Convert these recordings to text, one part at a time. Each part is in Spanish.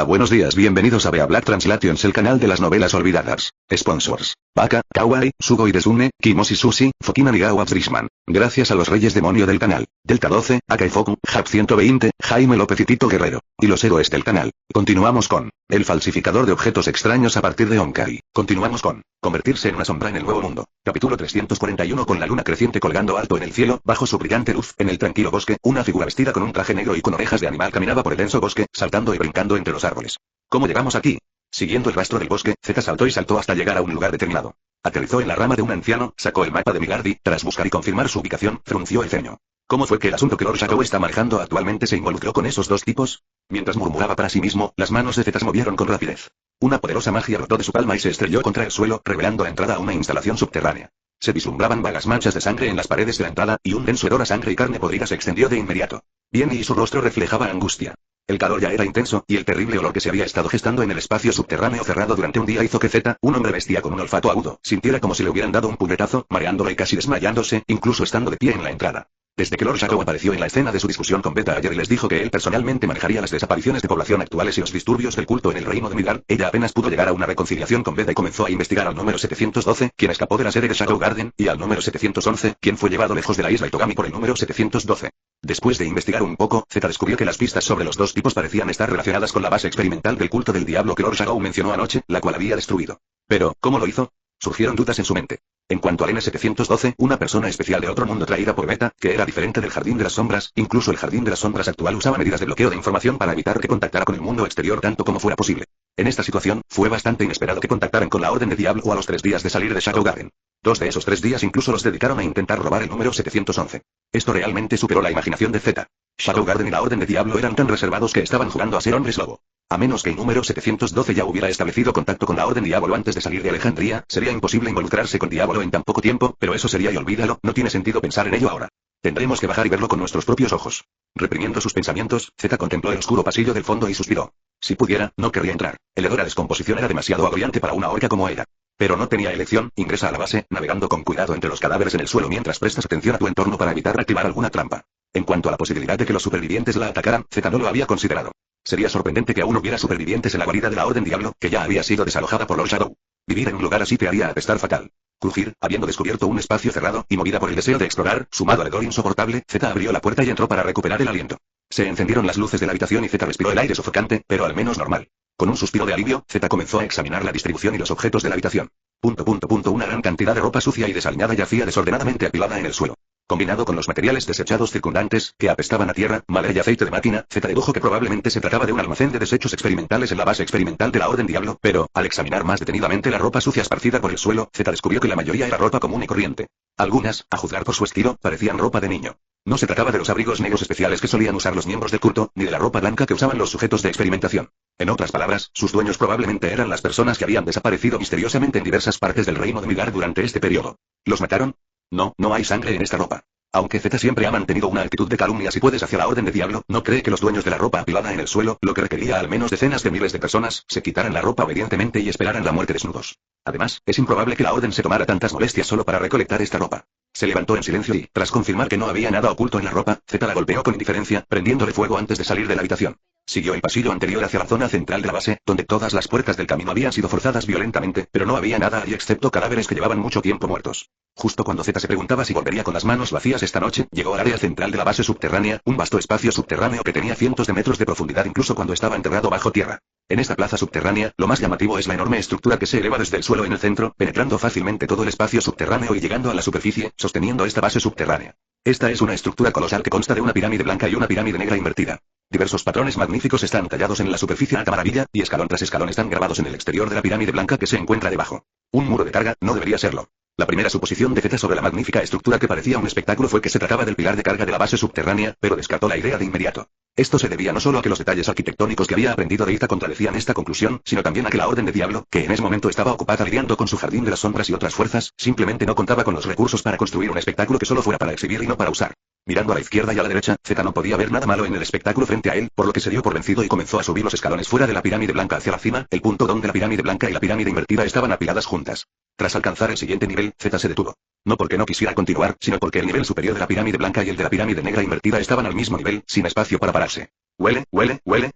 Hola, buenos días, bienvenidos a Bea Black Translations, el canal de las novelas olvidadas. Sponsors: Baka, Kawaii, Sugoi Desune, Kimoshi Sushi, Fokina Nigawa Frisman. Gracias a los reyes demonio del canal. Delta 12, Akaifoku, Hap 120, Jaime López y Tito Guerrero. Y los héroes del canal. Continuamos con el falsificador de objetos extraños a partir de Honkai. Continuamos con convertirse en una sombra en el nuevo mundo. Capítulo 341. Con la luna creciente colgando alto en el cielo, bajo su brillante luz, en el tranquilo bosque, una figura vestida con un traje negro y con orejas de animal caminaba por el denso bosque, saltando y brincando entre los árboles. ¿Cómo llegamos aquí? Siguiendo el rastro del bosque, Z saltó y saltó hasta llegar a un lugar determinado. Aterrizó en la rama de un anciano, sacó el mapa de Midgard y, tras buscar y confirmar su ubicación, frunció el ceño. ¿Cómo fue que el asunto que Lord Shadow está manejando actualmente se involucró con esos dos tipos? Mientras murmuraba para sí mismo, las manos de Z se movieron con rapidez. Una poderosa magia brotó de su palma y se estrelló contra el suelo, revelando la entrada a una instalación subterránea. Se vislumbraban vagas manchas de sangre en las paredes de la entrada, y un denso hedor a sangre y carne podrida se extendió de inmediato. Bien, y su rostro reflejaba angustia. El calor ya era intenso, y el terrible olor que se había estado gestando en el espacio subterráneo cerrado durante un día hizo que Z, un hombre bestia con un olfato agudo, sintiera como si le hubieran dado un puñetazo, mareándolo y casi desmayándose, incluso estando de pie en la entrada. Desde que Lord Shadow apareció en la escena de su discusión con Beta ayer y les dijo que él personalmente manejaría las desapariciones de población actuales y los disturbios del culto en el reino de Midgard, ella apenas pudo llegar a una reconciliación con Beta y comenzó a investigar al número 712, quien escapó de la sede de Shadow Garden, y al número 711, quien fue llevado lejos de la isla Itogami por el número 712. Después de investigar un poco, Z descubrió que las pistas sobre los dos tipos parecían estar relacionadas con la base experimental del culto del diablo que Lord Shadow mencionó anoche, la cual había destruido. Pero, ¿cómo lo hizo? Surgieron dudas en su mente. En cuanto al N712, una persona especial de otro mundo traída por Beta, que era diferente del Jardín de las Sombras, incluso el Jardín de las Sombras actual usaba medidas de bloqueo de información para evitar que contactara con el mundo exterior tanto como fuera posible. En esta situación, fue bastante inesperado que contactaran con la Orden de Diablo a los 3 días de salir de Shadow Garden. 2 de esos 3 días incluso los dedicaron a intentar robar el número 711. Esto realmente superó la imaginación de Z. Shadow Garden y la Orden de Diablo eran tan reservados que estaban jugando a ser hombres lobo. A menos que el número 712 ya hubiera establecido contacto con la Orden Diablo antes de salir de Alejandría, sería imposible involucrarse con Diablo en tan poco tiempo, pero eso sería y olvídalo, no tiene sentido pensar en ello ahora. Tendremos que bajar y verlo con nuestros propios ojos. Reprimiendo sus pensamientos, Z contempló el oscuro pasillo del fondo y suspiró. Si pudiera, no querría entrar. El hedor a descomposición era demasiado agobiante para una orca como ella. Pero no tenía elección, ingresa a la base, navegando con cuidado entre los cadáveres en el suelo mientras prestas atención a tu entorno para evitar activar alguna trampa. En cuanto a la posibilidad de que los supervivientes la atacaran, Z no lo había considerado. Sería sorprendente que aún hubiera supervivientes en la guarida de la Orden Diablo, que ya había sido desalojada por Lord Shadow. Vivir en un lugar así te haría apestar fatal. Crujir, habiendo descubierto un espacio cerrado, y movida por el deseo de explorar, sumado al hedor insoportable, Z abrió la puerta y entró para recuperar el aliento. Se encendieron las luces de la habitación y Z respiró el aire sofocante, pero al menos normal. Con un suspiro de alivio, Z comenzó a examinar la distribución y los objetos de la habitación. Una gran cantidad de ropa sucia y desaliñada yacía desordenadamente apilada en el suelo. Combinado con los materiales desechados circundantes, que apestaban a tierra, madera y aceite de máquina, Z dedujo que probablemente se trataba de un almacén de desechos experimentales en la base experimental de la Orden Diablo, pero, al examinar más detenidamente la ropa sucia esparcida por el suelo, Z descubrió que la mayoría era ropa común y corriente. Algunas, a juzgar por su estilo, parecían ropa de niño. No se trataba de los abrigos negros especiales que solían usar los miembros del culto, ni de la ropa blanca que usaban los sujetos de experimentación. En otras palabras, sus dueños probablemente eran las personas que habían desaparecido misteriosamente en diversas partes del reino de Midgard durante este periodo. ¿Los mataron? No, no hay sangre en esta ropa. Aunque Z siempre ha mantenido una actitud de calumnias y puedes hacia la Orden de Diablo, no cree que los dueños de la ropa apilada en el suelo, lo que requería al menos decenas de miles de personas, se quitaran la ropa obedientemente y esperaran la muerte desnudos. Además, es improbable que la Orden se tomara tantas molestias solo para recolectar esta ropa. Se levantó en silencio y, tras confirmar que no había nada oculto en la ropa, Z la golpeó con indiferencia, prendiéndole fuego antes de salir de la habitación. Siguió el pasillo anterior hacia la zona central de la base, donde todas las puertas del camino habían sido forzadas violentamente, pero no había nada allí excepto cadáveres que llevaban mucho tiempo muertos. Justo cuando Z se preguntaba si volvería con las manos vacías esta noche, llegó al área central de la base subterránea, un vasto espacio subterráneo que tenía cientos de metros de profundidad incluso cuando estaba enterrado bajo tierra. En esta plaza subterránea, lo más llamativo es la enorme estructura que se eleva desde el suelo en el centro, penetrando fácilmente todo el espacio subterráneo y llegando a la superficie, sosteniendo esta base subterránea. Esta es una estructura colosal que consta de una pirámide blanca y una pirámide negra invertida. Diversos patrones magníficos están tallados en la superficie alta maravilla, y escalón tras escalón están grabados en el exterior de la pirámide blanca que se encuentra debajo. Un muro de carga, no debería serlo. La primera suposición de Z sobre la magnífica estructura que parecía un espectáculo fue que se trataba del pilar de carga de la base subterránea, pero descartó la idea de inmediato. Esto se debía no solo a que los detalles arquitectónicos que había aprendido de Ita contradecían esta conclusión, sino también a que la Orden de Diablo, que en ese momento estaba ocupada lidiando con su Jardín de las Sombras y otras fuerzas, simplemente no contaba con los recursos para construir un espectáculo que solo fuera para exhibir y no para usar. Mirando a la izquierda y a la derecha, Z no podía ver nada malo en el espectáculo frente a él, por lo que se dio por vencido y comenzó a subir los escalones fuera de la pirámide blanca hacia la cima, el punto donde la pirámide blanca y la pirámide invertida estaban apiladas juntas. Tras alcanzar el siguiente nivel, Z se detuvo. No porque no quisiera continuar, sino porque el nivel superior de la pirámide blanca y el de la pirámide negra invertida estaban al mismo nivel, sin espacio para pararse. Huele,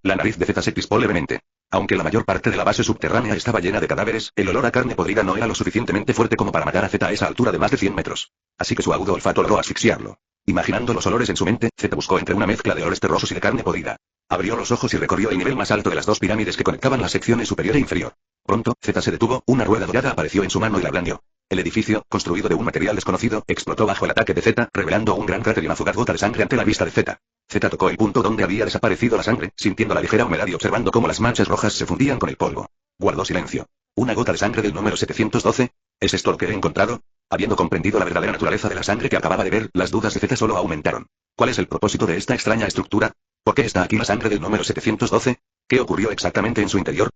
la nariz de Z se crispó levemente. Aunque la mayor parte de la base subterránea estaba llena de cadáveres, el olor a carne podrida no era lo suficientemente fuerte como para matar a Z a esa altura de más de 100 metros. Así que su agudo olfato logró asfixiarlo. Imaginando los olores en su mente, Z buscó entre una mezcla de olores terrosos y de carne podrida. Abrió los ojos y recorrió el nivel más alto de las dos pirámides que conectaban las secciones superior e inferior. Pronto, Z se detuvo, una rueda dorada apareció en su mano y la blandió. El edificio, construido de un material desconocido, explotó bajo el ataque de Z, revelando un gran cráter y una fugaz gota de sangre ante la vista de Z. Z tocó el punto donde había desaparecido la sangre, sintiendo la ligera humedad y observando cómo las manchas rojas se fundían con el polvo. Guardó silencio. ¿Una gota de sangre del número 712? ¿Es esto lo que he encontrado? Habiendo comprendido la verdadera naturaleza de la sangre que acababa de ver, las dudas de Z solo aumentaron. ¿Cuál es el propósito de esta extraña estructura? ¿Por qué está aquí la sangre del número 712? ¿Qué ocurrió exactamente en su interior?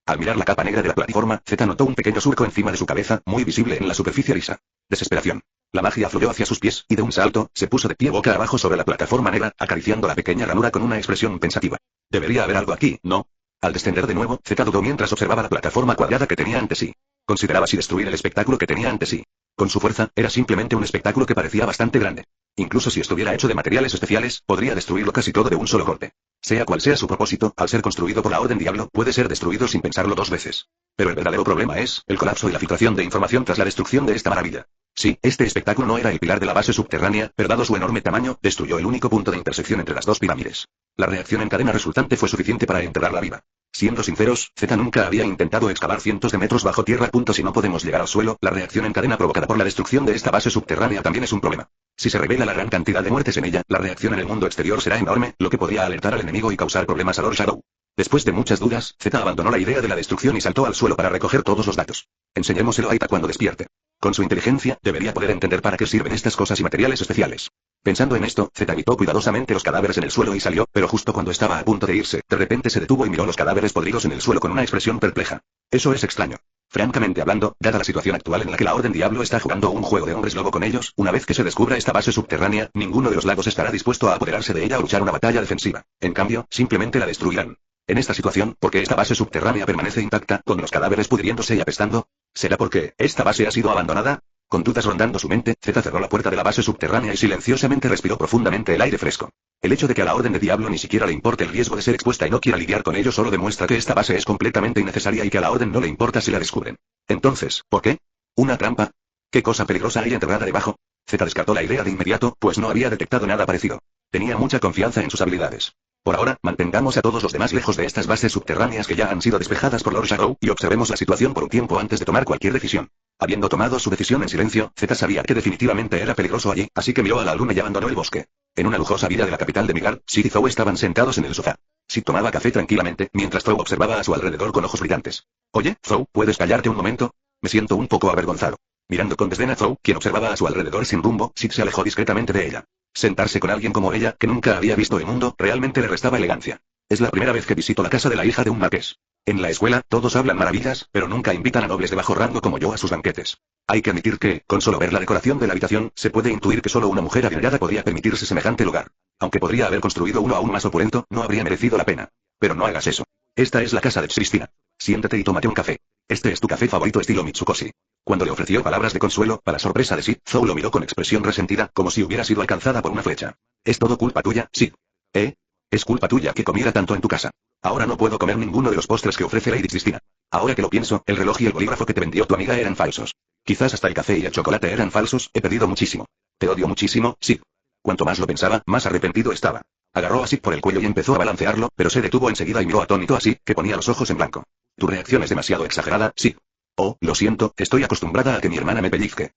Al mirar la capa negra de la plataforma, Z notó un pequeño surco encima de su cabeza, muy visible en la superficie lisa. Desesperación. La magia fluyó hacia sus pies, y de un salto, se puso de pie boca abajo sobre la plataforma negra, acariciando la pequeña ranura con una expresión pensativa. Debería haber algo aquí, ¿no? Al descender de nuevo, Z dudó mientras observaba la plataforma cuadrada que tenía ante sí. Consideraba si destruir el espectáculo que tenía ante sí. Con su fuerza, era simplemente un espectáculo que parecía bastante grande. Incluso si estuviera hecho de materiales especiales, podría destruirlo casi todo de un solo golpe. Sea cual sea su propósito, al ser construido por la Orden Diablo, puede ser destruido sin pensarlo dos veces. Pero el verdadero problema es el colapso y la filtración de información tras la destrucción de esta maravilla. Sí, este espectáculo no era el pilar de la base subterránea, pero dado su enorme tamaño, destruyó el único punto de intersección entre las dos pirámides. La reacción en cadena resultante fue suficiente para enterrarla viva. Siendo sinceros, Z nunca había intentado excavar cientos de metros bajo tierra. Si no podemos llegar al suelo, la reacción en cadena provocada por la destrucción de esta base subterránea también es un problema. Si se revela la gran cantidad de muertes en ella, la reacción en el mundo exterior será enorme, lo que podría alertar al enemigo y causar problemas a Lord Shadow. Después de muchas dudas, Z abandonó la idea de la destrucción y saltó al suelo para recoger todos los datos. Enseñémoselo a Ita cuando despierte. Con su inteligencia, debería poder entender para qué sirven estas cosas y materiales especiales. Pensando en esto, Z evitó cuidadosamente los cadáveres en el suelo y salió, pero justo cuando estaba a punto de irse, de repente se detuvo y miró los cadáveres podridos en el suelo con una expresión perpleja. Eso es extraño. Francamente hablando, dada la situación actual en la que la Orden Diablo está jugando un juego de hombres lobo con ellos, una vez que se descubra esta base subterránea, ninguno de los lados estará dispuesto a apoderarse de ella o luchar una batalla defensiva. En cambio, simplemente la destruirán. En esta situación, ¿por qué esta base subterránea permanece intacta, con los cadáveres pudriéndose y apestando? ¿Será porque esta base ha sido abandonada? Con dudas rondando su mente, Z cerró la puerta de la base subterránea y silenciosamente respiró profundamente el aire fresco. El hecho de que a la Orden de Diablo ni siquiera le importe el riesgo de ser expuesta y no quiera lidiar con ello solo demuestra que esta base es completamente innecesaria y que a la Orden no le importa si la descubren. Entonces, ¿por qué? ¿Una trampa? ¿Qué cosa peligrosa hay enterrada debajo? Z descartó la idea de inmediato, pues no había detectado nada parecido. Tenía mucha confianza en sus habilidades. Por ahora, mantengamos a todos los demás lejos de estas bases subterráneas que ya han sido despejadas por Lord Shadow, y observemos la situación por un tiempo antes de tomar cualquier decisión. Habiendo tomado su decisión en silencio, Z sabía que definitivamente era peligroso allí, así que miró a la luna y abandonó el bosque. En una lujosa villa de la capital de Midgard, Sid y Zou estaban sentados en el sofá. Sid tomaba café tranquilamente, mientras Zou observaba a su alrededor con ojos brillantes. Oye, Zou, ¿puedes callarte un momento? Me siento un poco avergonzado. Mirando con desdén a Zou, quien observaba a su alrededor sin rumbo, Sid se alejó discretamente de ella. Sentarse con alguien como ella, que nunca había visto el mundo, realmente le restaba elegancia. Es la primera vez que visito la casa de la hija de un marqués. En la escuela, todos hablan maravillas, pero nunca invitan a nobles de bajo rango como yo a sus banquetes. Hay que admitir que, con solo ver la decoración de la habitación, se puede intuir que solo una mujer adinerada podía permitirse semejante lugar. Aunque podría haber construido uno aún más opulento, no habría merecido la pena. Pero no hagas eso. Esta es la casa de Cristina. Siéntate y tómate un café. Este es tu café favorito estilo Mitsukoshi. Cuando le ofreció palabras de consuelo, para sorpresa de Sid, Zou lo miró con expresión resentida, como si hubiera sido alcanzada por una flecha. ¿Es todo culpa tuya, Sid? Es culpa tuya que comiera tanto en tu casa. Ahora no puedo comer ninguno de los postres que ofrece Lady Cristina. Ahora que lo pienso, el reloj y el bolígrafo que te vendió tu amiga eran falsos. Quizás hasta el café y el chocolate eran falsos. He perdido muchísimo. Te odio muchísimo, Sid. Cuanto más lo pensaba, más arrepentido estaba. Agarró a Sid por el cuello y empezó a balancearlo, pero se detuvo enseguida y miró atónito a Sid, que ponía los ojos en blanco. Tu reacción es demasiado exagerada, Sid. Oh, lo siento, estoy acostumbrada a que mi hermana me pellizque.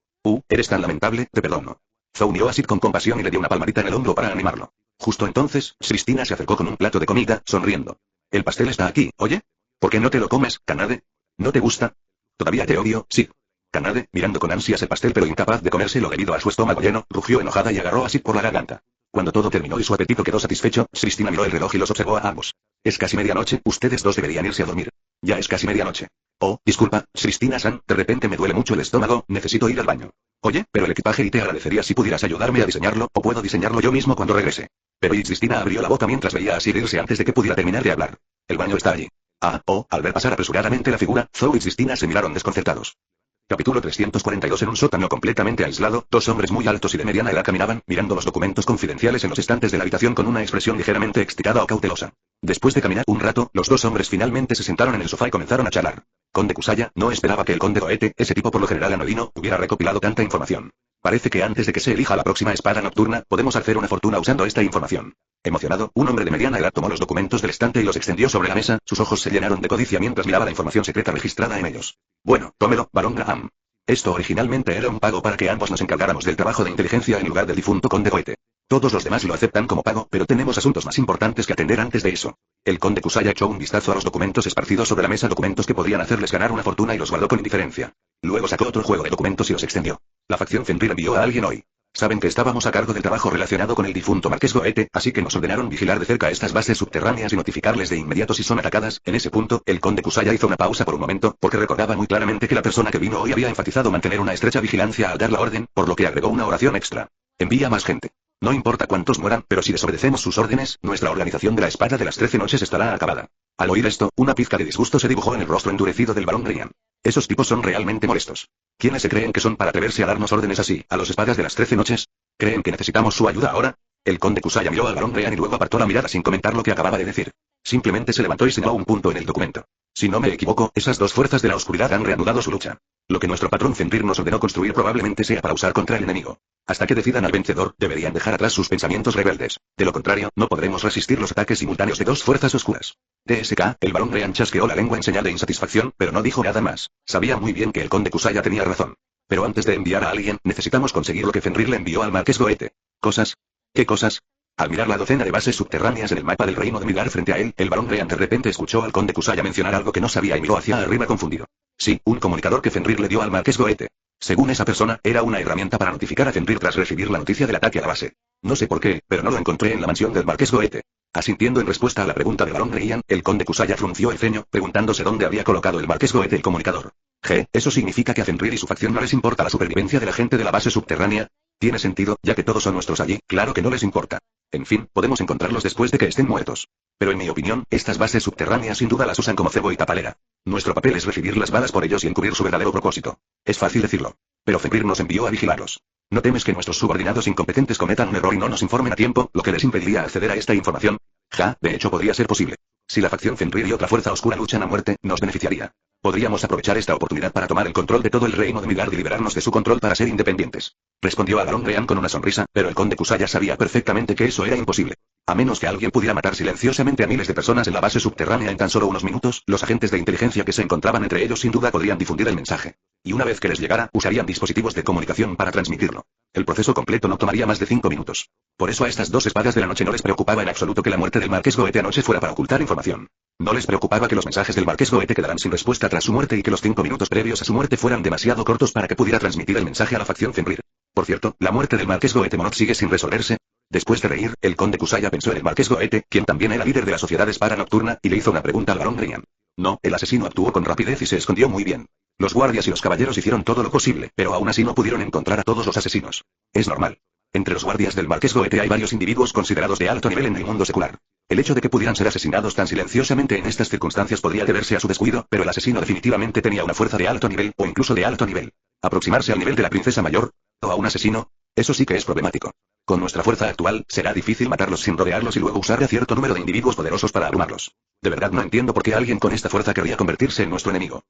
Eres tan lamentable, te perdono. Zou miró a Sid con compasión y le dio una palmadita en el hombro para animarlo. Justo entonces, Cristina se acercó con un plato de comida, sonriendo. El pastel está aquí, ¿oye? ¿Por qué no te lo comes, Kanade? ¿No te gusta? Todavía te odio, Sid. Kanade, mirando con ansias el pastel pero incapaz de comérselo debido a su estómago lleno, rugió enojada y agarró a Sid por la garganta. Cuando todo terminó y su apetito quedó satisfecho, Cristina miró el reloj y los observó a ambos. Es casi medianoche, ustedes dos deberían irse a dormir. Ya es casi medianoche. Oh, disculpa, Cristina-san, de repente me duele mucho el estómago, necesito ir al baño. Oye, pero el equipaje y te agradecería si pudieras ayudarme a diseñarlo, o puedo diseñarlo yo mismo cuando regrese. Pero Cristina abrió la boca mientras veía a Sid irse antes de que pudiera terminar de hablar. El baño está allí. Al ver pasar apresuradamente la figura, Zou y Cristina se miraron desconcertados. Capítulo 342. En un sótano completamente aislado, dos hombres muy altos y de mediana edad caminaban, mirando los documentos confidenciales en los estantes de la habitación con una expresión ligeramente excitada o cautelosa. Después de caminar un rato, los dos hombres finalmente se sentaron en el sofá y comenzaron a charlar. Conde Kusaya no esperaba que el conde Goethe, ese tipo por lo general anodino, hubiera recopilado tanta información. Parece que antes de que se elija la próxima espada nocturna, podemos hacer una fortuna usando esta información. Emocionado, un hombre de mediana edad tomó los documentos del estante y los extendió sobre la mesa, sus ojos se llenaron de codicia mientras miraba la información secreta registrada en ellos. Bueno, tómelo, barón Graham. Esto originalmente era un pago para que ambos nos encargáramos del trabajo de inteligencia en lugar del difunto conde Goethe. Todos los demás lo aceptan como pago, pero tenemos asuntos más importantes que atender antes de eso. El conde Kusaya echó un vistazo a los documentos esparcidos sobre la mesa, documentos que podrían hacerles ganar una fortuna, y los guardó con indiferencia. Luego sacó otro juego de documentos y los extendió. La facción Fenrir envió a alguien hoy. Saben que estábamos a cargo del trabajo relacionado con el difunto marqués Goethe, así que nos ordenaron vigilar de cerca estas bases subterráneas y notificarles de inmediato si son atacadas. En ese punto, el conde Kusaya hizo una pausa por un momento, porque recordaba muy claramente que la persona que vino hoy había enfatizado mantener una estrecha vigilancia al dar la orden, por lo que agregó una oración extra. Envía más gente. No importa cuántos mueran, pero si desobedecemos sus órdenes, nuestra organización de la espada de las 13 noches estará acabada. Al oír esto, una pizca de disgusto se dibujó en el rostro endurecido del barón Ryan. Esos tipos son realmente molestos. ¿Quiénes se creen que son para atreverse a darnos órdenes así, a los espadas de las 13 noches? ¿Creen que necesitamos su ayuda ahora? El conde Kusaya miró al barón Ryan y luego apartó la mirada sin comentar lo que acababa de decir. Simplemente se levantó y señaló un punto en el documento. Si no me equivoco, esas dos fuerzas de la oscuridad han reanudado su lucha. Lo que nuestro patrón Fenrir nos ordenó construir probablemente sea para usar contra el enemigo. Hasta que decidan al vencedor, deberían dejar atrás sus pensamientos rebeldes. De lo contrario, no podremos resistir los ataques simultáneos de dos fuerzas oscuras. TSK, el barón Ryan chasqueó la lengua en señal de insatisfacción, pero no dijo nada más. Sabía muy bien que el conde Kusaya tenía razón. Pero antes de enviar a alguien, necesitamos conseguir lo que Fenrir le envió al marqués Goethe. ¿Cosas? ¿Qué cosas? Al mirar la docena de bases subterráneas en el mapa del reino de Midgard frente a él, el barón Ryan de repente escuchó al conde Kusaya mencionar algo que no sabía y miró hacia arriba confundido. Sí, un comunicador que Fenrir le dio al marqués Goethe. Según esa persona, era una herramienta para notificar a Fenrir tras recibir la noticia del ataque a la base. No sé por qué, pero no lo encontré en la mansión del marqués Goethe. Asintiendo en respuesta a la pregunta de barón Ryan, el conde Kusaya frunció el ceño, preguntándose dónde había colocado el marqués Goethe el comunicador. Eso significa que a Fenrir y su facción no les importa la supervivencia de la gente de la base subterránea. Tiene sentido, ya que todos son nuestros allí, claro que no les importa. En fin, podemos encontrarlos después de que estén muertos. Pero en mi opinión, estas bases subterráneas sin duda las usan como cebo y tapalera. Nuestro papel es recibir las balas por ellos y encubrir su verdadero propósito. Es fácil decirlo. Pero Fenrir nos envió a vigilarlos. ¿No temes que nuestros subordinados incompetentes cometan un error y no nos informen a tiempo, lo que les impediría acceder a esta información? De hecho podría ser posible. Si la facción Fenrir y otra fuerza oscura luchan a muerte, nos beneficiaría. Podríamos aprovechar esta oportunidad para tomar el control de todo el reino de Midgard y liberarnos de su control para ser independientes. Respondió al barón Ryan con una sonrisa, pero el conde Kusaya sabía perfectamente que eso era imposible. A menos que alguien pudiera matar silenciosamente a miles de personas en la base subterránea en tan solo unos minutos, los agentes de inteligencia que se encontraban entre ellos sin duda podrían difundir el mensaje. Y una vez que les llegara, usarían dispositivos de comunicación para transmitirlo. El proceso completo no tomaría más de 5 minutos. Por eso a estas dos espadas de la noche no les preocupaba en absoluto que la muerte del marqués Goethe anoche fuera para ocultar información. No les preocupaba que los mensajes del marqués Goethe quedaran sin respuesta tras su muerte y que los 5 minutos previos a su muerte fueran demasiado cortos para que pudiera transmitir el mensaje a la facción Fenrir. Por cierto, la muerte del marqués Goethe Monod sigue sin resolverse. Después de reír, el conde Kusaya pensó en el marqués Goethe, quien también era líder de la sociedad espada nocturna, y le hizo una pregunta al barón Ryan. No, el asesino actuó con rapidez y se escondió muy bien. Los guardias y los caballeros hicieron todo lo posible, pero aún así no pudieron encontrar a todos los asesinos. Es normal. Entre los guardias del marqués Goethe hay varios individuos considerados de alto nivel en el mundo secular. El hecho de que pudieran ser asesinados tan silenciosamente en estas circunstancias podría deberse a su descuido, pero el asesino definitivamente tenía una fuerza de alto nivel, o incluso de alto nivel. Aproximarse al nivel de la princesa mayor, o a un asesino, eso sí que es problemático. Con nuestra fuerza actual, será difícil matarlos sin rodearlos y luego usar a cierto número de individuos poderosos para abrumarlos. De verdad no entiendo por qué alguien con esta fuerza querría convertirse en nuestro enemigo.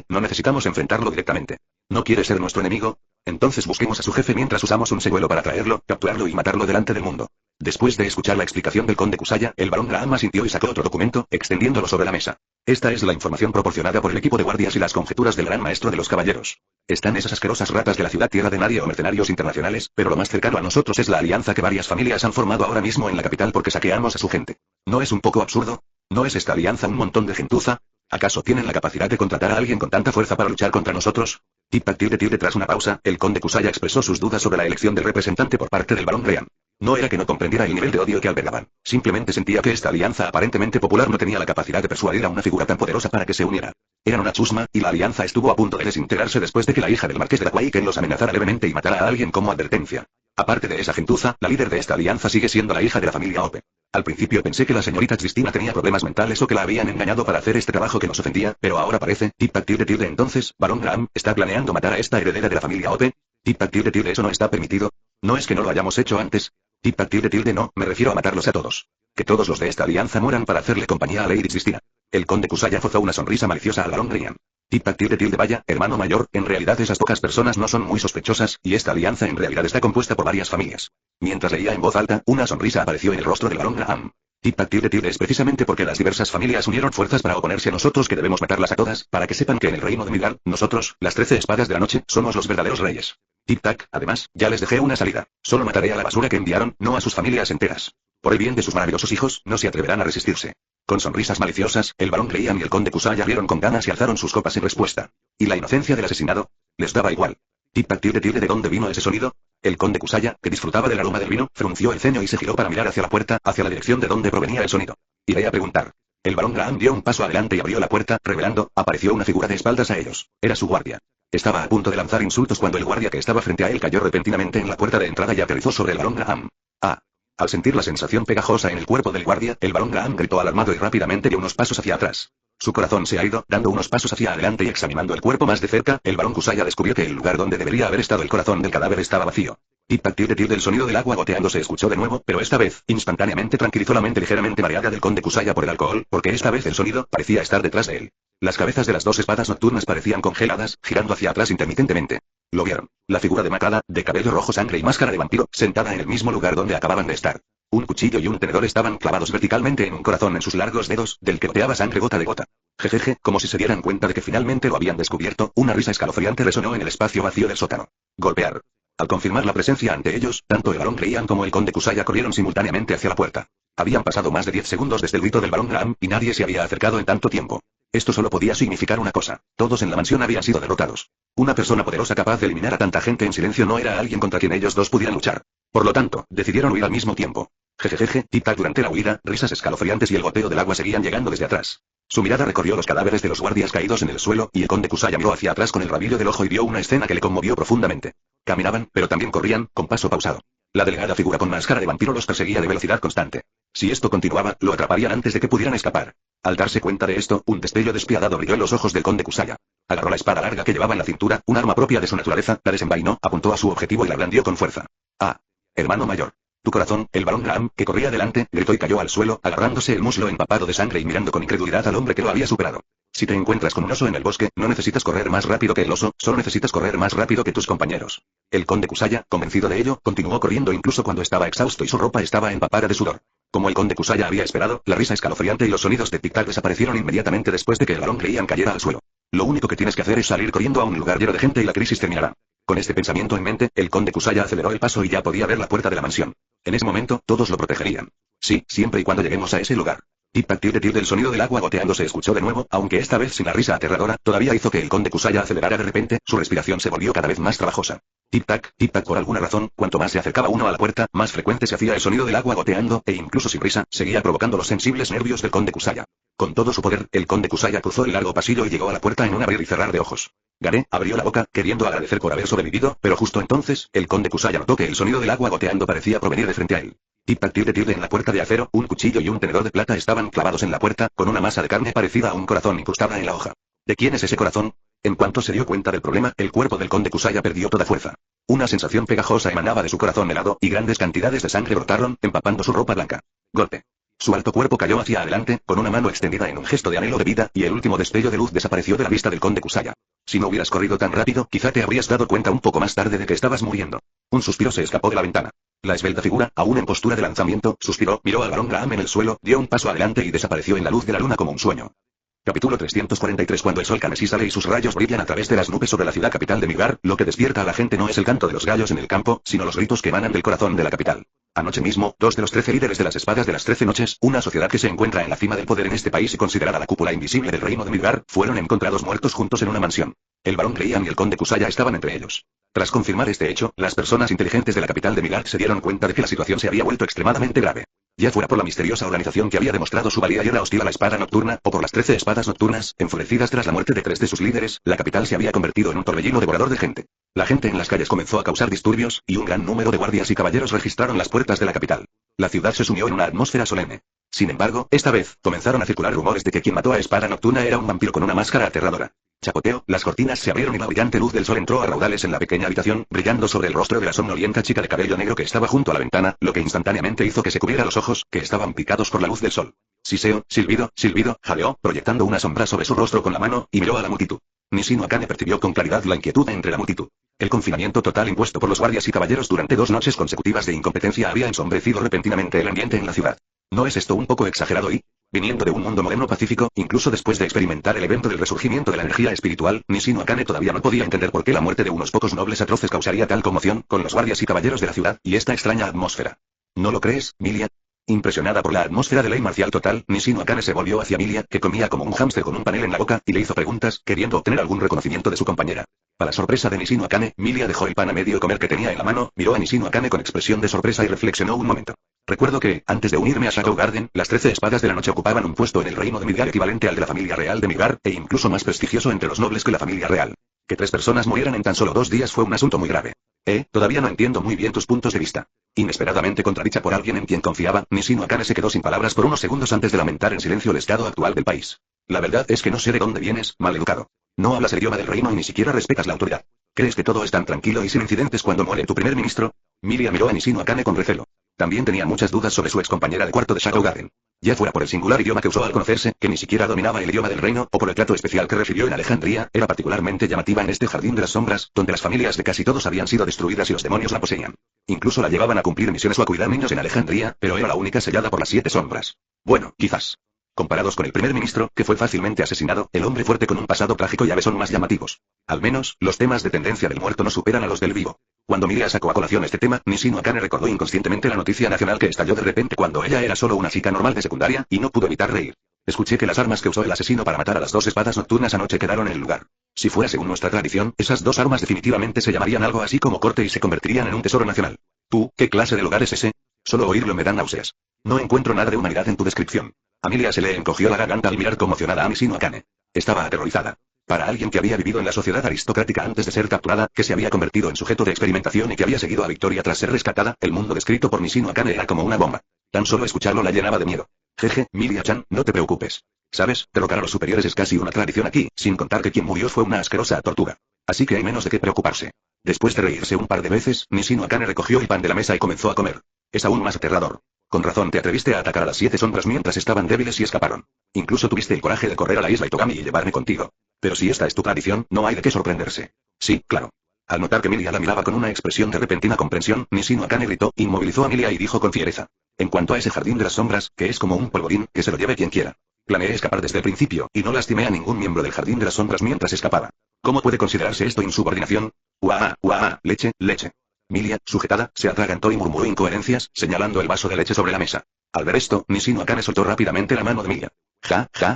No necesitamos enfrentarlo directamente. ¿No quiere ser nuestro enemigo? Entonces busquemos a su jefe mientras usamos un señuelo para traerlo, capturarlo y matarlo delante del mundo. Después de escuchar la explicación del conde Kusaya, el barón Graham asintió y sacó otro documento, extendiéndolo sobre la mesa. Esta es la información proporcionada por el equipo de guardias y las conjeturas del gran maestro de los caballeros. Están esas asquerosas ratas de la ciudad tierra de nadie o mercenarios internacionales, pero lo más cercano a nosotros es la alianza que varias familias han formado ahora mismo en la capital porque saqueamos a su gente. ¿No es un poco absurdo? ¿No es esta alianza un montón de gentuza? ¿Acaso tienen la capacidad de contratar a alguien con tanta fuerza para luchar contra nosotros? Tras una pausa, el conde Kusaya expresó sus dudas sobre la elección del representante por parte del barón Ryan. No era que no comprendiera el nivel de odio que albergaban, simplemente sentía que esta alianza aparentemente popular no tenía la capacidad de persuadir a una figura tan poderosa para que se uniera. Eran una chusma, y la alianza estuvo a punto de desintegrarse después de que la hija del marqués de Daquaiken los amenazara levemente y matara a alguien como advertencia. Aparte de esa gentuza, la líder de esta alianza sigue siendo la hija de la familia Ope. Al principio pensé que la señorita Cristina tenía problemas mentales o que la habían engañado para hacer este trabajo que nos ofendía, pero ahora parece, tilde entonces, Barón Graham, ¿está planeando matar a esta heredera de la familia Ope? Tilde eso no está permitido. No es que no lo hayamos hecho antes. Tilde no, me refiero a matarlos a todos. Que todos los de esta alianza mueran para hacerle compañía a Lady Cristina. El conde Kusaya forzó una sonrisa maliciosa al Barón Graham. Tilde vaya, hermano mayor, en realidad esas pocas personas no son muy sospechosas, y esta alianza en realidad está compuesta por varias familias. Mientras leía en voz alta, una sonrisa apareció en el rostro del Barón Graham. Tilde es precisamente porque las diversas familias unieron fuerzas para oponerse a nosotros que debemos matarlas a todas, para que sepan que en el reino de Midgard, nosotros, las 13 espadas de la noche, somos los verdaderos reyes. Tic-tac, además, ya les dejé una salida. Solo mataré a la basura que enviaron, no a sus familias enteras. Por el bien de sus maravillosos hijos, no se atreverán a resistirse. Con sonrisas maliciosas, el Barón Graham y el conde Kusaya rieron con ganas y alzaron sus copas en respuesta. ¿Y la inocencia del asesinado? Les daba igual. Tilde, ¿de dónde vino ese sonido? El conde Kusaya, que disfrutaba del aroma del vino, frunció el ceño y se giró para mirar hacia la puerta, hacia la dirección de donde provenía el sonido. Iré a preguntar. El Barón Graham dio un paso adelante y abrió la puerta, revelando, apareció una figura de espaldas a ellos. Era su guardia. Estaba a punto de lanzar insultos cuando el guardia que estaba frente a él cayó repentinamente en la puerta de entrada y aterrizó sobre el Barón Graham. ¡Ah! Al sentir la sensación pegajosa en el cuerpo del guardia, el Barón Graham gritó alarmado y rápidamente dio unos pasos hacia atrás. Su corazón se ha ido, dando unos pasos hacia adelante y examinando el cuerpo más de cerca, el Barón Kusaya descubrió que el lugar donde debería haber estado el corazón del cadáver estaba vacío. Tilde, el sonido del agua goteando se escuchó de nuevo, pero esta vez, instantáneamente tranquilizó la mente ligeramente mareada del conde Kusaya por el alcohol, porque esta vez el sonido parecía estar detrás de él. Las cabezas de las dos espadas nocturnas parecían congeladas, girando hacia atrás intermitentemente. Lo vieron. La figura demacrada, de cabello rojo sangre y máscara de vampiro, sentada en el mismo lugar donde acababan de estar. Un cuchillo y un tenedor estaban clavados verticalmente en un corazón en sus largos dedos, del que goteaba sangre gota de gota. Jejeje, como si se dieran cuenta de que finalmente lo habían descubierto, una risa escalofriante resonó en el espacio vacío del sótano. Golpear. Al confirmar la presencia ante ellos, tanto el Barón Graham como el conde Kusaya corrieron simultáneamente hacia la puerta. Habían pasado más de 10 segundos desde el grito del Barón Graham, y nadie se había acercado en tanto tiempo. Esto solo podía significar una cosa: todos en la mansión habían sido derrotados. Una persona poderosa capaz de eliminar a tanta gente en silencio no era alguien contra quien ellos dos pudieran luchar. Por lo tanto, decidieron huir al mismo tiempo. Jejeje, tic-tac durante la huida, risas escalofriantes y el goteo del agua seguían llegando desde atrás. Su mirada recorrió los cadáveres de los guardias caídos en el suelo, y el conde Kusaya miró hacia atrás con el rabillo del ojo y vio una escena que le conmovió profundamente. Caminaban, pero también corrían, con paso pausado. La delgada figura con máscara de vampiro los perseguía de velocidad constante. Si esto continuaba, lo atraparían antes de que pudieran escapar. Al darse cuenta de esto, un destello despiadado brilló en los ojos del conde Kusaya. Agarró la espada larga que llevaba en la cintura, un arma propia de su naturaleza, la desenvainó, apuntó a su objetivo y la blandió con fuerza. ¡Ah! Hermano mayor. Tu corazón, el Barón Graham, que corría delante, gritó y cayó al suelo, agarrándose el muslo empapado de sangre y mirando con incredulidad al hombre que lo había superado. Si te encuentras con un oso en el bosque, no necesitas correr más rápido que el oso, solo necesitas correr más rápido que tus compañeros. El conde Kusaya, convencido de ello, continuó corriendo incluso cuando estaba exhausto y su ropa estaba empapada de sudor. Como el conde Kusaya había esperado, la risa escalofriante y los sonidos de tic-tac desaparecieron inmediatamente después de que el Barón Graham cayera al suelo. Lo único que tienes que hacer es salir corriendo a un lugar lleno de gente y la crisis terminará. Con este pensamiento en mente, el conde Kusaya aceleró el paso y ya podía ver la puerta de la mansión. En ese momento, todos lo protegerían. Sí, siempre y cuando lleguemos a ese lugar. Tic-tac, el sonido del agua goteando se escuchó de nuevo, aunque esta vez sin la risa aterradora, todavía hizo que el conde Kusaya acelerara de repente, su respiración se volvió cada vez más trabajosa. Tic-tac, por alguna razón, cuanto más se acercaba uno a la puerta, más frecuente se hacía el sonido del agua goteando, e incluso sin risa, seguía provocando los sensibles nervios del conde Kusaya. Con todo su poder, el conde Kusaya cruzó el largo pasillo y llegó a la puerta en un abrir y cerrar de ojos. Garé abrió la boca, queriendo agradecer por haber sobrevivido, pero justo entonces, el conde Kusaya notó que el sonido del agua goteando parecía provenir de frente a él. Tic-tac, en la puerta de acero, un cuchillo y un tenedor de plata estaban clavados en la puerta, con una masa de carne parecida a un corazón incrustada en la hoja. ¿De quién es ese corazón? En cuanto se dio cuenta del problema, el cuerpo del conde Kusaya perdió toda fuerza. Una sensación pegajosa emanaba de su corazón helado, y grandes cantidades de sangre brotaron, empapando su ropa blanca. Golpe. Su alto cuerpo cayó hacia adelante, con una mano extendida en un gesto de anhelo de vida, y el último destello de luz desapareció de la vista del conde Kusaya. Si no hubieras corrido tan rápido, quizá te habrías dado cuenta un poco más tarde de que estabas muriendo. Un suspiro se escapó de la ventana. La esbelta figura, aún en postura de lanzamiento, suspiró, miró al Barón Graham en el suelo, dio un paso adelante y desapareció en la luz de la luna como un sueño. Capítulo 343. Cuando el sol carmesí sale y sus rayos brillan a través de las nubes sobre la ciudad capital de Midgard, lo que despierta a la gente no es el canto de los gallos en el campo, sino los gritos que emanan del corazón de la capital. Anoche mismo, 2 de los 13 líderes de las espadas de las 13 noches, una sociedad que se encuentra en la cima del poder en este país y considerada la cúpula invisible del reino de Midgard, fueron encontrados muertos juntos en una mansión. El Barón Graham y el conde Kusaya estaban entre ellos. Tras confirmar este hecho, las personas inteligentes de la capital de Midgard se dieron cuenta de que la situación se había vuelto extremadamente grave. Ya fuera por la misteriosa organización que había demostrado su valía y era hostil a la espada nocturna, o por las 13 espadas nocturnas, enfurecidas tras la muerte de 3 de sus líderes, la capital se había convertido en un torbellino devorador de gente. La gente en las calles comenzó a causar disturbios, y un gran número de guardias y caballeros registraron las puertas de la capital. La ciudad se sumió en una atmósfera solemne. Sin embargo, esta vez, comenzaron a circular rumores de que quien mató a Espada Nocturna era un vampiro con una máscara aterradora. Chapoteo, las cortinas se abrieron y la brillante luz del sol entró a raudales en la pequeña habitación, brillando sobre el rostro de la somnolienta chica de cabello negro que estaba junto a la ventana, lo que instantáneamente hizo que se cubriera los ojos, que estaban picados por la luz del sol. Siseo, silbido, jadeó, proyectando una sombra sobre su rostro con la mano, y miró a la multitud. Nishino Akane percibió con claridad la inquietud entre la multitud. El confinamiento total impuesto por los guardias y caballeros durante 2 noches consecutivas de incompetencia había ensombrecido repentinamente el ambiente en la ciudad. ¿No es esto un poco exagerado y? Viniendo de un mundo moderno pacífico, incluso después de experimentar el evento del resurgimiento de la energía espiritual, Nishino Akane todavía no podía entender por qué la muerte de unos pocos nobles atroces causaría tal conmoción con los guardias y caballeros de la ciudad, y esta extraña atmósfera. ¿No lo crees, Milia? Impresionada por la atmósfera de ley marcial total, Nishino Akane se volvió hacia Milia, que comía como un hámster con un panel en la boca, y le hizo preguntas, queriendo obtener algún reconocimiento de su compañera. Para sorpresa de Nishino Akane, Milia dejó el pan a medio comer que tenía en la mano, miró a Nishino Akane con expresión de sorpresa y reflexionó un momento. Recuerdo que, antes de unirme a Shadow Garden, las 13 espadas de la noche ocupaban un puesto en el reino de Midgar equivalente al de la familia real de Midgar, e incluso más prestigioso entre los nobles que la familia real. Que 3 personas murieran en tan solo 2 días fue un asunto muy grave. Todavía no entiendo muy bien tus puntos de vista. Inesperadamente contradicha por alguien en quien confiaba, Nishino Akane se quedó sin palabras por unos segundos antes de lamentar en silencio el estado actual del país. La verdad es que no sé de dónde vienes, maleducado. No hablas el idioma del reino y ni siquiera respetas la autoridad. ¿Crees que todo es tan tranquilo y sin incidentes cuando muere tu primer ministro? Milia miró a Nishino Akane con recelo. También tenía muchas dudas sobre su excompañera de cuarto de Shadow Garden. Ya fuera por el singular idioma que usó al conocerse, que ni siquiera dominaba el idioma del reino, o por el trato especial que recibió en Alejandría, era particularmente llamativa en este jardín de las sombras, donde las familias de casi todos habían sido destruidas y los demonios la poseían. Incluso la llevaban a cumplir misiones o a cuidar niños en Alejandría, pero era la única sellada por las 7 sombras. Bueno, quizás. Comparados con el primer ministro, que fue fácilmente asesinado, el hombre fuerte con un pasado trágico y ave son más llamativos. Al menos, los temas de tendencia del muerto no superan a los del vivo. Cuando Milia sacó a colación este tema, Nishino Akane recordó inconscientemente la noticia nacional que estalló de repente cuando ella era solo una chica normal de secundaria, y no pudo evitar reír. Escuché que las armas que usó el asesino para matar a las 2 espadas nocturnas anoche quedaron en el lugar. Si fuera según nuestra tradición, esas 2 armas definitivamente se llamarían algo así como corte y se convertirían en un tesoro nacional. ¿Tú, qué clase de lugar es ese? Solo oírlo me da náuseas. No encuentro nada de humanidad en tu descripción. A Milia se le encogió la garganta al mirar conmocionada a Nishino Akane. Estaba aterrorizada. Para alguien que había vivido en la sociedad aristocrática antes de ser capturada, que se había convertido en sujeto de experimentación y que había seguido a Victoria tras ser rescatada, el mundo descrito por Nishino Akane era como una bomba. Tan solo escucharlo la llenaba de miedo. Jeje, Milia-chan, no te preocupes. ¿Sabes? Derrocar a los superiores es casi una tradición aquí, sin contar que quien murió fue una asquerosa tortuga. Así que hay menos de qué preocuparse. Después de reírse un par de veces, Nishino Akane recogió el pan de la mesa y comenzó a comer. Es aún más aterrador. Con razón te atreviste a atacar a las 7 sombras mientras estaban débiles y escaparon. Incluso tuviste el coraje de correr a la isla Itogami y llevarme contigo. Pero si esta es tu tradición, no hay de qué sorprenderse. Sí, claro. Al notar que Milia la miraba con una expresión de repentina comprensión, Nishino Akane gritó, inmovilizó a Milia y dijo con fiereza. En cuanto a ese jardín de las sombras, que es como un polvorín, que se lo lleve quien quiera. Planeé escapar desde el principio, y no lastimé a ningún miembro del jardín de las sombras mientras escapaba. ¿Cómo puede considerarse esto insubordinación? Leche, leche. Milia, sujetada, se atragantó y murmuró incoherencias, señalando el vaso de leche sobre la mesa. Al ver esto, Nishino Akane soltó rápidamente la mano de Milia.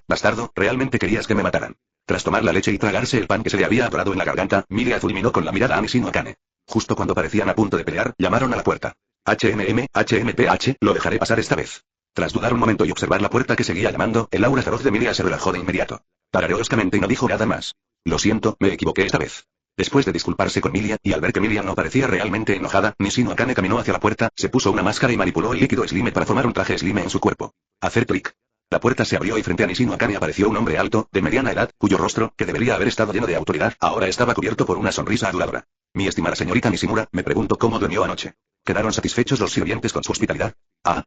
Bastardo, ¿realmente querías que me mataran? Tras tomar la leche y tragarse el pan que se le había atorado en la garganta, Milia fulminó con la mirada a Nishino Akane. Justo cuando parecían a punto de pelear, llamaron a la puerta. HMPH, lo dejaré pasar esta vez. Tras dudar un momento y observar la puerta que seguía llamando, el aura feroz de Milia se relajó de inmediato. Tarareó bruscamente y no dijo nada más. Lo siento, me equivoqué esta vez. Después de disculparse con Milia, y al ver que Milia no parecía realmente enojada, Nishino Akane caminó hacia la puerta, se puso una máscara y manipuló el líquido Slime para formar un traje Slime en su cuerpo. Hacer clic. La puerta se abrió y frente a Nishino Akane apareció un hombre alto, de mediana edad, cuyo rostro, que debería haber estado lleno de autoridad, ahora estaba cubierto por una sonrisa aduladora. Mi estimada señorita Nishimura, me pregunto cómo durmió anoche. ¿Quedaron satisfechos los sirvientes con su hospitalidad?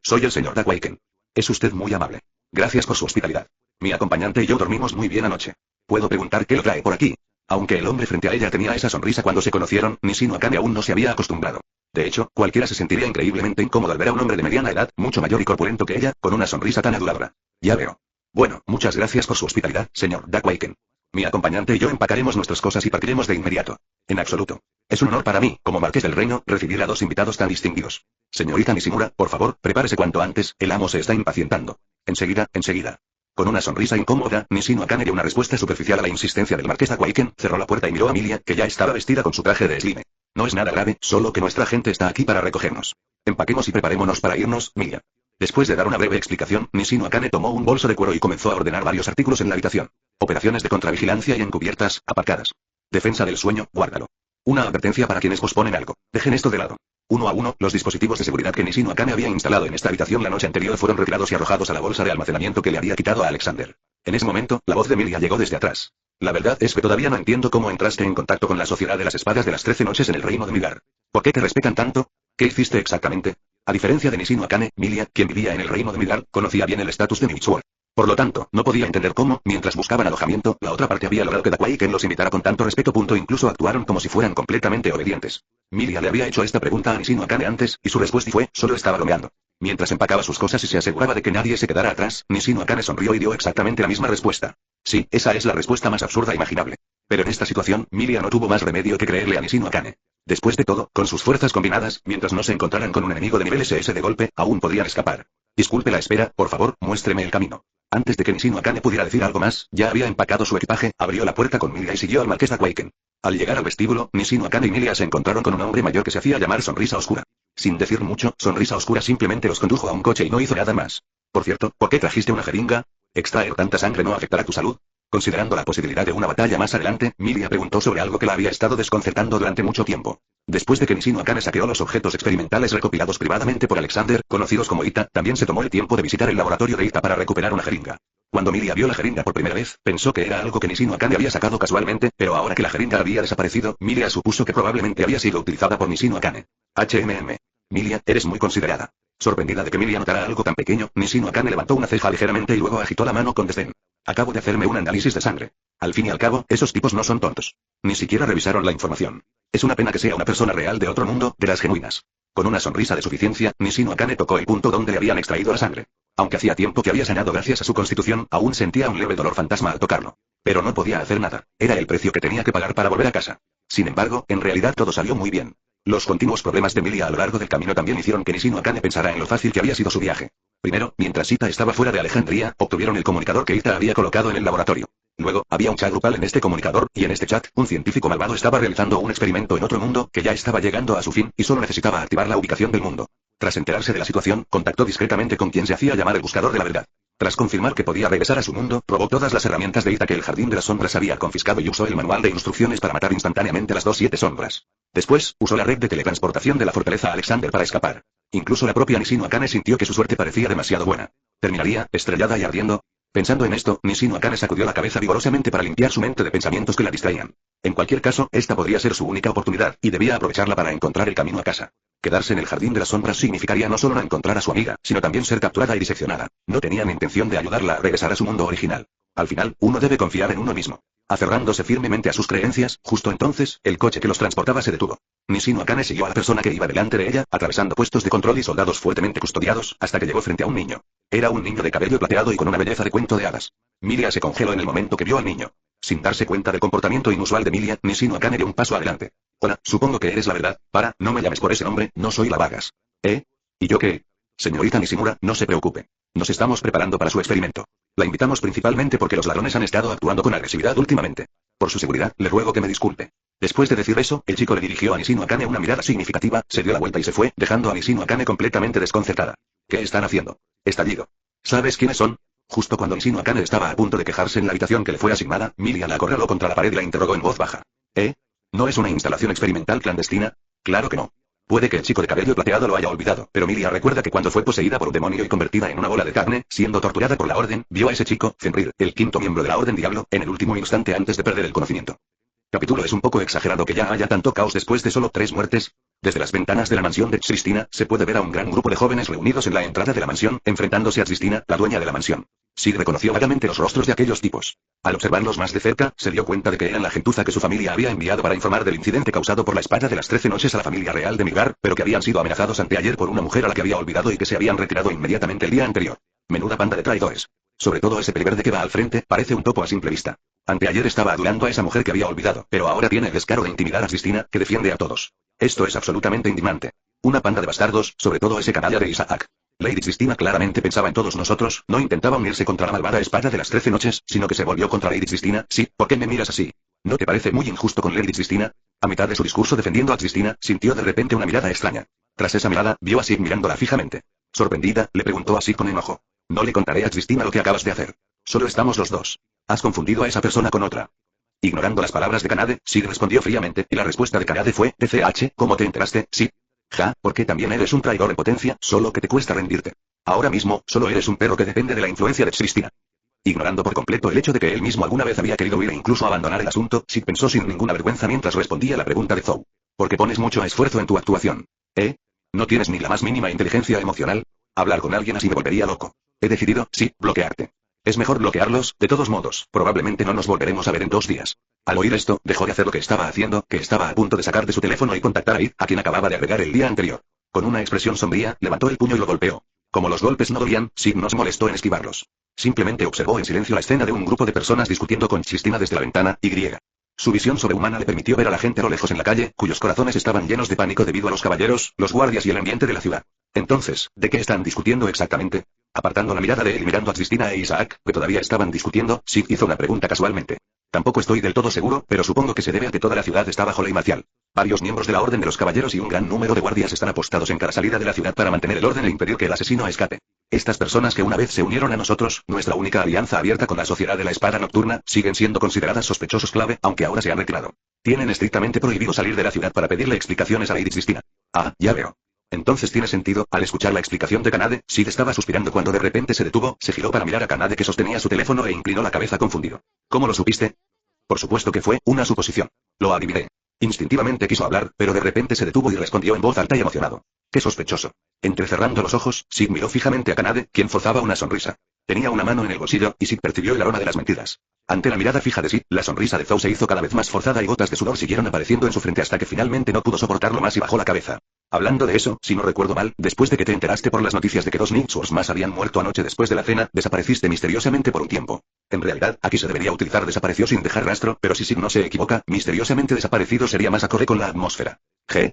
Soy el señor Dakwaiken. Es usted muy amable. Gracias por su hospitalidad. Mi acompañante y yo dormimos muy bien anoche. ¿Puedo preguntar qué lo trae por aquí? Aunque el hombre frente a ella tenía esa sonrisa cuando se conocieron, Nishino Akane aún no se había acostumbrado. De hecho, cualquiera se sentiría increíblemente incómodo al ver a un hombre de mediana edad, mucho mayor y corpulento que ella, con una sonrisa tan aduladora. Ya veo. Bueno, muchas gracias por su hospitalidad, señor Dakwaiken. Mi acompañante y yo empacaremos nuestras cosas y partiremos de inmediato. En absoluto. Es un honor para mí, como marqués del reino, recibir a 2 invitados tan distinguidos. Señorita Nishimura, por favor, prepárese cuanto antes, el amo se está impacientando. Enseguida. Con una sonrisa incómoda, Nishino Akane dio una respuesta superficial a la insistencia del marqués Dakwaiken, cerró la puerta y miró a Milia, que ya estaba vestida con su traje de slime. No es nada grave, solo que nuestra gente está aquí para recogernos. Empaquemos y preparémonos para irnos, Milia. Después de dar una breve explicación, Nishino Akane tomó un bolso de cuero y comenzó a ordenar varios artículos en la habitación. Operaciones de contravigilancia y encubiertas, aparcadas. Defensa del sueño, guárdalo. Una advertencia para quienes posponen algo. Dejen esto de lado. Uno a uno, los dispositivos de seguridad que Nishino Akane había instalado en esta habitación la noche anterior fueron retirados y arrojados a la bolsa de almacenamiento que le había quitado a Alexander. En ese momento, la voz de Milia llegó desde atrás. La verdad es que todavía no entiendo cómo entraste en contacto con la Sociedad de las Espadas de las 13 Noches en el Reino de Midgar. ¿Por qué te respetan tanto? ¿Qué hiciste exactamente? A diferencia de Nishino Akane, Milia, quien vivía en el Reino de Midgar, conocía bien el estatus de Miutsua. Por lo tanto, no podía entender cómo, mientras buscaban alojamiento, la otra parte había logrado que Dakwaiken los invitara con tanto respeto. Incluso actuaron como si fueran completamente obedientes. Milia le había hecho esta pregunta a Nishino Akane antes, y su respuesta fue, solo estaba bromeando. Mientras empacaba sus cosas y se aseguraba de que nadie se quedara atrás, Nishino Akane sonrió y dio exactamente la misma respuesta. Sí, esa es la respuesta más absurda imaginable. Pero en esta situación, Milia no tuvo más remedio que creerle a Nishino Akane. Después de todo, con sus fuerzas combinadas, mientras no se encontraran con un enemigo de nivel SS de golpe, aún podían escapar. Disculpe la espera, por favor, muéstreme el camino. Antes de que Nishino Akane pudiera decir algo más, ya había empacado su equipaje, abrió la puerta con Milia y siguió al marqués Dakwaiken. Al llegar al vestíbulo, Nishino Akane y Milia se encontraron con un hombre mayor que se hacía llamar Sonrisa Oscura. Sin decir mucho, Sonrisa Oscura simplemente los condujo a un coche y no hizo nada más. Por cierto, ¿por qué trajiste una jeringa? ¿Extraer tanta sangre no afectará tu salud? Considerando la posibilidad de una batalla más adelante, Milia preguntó sobre algo que la había estado desconcertando durante mucho tiempo. Después de que Nishino Akane saqueó los objetos experimentales recopilados privadamente por Alexander, conocidos como Ita, también se tomó el tiempo de visitar el laboratorio de Ita para recuperar una jeringa. Cuando Milia vio la jeringa por primera vez, pensó que era algo que Nishino Akane había sacado casualmente, pero ahora que la jeringa había desaparecido, Milia supuso que probablemente había sido utilizada por Nishino Akane. Milia, eres muy considerada. Sorprendida de que Milia notara algo tan pequeño, Nishino Akane levantó una ceja ligeramente y luego agitó la mano con desdén. Acabo de hacerme un análisis de sangre. Al fin y al cabo, esos tipos no son tontos. Ni siquiera revisaron la información. Es una pena que sea una persona real de otro mundo, de las genuinas. Con una sonrisa de suficiencia, Nishino Akane tocó el punto donde le habían extraído la sangre. Aunque hacía tiempo que había sanado gracias a su constitución, aún sentía un leve dolor fantasma al tocarlo. Pero no podía hacer nada. Era el precio que tenía que pagar para volver a casa. Sin embargo, en realidad todo salió muy bien. Los continuos problemas de Milia a lo largo del camino también hicieron que Nishino Akane pensara en lo fácil que había sido su viaje. Primero, mientras Ita estaba fuera de Alejandría, obtuvieron el comunicador que Ita había colocado en el laboratorio. Luego, había un chat grupal en este comunicador, y en este chat, un científico malvado estaba realizando un experimento en otro mundo, que ya estaba llegando a su fin, y solo necesitaba activar la ubicación del mundo. Tras enterarse de la situación, contactó discretamente con quien se hacía llamar el buscador de la verdad. Tras confirmar que podía regresar a su mundo, probó todas las herramientas de Ita que el Jardín de las Sombras había confiscado y usó el manual de instrucciones para matar instantáneamente las 7 sombras. Después, usó la red de teletransportación de la fortaleza Alexander para escapar. Incluso la propia Nishino Akane sintió que su suerte parecía demasiado buena. ¿Terminaría, estrellada y ardiendo? Pensando en esto, Nishino Akane sacudió la cabeza vigorosamente para limpiar su mente de pensamientos que la distraían. En cualquier caso, esta podría ser su única oportunidad, y debía aprovecharla para encontrar el camino a casa. Quedarse en el Jardín de las Sombras significaría no solo no encontrar a su amiga, sino también ser capturada y diseccionada. No tenían intención de ayudarla a regresar a su mundo original. Al final, uno debe confiar en uno mismo. Aferrándose firmemente a sus creencias, justo entonces, el coche que los transportaba se detuvo. Nishino Akane siguió a la persona que iba delante de ella, atravesando puestos de control y soldados fuertemente custodiados, hasta que llegó frente a un niño. Era un niño de cabello plateado y con una belleza de cuento de hadas. Milia se congeló en el momento que vio al niño. Sin darse cuenta del comportamiento inusual de Milia, Nishino Akane dio un paso adelante. Hola, supongo que eres la verdad. No me llames por ese nombre, no soy la Vagas. ¿Eh? ¿Y yo qué? Señorita Nishimura, no se preocupe. Nos estamos preparando para su experimento. La invitamos principalmente porque los ladrones han estado actuando con agresividad últimamente. Por su seguridad, le ruego que me disculpe. Después de decir eso, el chico le dirigió a Nishino Akane una mirada significativa, se dio la vuelta y se fue, dejando a Nishino Akane completamente desconcertada. ¿Qué están haciendo? Estallido. ¿Sabes quiénes son? Justo cuando Nishino Akane estaba a punto de quejarse en la habitación que le fue asignada, Milia la acorraló contra la pared y la interrogó en voz baja. ¿Eh? ¿No es una instalación experimental clandestina? Claro que no. Puede que el chico de cabello plateado lo haya olvidado, pero Milia recuerda que cuando fue poseída por un demonio y convertida en una bola de carne, siendo torturada por la Orden, vio a ese chico, Fenrir, el quinto miembro de la Orden Diablo, en el último instante antes de perder el conocimiento. Capítulo. Es un poco exagerado que ya haya tanto caos después de solo 3 muertes. Desde las ventanas de la mansión de Cristina, se puede ver a un gran grupo de jóvenes reunidos en la entrada de la mansión, enfrentándose a Cristina, la dueña de la mansión. Sí reconoció vagamente los rostros de aquellos tipos. Al observarlos más de cerca, se dio cuenta de que eran la gentuza que su familia había enviado para informar del incidente causado por la espada de las 13 noches a la familia real de Midgar, pero que habían sido amenazados anteayer por una mujer a la que había olvidado y que se habían retirado inmediatamente el día anterior. Menuda banda de traidores. Sobre todo ese peliverde que va al frente, parece un topo a simple vista. Anteayer estaba adulando a esa mujer que había olvidado, pero ahora tiene el descaro de intimidar a Cristina, que defiende a todos. Esto es absolutamente indignante. Una panda de bastardos, sobre todo ese canalla de Isaac. Lady Cristina claramente pensaba en todos nosotros, no intentaba unirse contra la malvada espada de las 13 noches, sino que se volvió contra Lady Cristina. Sí, ¿por qué me miras así? ¿No te parece muy injusto con Lady Cristina? A mitad de su discurso defendiendo a Cristina, sintió de repente una mirada extraña. Tras esa mirada, vio a Sig mirándola fijamente. Sorprendida, le preguntó a Sig con enojo. No le contaré a Cristina lo que acabas de hacer. Solo estamos los dos. Has confundido a esa persona con otra. Ignorando las palabras de Kanade, Sid respondió fríamente, y la respuesta de Kanade fue, TCH, ¿cómo te enteraste, Sid? Ja, porque también eres un traidor en potencia, solo que te cuesta rendirte. Ahora mismo, solo eres un perro que depende de la influencia de Cristina. Ignorando por completo el hecho de que él mismo alguna vez había querido huir e incluso abandonar el asunto, Sid pensó sin ninguna vergüenza mientras respondía la pregunta de Zhou. Porque pones mucho esfuerzo en tu actuación. ¿Eh? ¿No tienes ni la más mínima inteligencia emocional? Hablar con alguien así me volvería loco. He decidido, sí, bloquearte. Es mejor bloquearlos, de todos modos, probablemente no nos volveremos a ver en 2 días. Al oír esto, dejó de hacer lo que estaba haciendo, que estaba a punto de sacar de su teléfono y contactar a Id, a quien acababa de agregar el día anterior. Con una expresión sombría, levantó el puño y lo golpeó. Como los golpes no dolían, Sid no se molestó en esquivarlos. Simplemente observó en silencio la escena de un grupo de personas discutiendo con Cristina desde la ventana, y. Su visión sobrehumana le permitió ver a la gente a lo lejos en la calle, cuyos corazones estaban llenos de pánico debido a los caballeros, los guardias y el ambiente de la ciudad. Entonces, ¿de qué están discutiendo exactamente? Apartando la mirada de él y mirando a Cristina e Isaac, que todavía estaban discutiendo, Sid hizo una pregunta casualmente. Tampoco estoy del todo seguro, pero supongo que se debe a que toda la ciudad está bajo ley marcial. Varios miembros de la Orden de los Caballeros y un gran número de guardias están apostados en cada salida de la ciudad para mantener el orden e impedir que el asesino escape. Estas personas que una vez se unieron a nosotros, nuestra única alianza abierta con la Sociedad de la Espada Nocturna, siguen siendo consideradas sospechosos clave, aunque ahora se han retirado. Tienen estrictamente prohibido salir de la ciudad para pedirle explicaciones a Lady Cristina. Ah, ya veo. Entonces tiene sentido. Al escuchar la explicación de Kanade, Sid estaba suspirando cuando de repente se detuvo, se giró para mirar a Kanade que sostenía su teléfono e inclinó la cabeza confundido. ¿Cómo lo supiste? Por supuesto que fue una suposición. Lo adiviné. Instintivamente quiso hablar, pero de repente se detuvo y respondió en voz alta y emocionado. ¡Qué sospechoso! Entrecerrando los ojos, Sid miró fijamente a Kanade, quien forzaba una sonrisa. Tenía una mano en el bolsillo, y Sid percibió el aroma de las mentiras. Ante la mirada fija de Sid, la sonrisa de Zhou se hizo cada vez más forzada y gotas de sudor siguieron apareciendo en su frente hasta que finalmente no pudo soportarlo más y bajó la cabeza. Hablando de eso, si no recuerdo mal, después de que te enteraste por las noticias de que 2 Ninjas más habían muerto anoche después de la cena, desapareciste misteriosamente por un tiempo. En realidad, aquí se debería utilizar desapareció sin dejar rastro, pero si Sid no se equivoca, misteriosamente desaparecido sería más acorde con la atmósfera.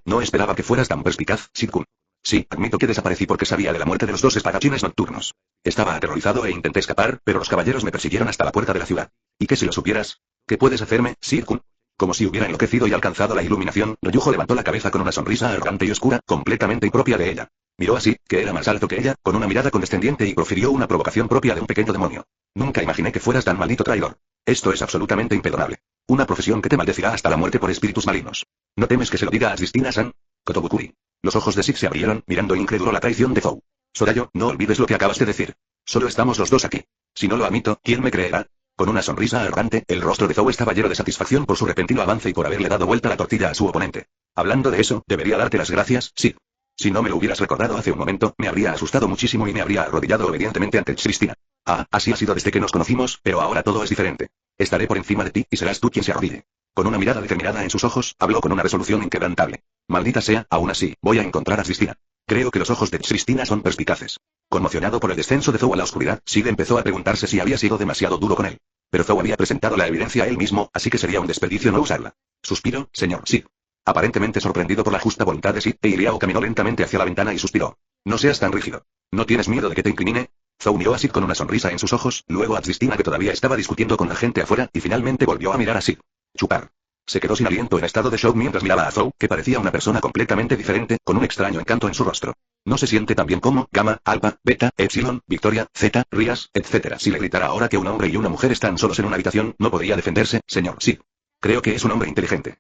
No esperaba que fueras tan perspicaz, Sid-kun. Sí, admito que desaparecí porque sabía de la muerte de los 2 espadachines nocturnos. Estaba aterrorizado e intenté escapar, pero los caballeros me persiguieron hasta la puerta de la ciudad. ¿Y qué si lo supieras? ¿Qué puedes hacerme, Sid-kun? Como si hubiera enloquecido y alcanzado la iluminación, Ryujo levantó la cabeza con una sonrisa arrogante y oscura, completamente impropia de ella. Miró a Sid, que era más alto que ella, con una mirada condescendiente y profirió una provocación propia de un pequeño demonio. Nunca imaginé que fueras tan maldito traidor. Esto es absolutamente imperdonable. Una profesión que te maldecirá hasta la muerte por espíritus malignos. ¿No temes que se lo diga a Cristina-san? Kotobukuri. Los ojos de Sid se abrieron, mirando incrédulo la traición de Zhou. Sorayo, no olvides lo que acabas de decir. Solo estamos los dos aquí. Si no lo admito, ¿quién me creerá? Con una sonrisa arrogante, el rostro de Zhou estaba lleno de satisfacción por su repentino avance y por haberle dado vuelta la tortilla a su oponente. Hablando de eso, debería darte las gracias, Sid. Si no me lo hubieras recordado hace un momento, me habría asustado muchísimo y me habría arrodillado obedientemente ante Cristina. Ah, así ha sido desde que nos conocimos, pero ahora todo es diferente. Estaré por encima de ti, y serás tú quien se arrodille. Con una mirada determinada en sus ojos, habló con una resolución inquebrantable. Maldita sea, aún así, voy a encontrar a Cristina. Creo que los ojos de Cristina son perspicaces. Conmocionado por el descenso de Zhou a la oscuridad, Sid empezó a preguntarse si había sido demasiado duro con él. Pero Zhou había presentado la evidencia a él mismo, así que sería un desperdicio no usarla. Suspiro, señor Sid. Aparentemente sorprendido por la justa voluntad de Sid, Liao caminó lentamente hacia la ventana y suspiró. No seas tan rígido. ¿No tienes miedo de que te incrimine? Zhou miró a Sid con una sonrisa en sus ojos, luego a Cristina que todavía estaba discutiendo con la gente afuera, y finalmente volvió a mirar a Sid. Chupar. Se quedó sin aliento en estado de shock mientras miraba a Zhou, que parecía una persona completamente diferente, con un extraño encanto en su rostro. No se siente tan bien como Gamma, Alpha, Beta, Epsilon, Victoria, Zeta, Rías, etc. Si le gritara ahora que un hombre y una mujer están solos en una habitación, no podría defenderse, señor Sid. Creo que es un hombre inteligente.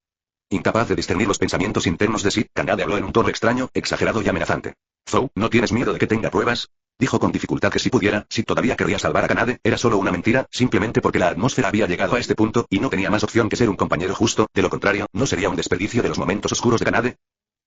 Incapaz de discernir los pensamientos internos de Sid, Kanade habló en un tono extraño, exagerado y amenazante. Zhou, ¿no tienes miedo de que tenga pruebas? Dijo con dificultad que si pudiera, Sid todavía querría salvar a Kanade, era solo una mentira, simplemente porque la atmósfera había llegado a este punto, y no tenía más opción que ser un compañero justo, de lo contrario, ¿no sería un desperdicio de los momentos oscuros de Kanade?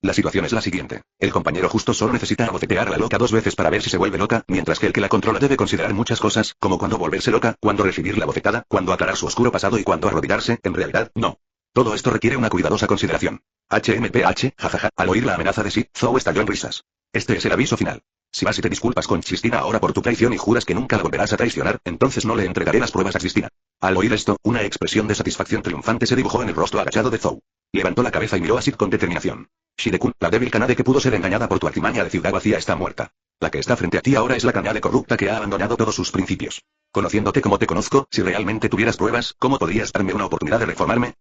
La situación es la siguiente. El compañero justo solo necesita abofetear a la loca 2 veces para ver si se vuelve loca, mientras que el que la controla debe considerar muchas cosas, como cuándo volverse loca, cuándo recibir la bofetada, cuándo aclarar su oscuro pasado y cuándo arrodillarse, en realidad, no. Todo esto requiere una cuidadosa consideración. HMPH, jajaja, al oír la amenaza de Sid, Zhou estalló en risas. Este es el aviso final. Si vas y te disculpas con Cristina ahora por tu traición y juras que nunca la volverás a traicionar, entonces no le entregaré las pruebas a Cristina. Al oír esto, una expresión de satisfacción triunfante se dibujó en el rostro agachado de Zhou. Levantó la cabeza y miró a Sid con determinación. Shide-kun, la débil Kanade que pudo ser engañada por tu artimaña de ciudad vacía está muerta. La que está frente a ti ahora es la Kanade corrupta que ha abandonado todos sus principios. Conociéndote como te conozco, si realmente tuvieras pruebas, ¿cómo podrías darme una oportunidad de reformarme?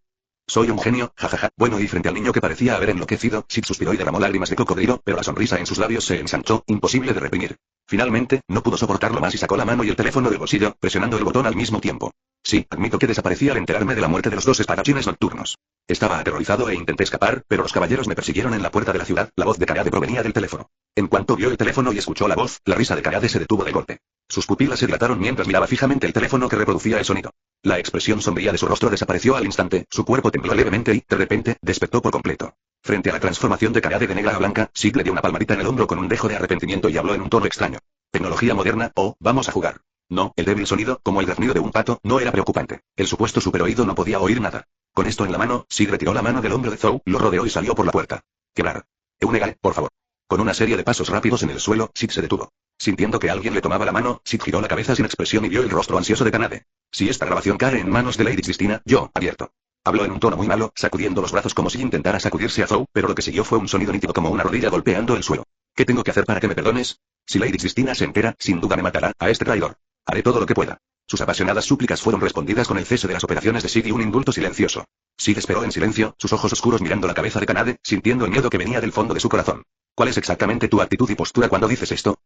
Soy un genio, jajaja. Bueno, y frente al niño que parecía haber enloquecido, Sid suspiró y derramó lágrimas de cocodrilo, pero la sonrisa en sus labios se ensanchó, imposible de reprimir. Finalmente, no pudo soportarlo más y sacó la mano y el teléfono del bolsillo, presionando el botón al mismo tiempo. Sí, admito que desaparecí al enterarme de la muerte de los dos espadachines nocturnos. Estaba aterrorizado e intenté escapar, pero los caballeros me persiguieron en la puerta de la ciudad. La voz de Kanade provenía del teléfono. En cuanto vio el teléfono y escuchó la voz, la risa de Kanade se detuvo de golpe. Sus pupilas se dilataron mientras miraba fijamente el teléfono que reproducía el sonido. La expresión sombría de su rostro desapareció al instante, su cuerpo tembló levemente y, de repente, despertó por completo. Frente a la transformación de Kanade de negra a blanca, Sid le dio una palmadita en el hombro con un dejo de arrepentimiento y habló en un tono extraño. Tecnología moderna, vamos a jugar. No, el débil sonido, como el graznido de un pato, no era preocupante. El supuesto superoído no podía oír nada. Con esto en la mano, Sid retiró la mano del hombro de Zhou, lo rodeó y salió por la puerta. Quebrar. Eunegale, por favor. Con una serie de pasos rápidos en el suelo, Sid se detuvo. Sintiendo que alguien le tomaba la mano, Sid giró la cabeza sin expresión y vio el rostro ansioso de Kanade. Si esta grabación cae en manos de Lady Cristina, yo, abierto. Habló en un tono muy malo, sacudiendo los brazos como si intentara sacudirse a Zhou, pero lo que siguió fue un sonido nítido como una rodilla golpeando el suelo. ¿Qué tengo que hacer para que me perdones? Si Lady Cristina se entera, sin duda me matará, a este traidor. Haré todo lo que pueda. Sus apasionadas súplicas fueron respondidas con el cese de las operaciones de Sid y un indulto silencioso. Sid esperó en silencio, sus ojos oscuros mirando la cabeza de Kanade, sintiendo el miedo que venía del fondo de su corazón. ¿Cuál es exactamente tu actitud y postura cuando dices esto?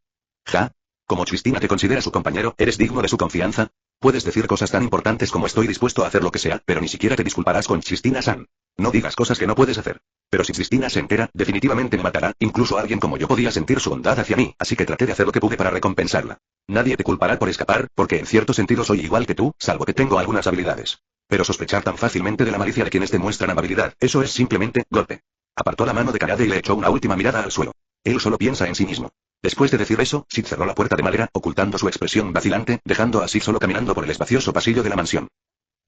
¿Ja? Como Cristina te considera su compañero, ¿eres digno de su confianza? Puedes decir cosas tan importantes como estoy dispuesto a hacer lo que sea, pero ni siquiera te disculparás con Cristina-san. No digas cosas que no puedes hacer. Pero si Cristina se entera, definitivamente me matará, incluso alguien como yo podía sentir su bondad hacia mí, así que traté de hacer lo que pude para recompensarla. Nadie te culpará por escapar, porque en cierto sentido soy igual que tú, salvo que tengo algunas habilidades. Pero sospechar tan fácilmente de la malicia de quienes demuestran amabilidad, eso es simplemente, golpe. Apartó la mano de Kanade y le echó una última mirada al suelo. Él solo piensa en sí mismo. Después de decir eso, Sid cerró la puerta de madera, ocultando su expresión vacilante, dejando a Sid solo caminando por el espacioso pasillo de la mansión.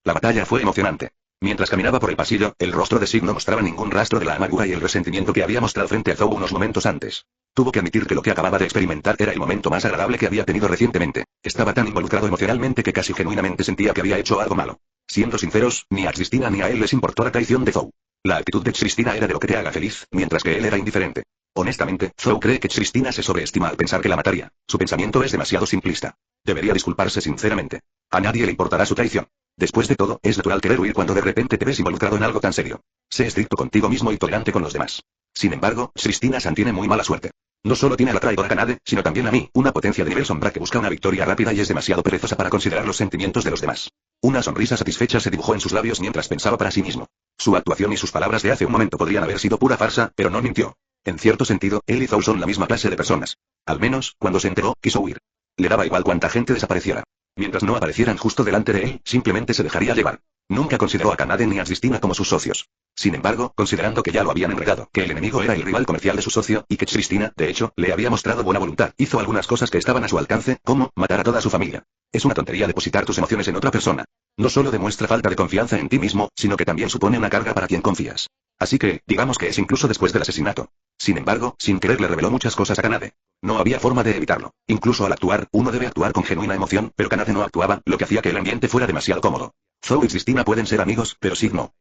La batalla fue emocionante. Mientras caminaba por el pasillo, el rostro de Sid no mostraba ningún rastro de la amargura y el resentimiento que había mostrado frente a Zhou unos momentos antes. Tuvo que admitir que lo que acababa de experimentar era el momento más agradable que había tenido recientemente. Estaba tan involucrado emocionalmente que casi genuinamente sentía que había hecho algo malo. Siendo sinceros, ni a Cristina ni a él les importó la traición de Zhou. La actitud de Cristina era de lo que te haga feliz, mientras que él era indiferente. Honestamente, Zhou cree que Cristina se sobreestima al pensar que la mataría. Su pensamiento es demasiado simplista. Debería disculparse sinceramente. A nadie le importará su traición. Después de todo, es natural querer huir cuando de repente te ves involucrado en algo tan serio. Sé estricto contigo mismo y tolerante con los demás. Sin embargo, Cristina-san tiene muy mala suerte. No solo tiene a la traidora Kanade, sino también a mí, una potencia de nivel sombra que busca una victoria rápida y es demasiado perezosa para considerar los sentimientos de los demás. Una sonrisa satisfecha se dibujó en sus labios mientras pensaba para sí mismo. Su actuación y sus palabras de hace un momento podrían haber sido pura farsa, pero no mintió. En cierto sentido, él y Zhou son la misma clase de personas. Al menos, cuando se enteró, quiso huir. Le daba igual cuánta gente desapareciera. Mientras no aparecieran justo delante de él, simplemente se dejaría llevar. Nunca consideró a Kanade ni a Cristina como sus socios. Sin embargo, considerando que ya lo habían enredado, que el enemigo era el rival comercial de su socio, y que Cristina, de hecho, le había mostrado buena voluntad, hizo algunas cosas que estaban a su alcance, como matar a toda su familia. Es una tontería depositar tus emociones en otra persona. No solo demuestra falta de confianza en ti mismo, sino que también supone una carga para quien confías. Así que, digamos que es incluso después del asesinato. Sin embargo, sin querer le reveló muchas cosas a Kanade. No había forma de evitarlo. Incluso al actuar, uno debe actuar con genuina emoción, pero Kanade no actuaba, lo que hacía que el ambiente fuera demasiado cómodo. Zhou y Cristina pueden ser amigos, pero Sid no.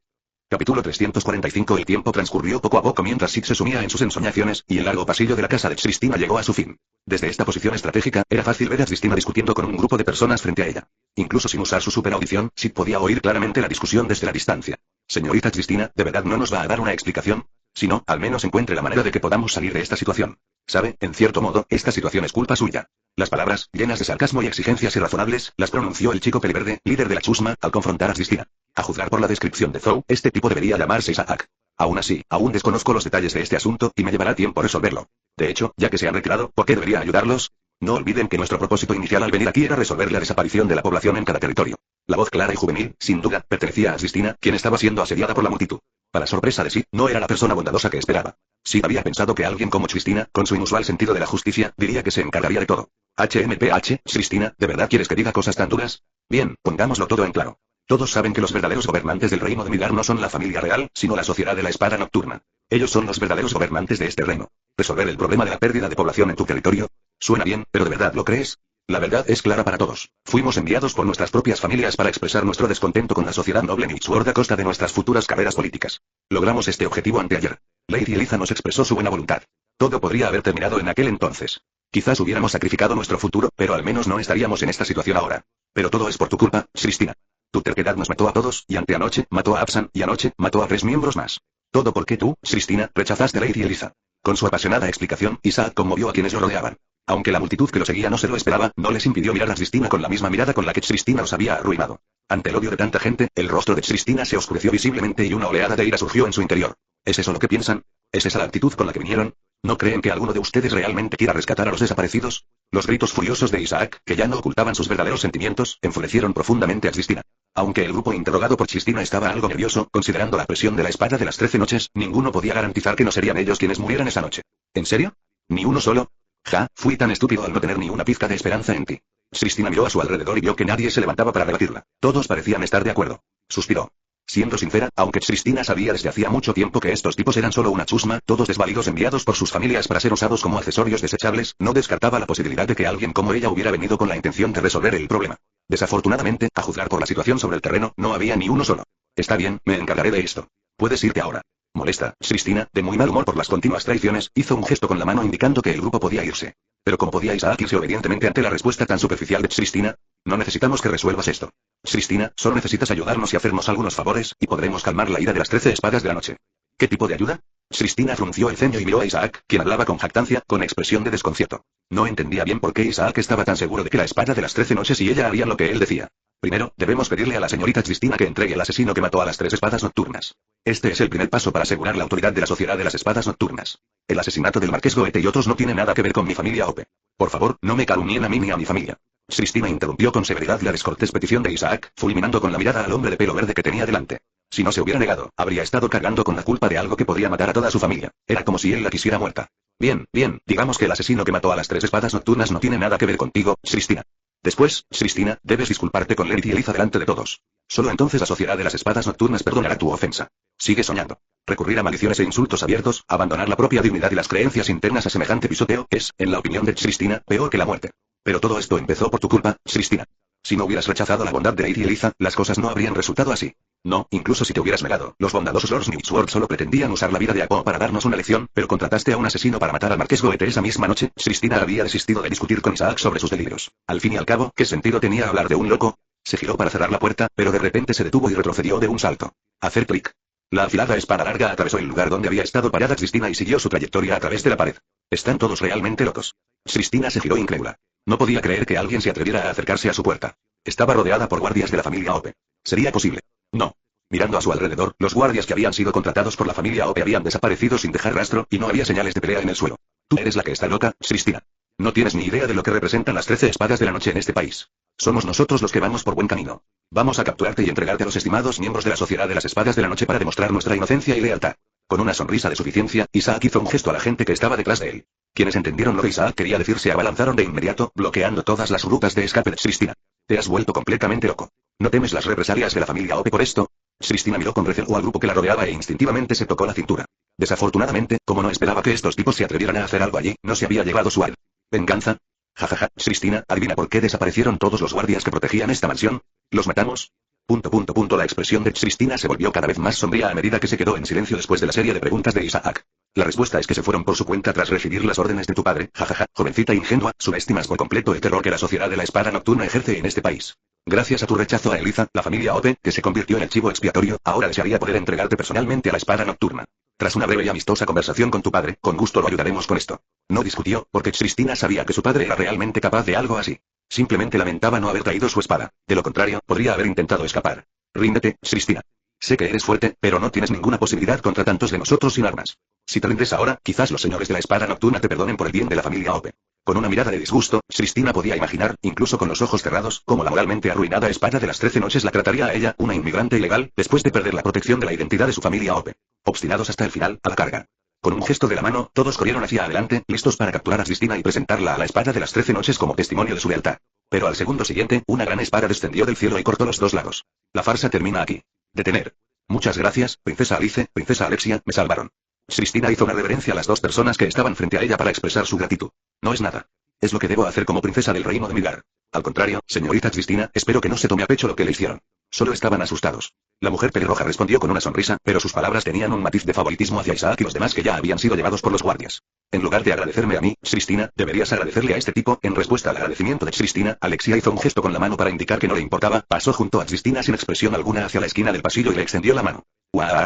Capítulo 345. El tiempo transcurrió poco a poco mientras Sid se sumía en sus ensoñaciones, y el largo pasillo de la casa de Cristina llegó a su fin. Desde esta posición estratégica, era fácil ver a Cristina discutiendo con un grupo de personas frente a ella. Incluso sin usar su superaudición, Sid podía oír claramente la discusión desde la distancia. Señorita Cristina, ¿de verdad no nos va a dar una explicación? Si no, al menos encuentre la manera de que podamos salir de esta situación. Sabe, en cierto modo, esta situación es culpa suya. Las palabras, llenas de sarcasmo y exigencias irrazonables, las pronunció el chico peliverde, líder de la chusma, al confrontar a Cristina. A juzgar por la descripción de Zhou, este tipo debería llamarse Isaac. Aún así, aún desconozco los detalles de este asunto, y me llevará tiempo resolverlo. De hecho, ya que se han retirado, ¿por qué debería ayudarlos? No olviden que nuestro propósito inicial al venir aquí era resolver la desaparición de la población en cada territorio. La voz clara y juvenil, sin duda, pertenecía a Cristina, quien estaba siendo asediada por la multitud. Para sorpresa de Sid, no era la persona bondadosa que esperaba. Sid había pensado que alguien como Cristina, con su inusual sentido de la justicia, diría que se encargaría de todo. Cristina, ¿de verdad quieres que diga cosas tan duras? Bien, pongámoslo todo en claro. Todos saben que los verdaderos gobernantes del reino de Midgar no son la familia real, sino la sociedad de la espada nocturna. Ellos son los verdaderos gobernantes de este reino. ¿Resolver el problema de la pérdida de población en tu territorio? Suena bien, pero ¿de verdad lo crees? La verdad es clara para todos. Fuimos enviados por nuestras propias familias para expresar nuestro descontento con la sociedad noble Nixword a costa de nuestras futuras carreras políticas. Logramos este objetivo anteayer. Lady Eliza nos expresó su buena voluntad. Todo podría haber terminado en aquel entonces. Quizás hubiéramos sacrificado nuestro futuro, pero al menos no estaríamos en esta situación ahora. Pero todo es por tu culpa, Cristina. Tu terquedad nos mató a todos, y anteanoche, mató a Absan, y anoche, mató a 3 miembros más. Todo porque tú, Cristina, rechazaste a Lady Eliza. Con su apasionada explicación, Isaac conmovió a quienes lo rodeaban. Aunque la multitud que lo seguía no se lo esperaba, no les impidió mirar a Cristina con la misma mirada con la que Cristina los había arruinado. Ante el odio de tanta gente, el rostro de Cristina se oscureció visiblemente y una oleada de ira surgió en su interior. ¿Es eso lo que piensan? ¿Es esa la actitud con la que vinieron? ¿No creen que alguno de ustedes realmente quiera rescatar a los desaparecidos? Los gritos furiosos de Isaac, que ya no ocultaban sus verdaderos sentimientos, enfurecieron profundamente a Cristina. Aunque el grupo interrogado por Cristina estaba algo nervioso, considerando la presión de la espada de las 13 noches, ninguno podía garantizar que no serían ellos quienes murieran esa noche. ¿En serio? ¿Ni uno solo? Ja, fui tan estúpido al no tener ni una pizca de esperanza en ti. Cristina miró a su alrededor y vio que nadie se levantaba para rebatirla. Todos parecían estar de acuerdo. Suspiró. Siendo sincera, aunque Cristina sabía desde hacía mucho tiempo que estos tipos eran solo una chusma, todos desvalidos enviados por sus familias para ser usados como accesorios desechables, no descartaba la posibilidad de que alguien como ella hubiera venido con la intención de resolver el problema. Desafortunadamente, a juzgar por la situación sobre el terreno, no había ni uno solo. Está bien, me encargaré de esto. Puedes irte ahora. Molesta, Cristina, de muy mal humor por las continuas traiciones, hizo un gesto con la mano indicando que el grupo podía irse. Pero ¿cómo podía Isaac irse obedientemente ante la respuesta tan superficial de Cristina? No necesitamos que resuelvas esto. Cristina, solo necesitas ayudarnos y hacernos algunos favores, y podremos calmar la ira de las 13 espadas de la noche. ¿Qué tipo de ayuda? Cristina frunció el ceño y miró a Isaac, quien hablaba con jactancia, con expresión de desconcierto. No entendía bien por qué Isaac estaba tan seguro de que la espada de las 13 noches y ella harían lo que él decía. Primero, debemos pedirle a la señorita Cristina que entregue al asesino que mató a las 3 espadas nocturnas. Este es el primer paso para asegurar la autoridad de la Sociedad de las Espadas Nocturnas. El asesinato del Marqués Goethe y otros no tiene nada que ver con mi familia Ope. Por favor, no me calumnien a mí ni a mi familia. Cristina interrumpió con severidad la descortés petición de Isaac, fulminando con la mirada al hombre de pelo verde que tenía delante. Si no se hubiera negado, habría estado cargando con la culpa de algo que podría matar a toda su familia. Era como si él la quisiera muerta. Bien, digamos que el asesino que mató a las 3 espadas nocturnas no tiene nada que ver contigo, Cristina. Después, Cristina, debes disculparte con Lilith y Eliza delante de todos. Solo entonces la Sociedad de las Espadas Nocturnas perdonará tu ofensa. Sigue soñando. Recurrir a maldiciones e insultos abiertos, abandonar la propia dignidad y las creencias internas a semejante pisoteo, es, en la opinión de Cristina, peor que la muerte. Pero todo esto empezó por tu culpa, Cristina. Si no hubieras rechazado la bondad de Lady Eliza, las cosas no habrían resultado así. No, incluso si te hubieras negado, los bondadosos Lords Newsworth solo pretendían usar la vida de Ako para darnos una lección, pero contrataste a un asesino para matar al Marqués Goethe esa misma noche. Cristina había desistido de discutir con Isaac sobre sus delirios. Al fin y al cabo, ¿qué sentido tenía hablar de un loco? Se giró para cerrar la puerta, pero de repente se detuvo y retrocedió de un salto. Hacer clic. La afilada espada larga atravesó el lugar donde había estado parada Cristina y siguió su trayectoria a través de la pared. ¿Están todos realmente locos? Cristina se giró incrédula. No podía creer que alguien se atreviera a acercarse a su puerta. Estaba rodeada por guardias de la familia Ope. ¿Sería posible? No. Mirando a su alrededor, los guardias que habían sido contratados por la familia Ope habían desaparecido sin dejar rastro, y no había señales de pelea en el suelo. Tú eres la que está loca, Cristina. No tienes ni idea de lo que representan las 13 espadas de la noche en este país. Somos nosotros los que vamos por buen camino. Vamos a capturarte y entregarte a los estimados miembros de la Sociedad de las Espadas de la Noche para demostrar nuestra inocencia y lealtad. Con una sonrisa de suficiencia, Isaac hizo un gesto a la gente que estaba detrás de él. Quienes entendieron lo que Isaac quería decir se abalanzaron de inmediato, bloqueando todas las rutas de escape de Cristina. Te has vuelto completamente loco. ¿No temes las represalias de la familia Ope por esto? Cristina miró con recelo al grupo que la rodeaba e instintivamente se tocó la cintura. Desafortunadamente, como no esperaba que estos tipos se atrevieran a hacer algo allí, no se había llevado su venganza. Jajaja, Cristina, ¿adivina por qué desaparecieron todos los guardias que protegían esta mansión? ¿Los matamos? La expresión de Cristina se volvió cada vez más sombría a medida que se quedó en silencio después de la serie de preguntas de Isaac. La respuesta es que se fueron por su cuenta tras recibir las órdenes de tu padre, jajaja, jovencita ingenua, subestimas por completo el terror que la Sociedad de la Espada Nocturna ejerce en este país. Gracias a tu rechazo a Eliza, la familia Ope, que se convirtió en el chivo expiatorio, ahora desearía poder entregarte personalmente a la Espada Nocturna. Tras una breve y amistosa conversación con tu padre, con gusto lo ayudaremos con esto. No discutió, porque Cristina sabía que su padre era realmente capaz de algo así. Simplemente lamentaba no haber traído su espada. De lo contrario, podría haber intentado escapar. Ríndete, Cristina. Sé que eres fuerte, pero no tienes ninguna posibilidad contra tantos de nosotros sin armas. Si te rindes ahora, quizás los señores de la Espada Nocturna te perdonen por el bien de la familia Ope. Con una mirada de disgusto, Cristina podía imaginar, incluso con los ojos cerrados, cómo la moralmente arruinada espada de las 13 noches la trataría a ella, una inmigrante ilegal, después de perder la protección de la identidad de su familia Ope. Obstinados hasta el final, a la carga. Con un gesto de la mano, todos corrieron hacia adelante, listos para capturar a Cristina y presentarla a la espada de las 13 noches como testimonio de su lealtad. Pero al segundo siguiente, una gran espada descendió del cielo y cortó los dos lados. La farsa termina aquí. Detener. Muchas gracias, princesa Alice, princesa Alexia, me salvaron. Cristina hizo una reverencia a las dos personas que estaban frente a ella para expresar su gratitud. No es nada. Es lo que debo hacer como princesa del reino de Midgar. Al contrario, señorita Cristina, espero que no se tome a pecho lo que le hicieron. Solo estaban asustados. La mujer pelirroja respondió con una sonrisa, pero sus palabras tenían un matiz de favoritismo hacia Isaac y los demás que ya habían sido llevados por los guardias. En lugar de agradecerme a mí, Cristina, deberías agradecerle a este tipo. En respuesta al agradecimiento de Cristina, Alexia hizo un gesto con la mano para indicar que no le importaba, pasó junto a Cristina sin expresión alguna hacia la esquina del pasillo y le extendió la mano.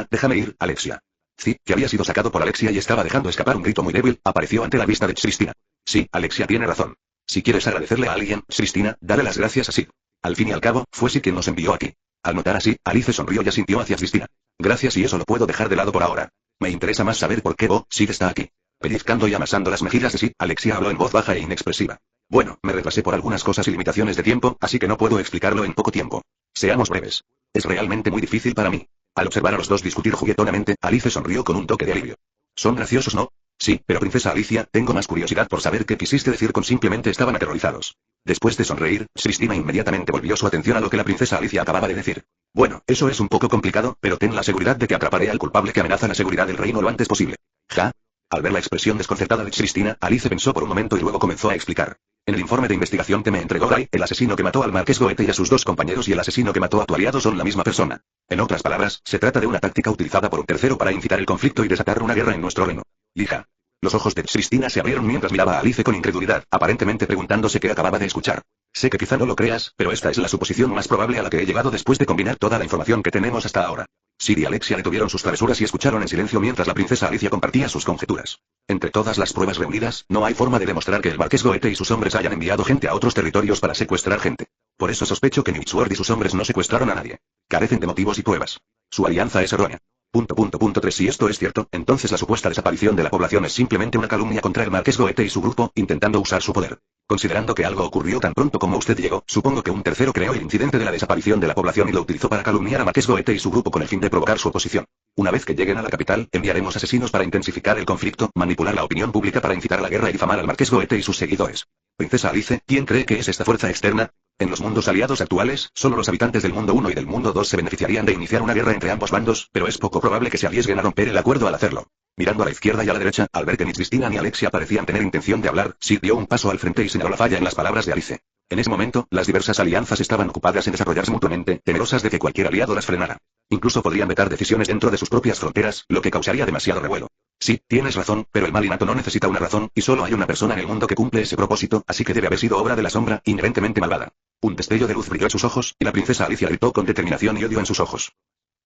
Déjame ir, Alexia. Zip, que había sido sacado por Alexia y estaba dejando escapar un grito muy débil, apareció ante la vista de Cristina. Sí, Alexia tiene razón. Si quieres agradecerle a alguien, Cristina, dale las gracias a Zip. Al fin y al cabo, fue Zip quien nos envió aquí. Al notar así, Alice sonrió y asintió hacia Cristina. Gracias, y eso lo puedo dejar de lado por ahora. Me interesa más saber por qué Zip está aquí. Pellizcando y amasando las mejillas de Zip, Alexia habló en voz baja e inexpresiva. Bueno, me retrasé por algunas cosas y limitaciones de tiempo, así que no puedo explicarlo en poco tiempo. Seamos breves. Es realmente muy difícil para mí. Al observar a los dos discutir juguetonamente, Alice sonrió con un toque de alivio. Son graciosos, ¿no? Sí, pero princesa Alicia, tengo más curiosidad por saber qué quisiste decir con simplemente estaban aterrorizados. Después de sonreír, Cristina inmediatamente volvió su atención a lo que la princesa Alicia acababa de decir. Bueno, eso es un poco complicado, pero ten la seguridad de que atraparé al culpable que amenaza la seguridad del reino lo antes posible. ¿Ja? Al ver la expresión desconcertada de Cristina, Alice pensó por un momento y luego comenzó a explicar. En el informe de investigación que me entregó Guy, el asesino que mató al marqués Goethe y a sus dos compañeros y el asesino que mató a tu aliado son la misma persona. En otras palabras, se trata de una táctica utilizada por un tercero para incitar el conflicto y desatar una guerra en nuestro reino. Lija. Los ojos de Cristina se abrieron mientras miraba a Alice con incredulidad, aparentemente preguntándose qué acababa de escuchar. Sé que quizá no lo creas, pero esta es la suposición más probable a la que he llegado después de combinar toda la información que tenemos hasta ahora. Sid y Alexia detuvieron sus travesuras y escucharon en silencio mientras la princesa Alicia compartía sus conjeturas. Entre todas las pruebas reunidas, no hay forma de demostrar que el marqués Goethe y sus hombres hayan enviado gente a otros territorios para secuestrar gente. Por eso sospecho que Newsword y sus hombres no secuestraron a nadie. Carecen de motivos y pruebas. Su alianza es errónea. 3. Si esto es cierto, entonces la supuesta desaparición de la población es simplemente una calumnia contra el marqués Goethe y su grupo, intentando usar su poder. Considerando que algo ocurrió tan pronto como usted llegó, supongo que un tercero creó el incidente de la desaparición de la población y lo utilizó para calumniar a marqués Goethe y su grupo con el fin de provocar su oposición. Una vez que lleguen a la capital, enviaremos asesinos para intensificar el conflicto, manipular la opinión pública para incitar a la guerra y difamar al marqués Goethe y sus seguidores. Princesa Alice, ¿quién cree que es esta fuerza externa? En los mundos aliados actuales, solo los habitantes del mundo 1 y del mundo 2 se beneficiarían de iniciar una guerra entre ambos bandos, pero es poco probable que se arriesguen a romper el acuerdo al hacerlo. Mirando a la izquierda y a la derecha, al ver que ni Cristina ni Alexia parecían tener intención de hablar, Sid dio un paso al frente y señaló la falla en las palabras de Alice. En ese momento, las diversas alianzas estaban ocupadas en desarrollarse mutuamente, temerosas de que cualquier aliado las frenara. Incluso podrían vetar decisiones dentro de sus propias fronteras, lo que causaría demasiado revuelo. Sí, tienes razón, pero el mal innato no necesita una razón, y solo hay una persona en el mundo que cumple ese propósito, así que debe haber sido obra de la sombra, inherentemente malvada. Un destello de luz brilló en sus ojos, y la princesa Alicia gritó con determinación y odio en sus ojos.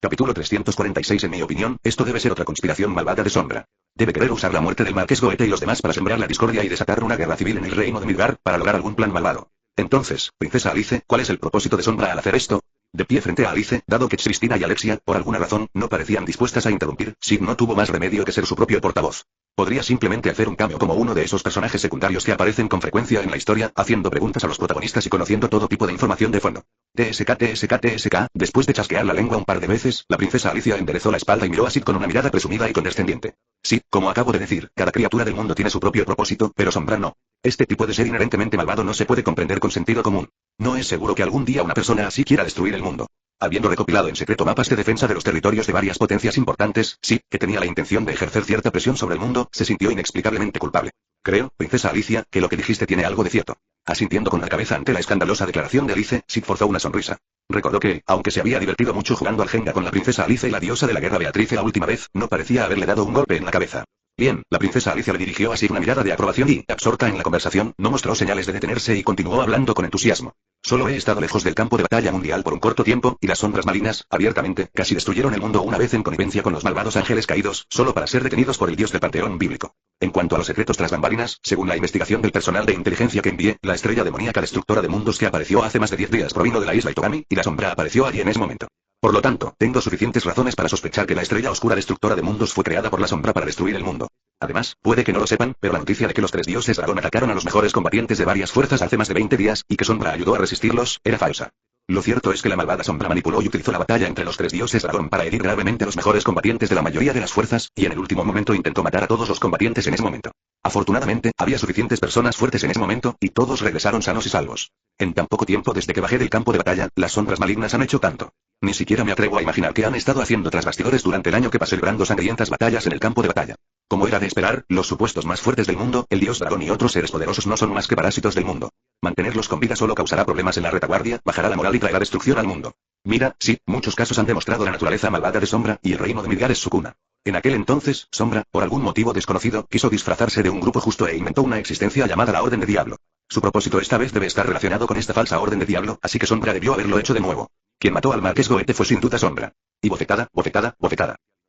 Capítulo 346. En mi opinión, esto debe ser otra conspiración malvada de sombra. Debe querer usar la muerte del marqués Goethe y los demás para sembrar la discordia y desatar una guerra civil en el reino de Midgard, para lograr algún plan malvado. Entonces, princesa Alice, ¿cuál es el propósito de sombra al hacer esto? De pie frente a Alice, dado que Cristina y Alexia, por alguna razón, no parecían dispuestas a interrumpir, Sid no tuvo más remedio que ser su propio portavoz. Podría simplemente hacer un cameo como uno de esos personajes secundarios que aparecen con frecuencia en la historia, haciendo preguntas a los protagonistas y conociendo todo tipo de información de fondo. TSK. Después de chasquear la lengua un par de veces, la princesa Alicia enderezó la espalda y miró a Sid con una mirada presumida y condescendiente. Sí, como acabo de decir, cada criatura del mundo tiene su propio propósito, pero sombra no. Este tipo de ser inherentemente malvado no se puede comprender con sentido común. No es seguro que algún día una persona así quiera destruir el mundo. Habiendo recopilado en secreto mapas de defensa de los territorios de varias potencias importantes, Sid, que tenía la intención de ejercer cierta presión sobre el mundo, se sintió inexplicablemente culpable. Creo, princesa Alicia, que lo que dijiste tiene algo de cierto. Asintiendo con la cabeza ante la escandalosa declaración de Alice, Sid forzó una sonrisa. Recordó que, aunque se había divertido mucho jugando al Jenga con la princesa Alice y la diosa de la guerra Beatrice la última vez, no parecía haberle dado un golpe en la cabeza. Bien, la princesa Alicia le dirigió así una mirada de aprobación y, absorta en la conversación, no mostró señales de detenerse y continuó hablando con entusiasmo. Solo he estado lejos del campo de batalla mundial por un corto tiempo, y las sombras malignas, abiertamente, casi destruyeron el mundo una vez en connivencia con los malvados ángeles caídos, solo para ser detenidos por el dios del panteón bíblico. En cuanto a los secretos tras bambalinas, según la investigación del personal de inteligencia que envié, la estrella demoníaca destructora de mundos que apareció hace más de 10 días provino de la isla Itogami, y la sombra apareció allí en ese momento. Por lo tanto, tengo suficientes razones para sospechar que la estrella oscura destructora de mundos fue creada por la sombra para destruir el mundo. Además, puede que no lo sepan, pero la noticia de que los 3 dioses dragón atacaron a los mejores combatientes de varias fuerzas hace más de 20 días, y que Sombra ayudó a resistirlos, era falsa. Lo cierto es que la malvada Sombra manipuló y utilizó la batalla entre los 3 dioses dragón para herir gravemente a los mejores combatientes de la mayoría de las fuerzas, y en el último momento intentó matar a todos los combatientes en ese momento. Afortunadamente, había suficientes personas fuertes en ese momento, y todos regresaron sanos y salvos. En tan poco tiempo desde que bajé del campo de batalla, las sombras malignas han hecho tanto. Ni siquiera me atrevo a imaginar qué han estado haciendo tras bastidores durante el año que pasé librando sangrientas batallas en el campo de batalla. Como era de esperar, los supuestos más fuertes del mundo, el dios dragón y otros seres poderosos no son más que parásitos del mundo. Mantenerlos con vida solo causará problemas en la retaguardia, bajará la moral y traerá destrucción al mundo. Mira, sí, muchos casos han demostrado la naturaleza malvada de Sombra, y el reino de Midgard es su cuna. En aquel entonces, Sombra, por algún motivo desconocido, quiso disfrazarse de un grupo justo e inventó una existencia llamada la Orden de Diablo. Su propósito esta vez debe estar relacionado con esta falsa Orden de Diablo, así que Sombra debió haberlo hecho de nuevo. Quien mató al marqués Goethe fue sin duda Sombra. Y bofetada.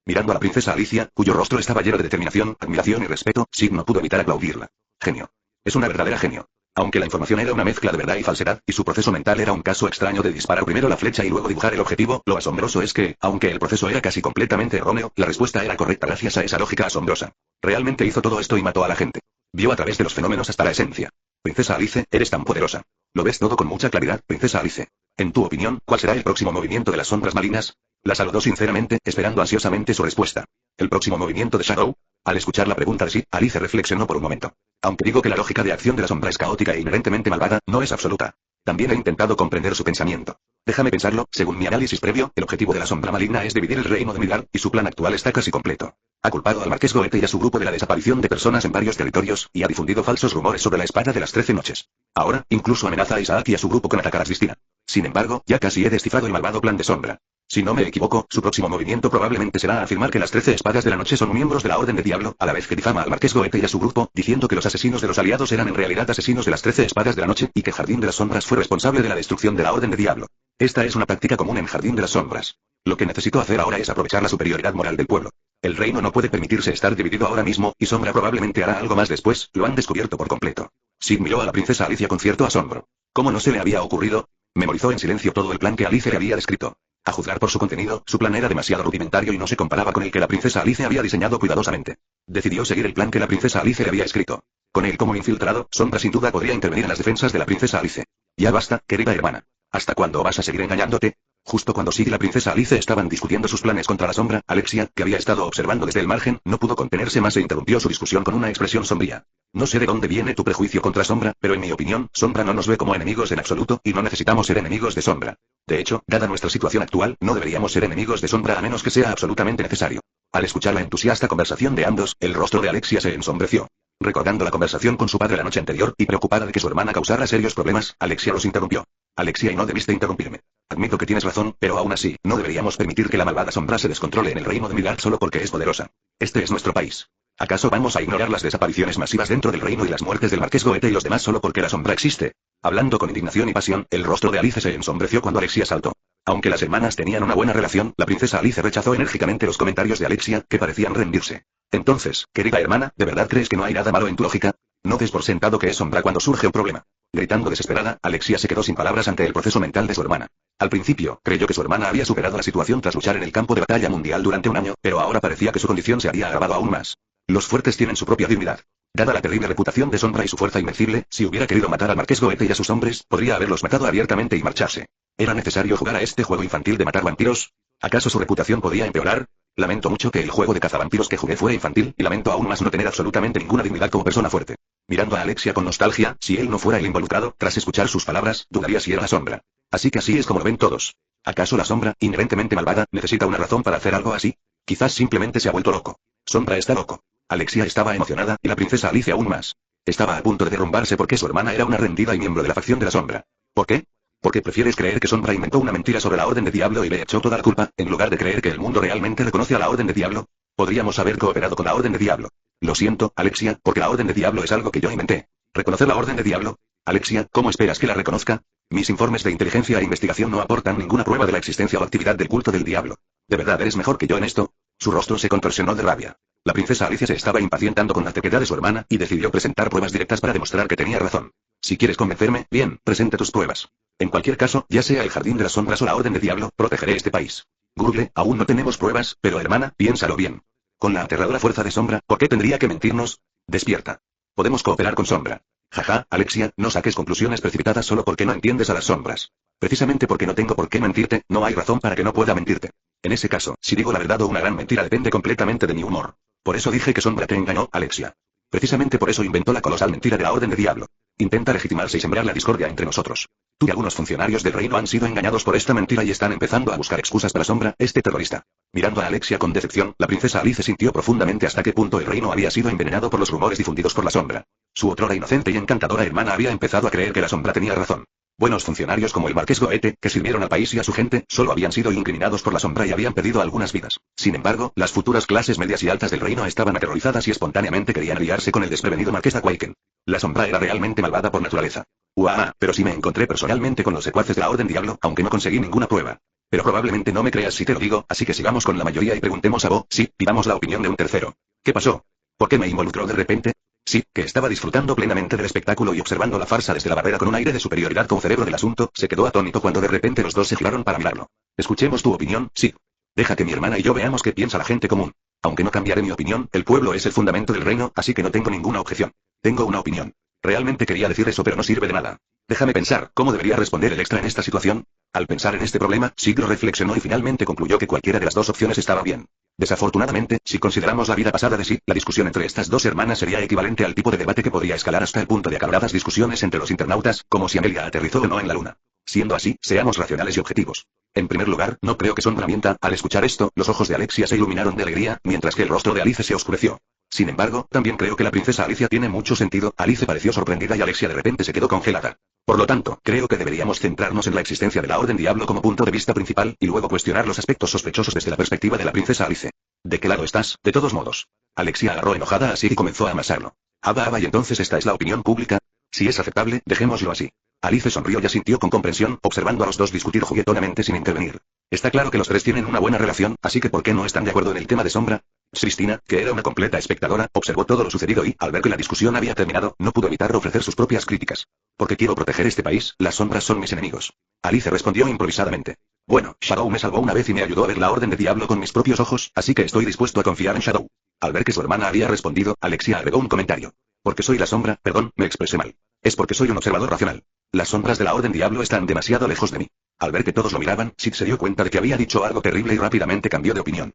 Mirando a la princesa Alicia, cuyo rostro estaba lleno de determinación, admiración y respeto, Sid no pudo evitar aplaudirla. Genio. Es una verdadera genio. Aunque la información era una mezcla de verdad y falsedad, y su proceso mental era un caso extraño de disparar primero la flecha y luego dibujar el objetivo, lo asombroso es que, aunque el proceso era casi completamente erróneo, la respuesta era correcta gracias a esa lógica asombrosa. Realmente hizo todo esto y mató a la gente. Vio a través de los fenómenos hasta la esencia. Princesa Alice, eres tan poderosa. Lo ves todo con mucha claridad, princesa Alice. En tu opinión, ¿cuál será el próximo movimiento de las sombras malignas? La saludó sinceramente, esperando ansiosamente su respuesta. ¿El próximo movimiento de Shadow? Al escuchar la pregunta de Sid, Alice reflexionó por un momento. Aunque digo que la lógica de acción de la sombra es caótica e inherentemente malvada, no es absoluta. También he intentado comprender su pensamiento. Déjame pensarlo, según mi análisis previo, el objetivo de la sombra maligna es dividir el reino de Midgard, y su plan actual está casi completo. Ha culpado al marqués Goethe y a su grupo de la desaparición de personas en varios territorios, y ha difundido falsos rumores sobre la espada de las 13 noches. Ahora, incluso amenaza a Isaac y a su grupo con atacar a Cristina. Sin embargo, ya casi he descifrado el malvado plan de sombra. Si no me equivoco, su próximo movimiento probablemente será afirmar que las 13 espadas de la noche son miembros de la Orden del Diablo, a la vez que difama al marqués Goethe y a su grupo, diciendo que los asesinos de los aliados eran en realidad asesinos de las 13 espadas de la noche, y que Jardín de las Sombras fue responsable de la destrucción de la Orden del Diablo. Esta es una práctica común en Jardín de las Sombras. Lo que necesito hacer ahora es aprovechar la superioridad moral del pueblo. El reino no puede permitirse estar dividido ahora mismo, y Sombra probablemente hará algo más después, lo han descubierto por completo. Sid miró a la princesa Alicia con cierto asombro. ¿Cómo no se le había ocurrido? Memorizó en silencio todo el plan que Alice le había descrito. A juzgar por su contenido, su plan era demasiado rudimentario y no se comparaba con el que la princesa Alice había diseñado cuidadosamente. Decidió seguir el plan que la princesa Alice le había escrito. Con él como infiltrado, Sombra sin duda podría intervenir en las defensas de la princesa Alice. Ya basta, querida hermana. ¿Hasta cuándo vas a seguir engañándote? Justo cuando Sid y la princesa Alice estaban discutiendo sus planes contra la sombra, Alexia, que había estado observando desde el margen, no pudo contenerse más e interrumpió su discusión con una expresión sombría. No sé de dónde viene tu prejuicio contra Sombra, pero en mi opinión, Sombra no nos ve como enemigos en absoluto, y no necesitamos ser enemigos de Sombra. De hecho, dada nuestra situación actual, no deberíamos ser enemigos de Sombra a menos que sea absolutamente necesario. Al escuchar la entusiasta conversación de ambos, el rostro de Alexia se ensombreció. Recordando la conversación con su padre la noche anterior, y preocupada de que su hermana causara serios problemas, Alexia los interrumpió. Alexia, y no debiste interrumpirme. Admito que tienes razón, pero aún así, no deberíamos permitir que la malvada sombra se descontrole en el reino de Midgard solo porque es poderosa. Este es nuestro país. ¿Acaso vamos a ignorar las desapariciones masivas dentro del reino y las muertes del marqués Goethe y los demás solo porque la sombra existe? Hablando con indignación y pasión, el rostro de Alice se ensombreció cuando Alexia saltó. Aunque las hermanas tenían una buena relación, la princesa Alice rechazó enérgicamente los comentarios de Alexia, que parecían rendirse. Entonces, querida hermana, ¿de verdad crees que no hay nada malo en tu lógica? No des por sentado que es sombra cuando surge un problema. Gritando desesperada, Alexia se quedó sin palabras ante el proceso mental de su hermana. Al principio, creyó que su hermana había superado la situación tras luchar en el campo de batalla mundial durante un año, pero ahora parecía que su condición se había agravado aún más. Los fuertes tienen su propia dignidad. Dada la terrible reputación de Sombra y su fuerza invencible, si hubiera querido matar al marqués Goethe y a sus hombres, podría haberlos matado abiertamente y marcharse. ¿Era necesario jugar a este juego infantil de matar vampiros? ¿Acaso su reputación podía empeorar? Lamento mucho que el juego de cazavampiros que jugué fuera infantil, y lamento aún más no tener absolutamente ninguna dignidad como persona fuerte. Mirando a Alexia con nostalgia, si él no fuera el involucrado, tras escuchar sus palabras, dudaría si era la sombra. Así que así es como lo ven todos. ¿Acaso la sombra, inherentemente malvada, necesita una razón para hacer algo así? Quizás simplemente se ha vuelto loco. Sombra está loco. Alexia estaba emocionada, y la princesa Alicia aún más. Estaba a punto de derrumbarse porque su hermana era una rendida y miembro de la facción de la sombra. ¿Por qué? Porque prefieres creer que Sombra inventó una mentira sobre la Orden de Diablo y le echó toda la culpa, en lugar de creer que el mundo realmente reconoce a la Orden de Diablo. Podríamos haber cooperado con la Orden de Diablo. Lo siento, Alexia, porque la Orden de Diablo es algo que yo inventé. ¿Reconocer la Orden de Diablo? Alexia, ¿cómo esperas que la reconozca? Mis informes de inteligencia e investigación no aportan ninguna prueba de la existencia o actividad del culto del diablo. ¿De verdad eres mejor que yo en esto? Su rostro se contorsionó de rabia. La princesa Alicia se estaba impacientando con la terquedad de su hermana, y decidió presentar pruebas directas para demostrar que tenía razón. Si quieres convencerme, bien, presente tus pruebas. En cualquier caso, ya sea el Jardín de las Sombras o la Orden de Diablo, protegeré este país. Google, aún no tenemos pruebas, pero hermana, piénsalo bien. Con la aterradora fuerza de Sombra, ¿por qué tendría que mentirnos? Despierta. Podemos cooperar con Sombra. Jaja, Alexia, no saques conclusiones precipitadas solo porque no entiendes a las sombras. Precisamente porque no tengo por qué mentirte, no hay razón para que no pueda mentirte. En ese caso, si digo la verdad o una gran mentira depende completamente de mi humor. Por eso dije que Sombra te engañó, Alexia. Precisamente por eso inventó la colosal mentira de la Orden de Diablo. Intenta legitimarse y sembrar la discordia entre nosotros. Tú y algunos funcionarios del reino han sido engañados por esta mentira y están empezando a buscar excusas para Sombra, este terrorista. Mirando a Alexia con decepción, la princesa Alice sintió profundamente hasta qué punto el reino había sido envenenado por los rumores difundidos por la Sombra. Su otrora inocente y encantadora hermana había empezado a creer que la Sombra tenía razón. Buenos funcionarios como el marqués Goethe, que sirvieron al país y a su gente, solo habían sido incriminados por la Sombra y habían perdido algunas vidas. Sin embargo, las futuras clases medias y altas del reino estaban aterrorizadas y espontáneamente querían aliarse con el desprevenido marqués de Quaken. La Sombra era realmente malvada por naturaleza. Pero sí me encontré personalmente con los secuaces de la Orden Diablo, aunque no conseguí ninguna prueba. Pero probablemente no me creas si te lo digo, así que sigamos con la mayoría y preguntemos a Bo, sí, pidamos la opinión de un tercero. ¿Qué pasó? ¿Por qué me involucró de repente? Sí, que estaba disfrutando plenamente del espectáculo y observando la farsa desde la barrera con un aire de superioridad como cerebro del asunto, se quedó atónito cuando de repente los dos se giraron para mirarlo. Escuchemos tu opinión, sí. Deja que mi hermana y yo veamos qué piensa la gente común. Aunque no cambiaré mi opinión, el pueblo es el fundamento del reino, así que no tengo ninguna objeción. Tengo una opinión. Realmente quería decir eso pero no sirve de nada. Déjame pensar, ¿cómo debería responder el extra en esta situación? Al pensar en este problema, Siglo reflexionó y finalmente concluyó que cualquiera de las dos opciones estaba bien. Desafortunadamente, si consideramos la vida pasada de sí, la discusión entre estas dos hermanas sería equivalente al tipo de debate que podría escalar hasta el punto de acaloradas discusiones entre los internautas, como si Amelia aterrizó o no en la luna. Siendo así, seamos racionales y objetivos. En primer lugar, no creo que Sondra mienta. Al escuchar esto, los ojos de Alexia se iluminaron de alegría, mientras que el rostro de Alice se oscureció. Sin embargo, también creo que la princesa Alicia tiene mucho sentido. Alice pareció sorprendida y Alexia de repente se quedó congelada. Por lo tanto, creo que deberíamos centrarnos en la existencia de la Orden Diablo como punto de vista principal, y luego cuestionar los aspectos sospechosos desde la perspectiva de la princesa Alice. ¿De qué lado estás, de todos modos? Alexia agarró enojada así y comenzó a amasarlo. Y entonces esta es la opinión pública. Si es aceptable, dejémoslo así. Alice sonrió y asintió con comprensión, observando a los dos discutir juguetonamente sin intervenir. Está claro que los tres tienen una buena relación, así que ¿por qué no están de acuerdo en el tema de Sombra? Cristina, que era una completa espectadora, observó todo lo sucedido y, al ver que la discusión había terminado, no pudo evitar ofrecer sus propias críticas. Porque quiero proteger este país, las sombras son mis enemigos. Alice respondió improvisadamente. Bueno, Shadow me salvó una vez y me ayudó a ver la Orden de Diablo con mis propios ojos, así que estoy dispuesto a confiar en Shadow. Al ver que su hermana había respondido, Alexia agregó un comentario. Porque soy la sombra, perdón, me expresé mal. Es porque soy un observador racional. Las sombras de la Orden Diablo están demasiado lejos de mí. Al ver que todos lo miraban, Sid se dio cuenta de que había dicho algo terrible y rápidamente cambió de opinión.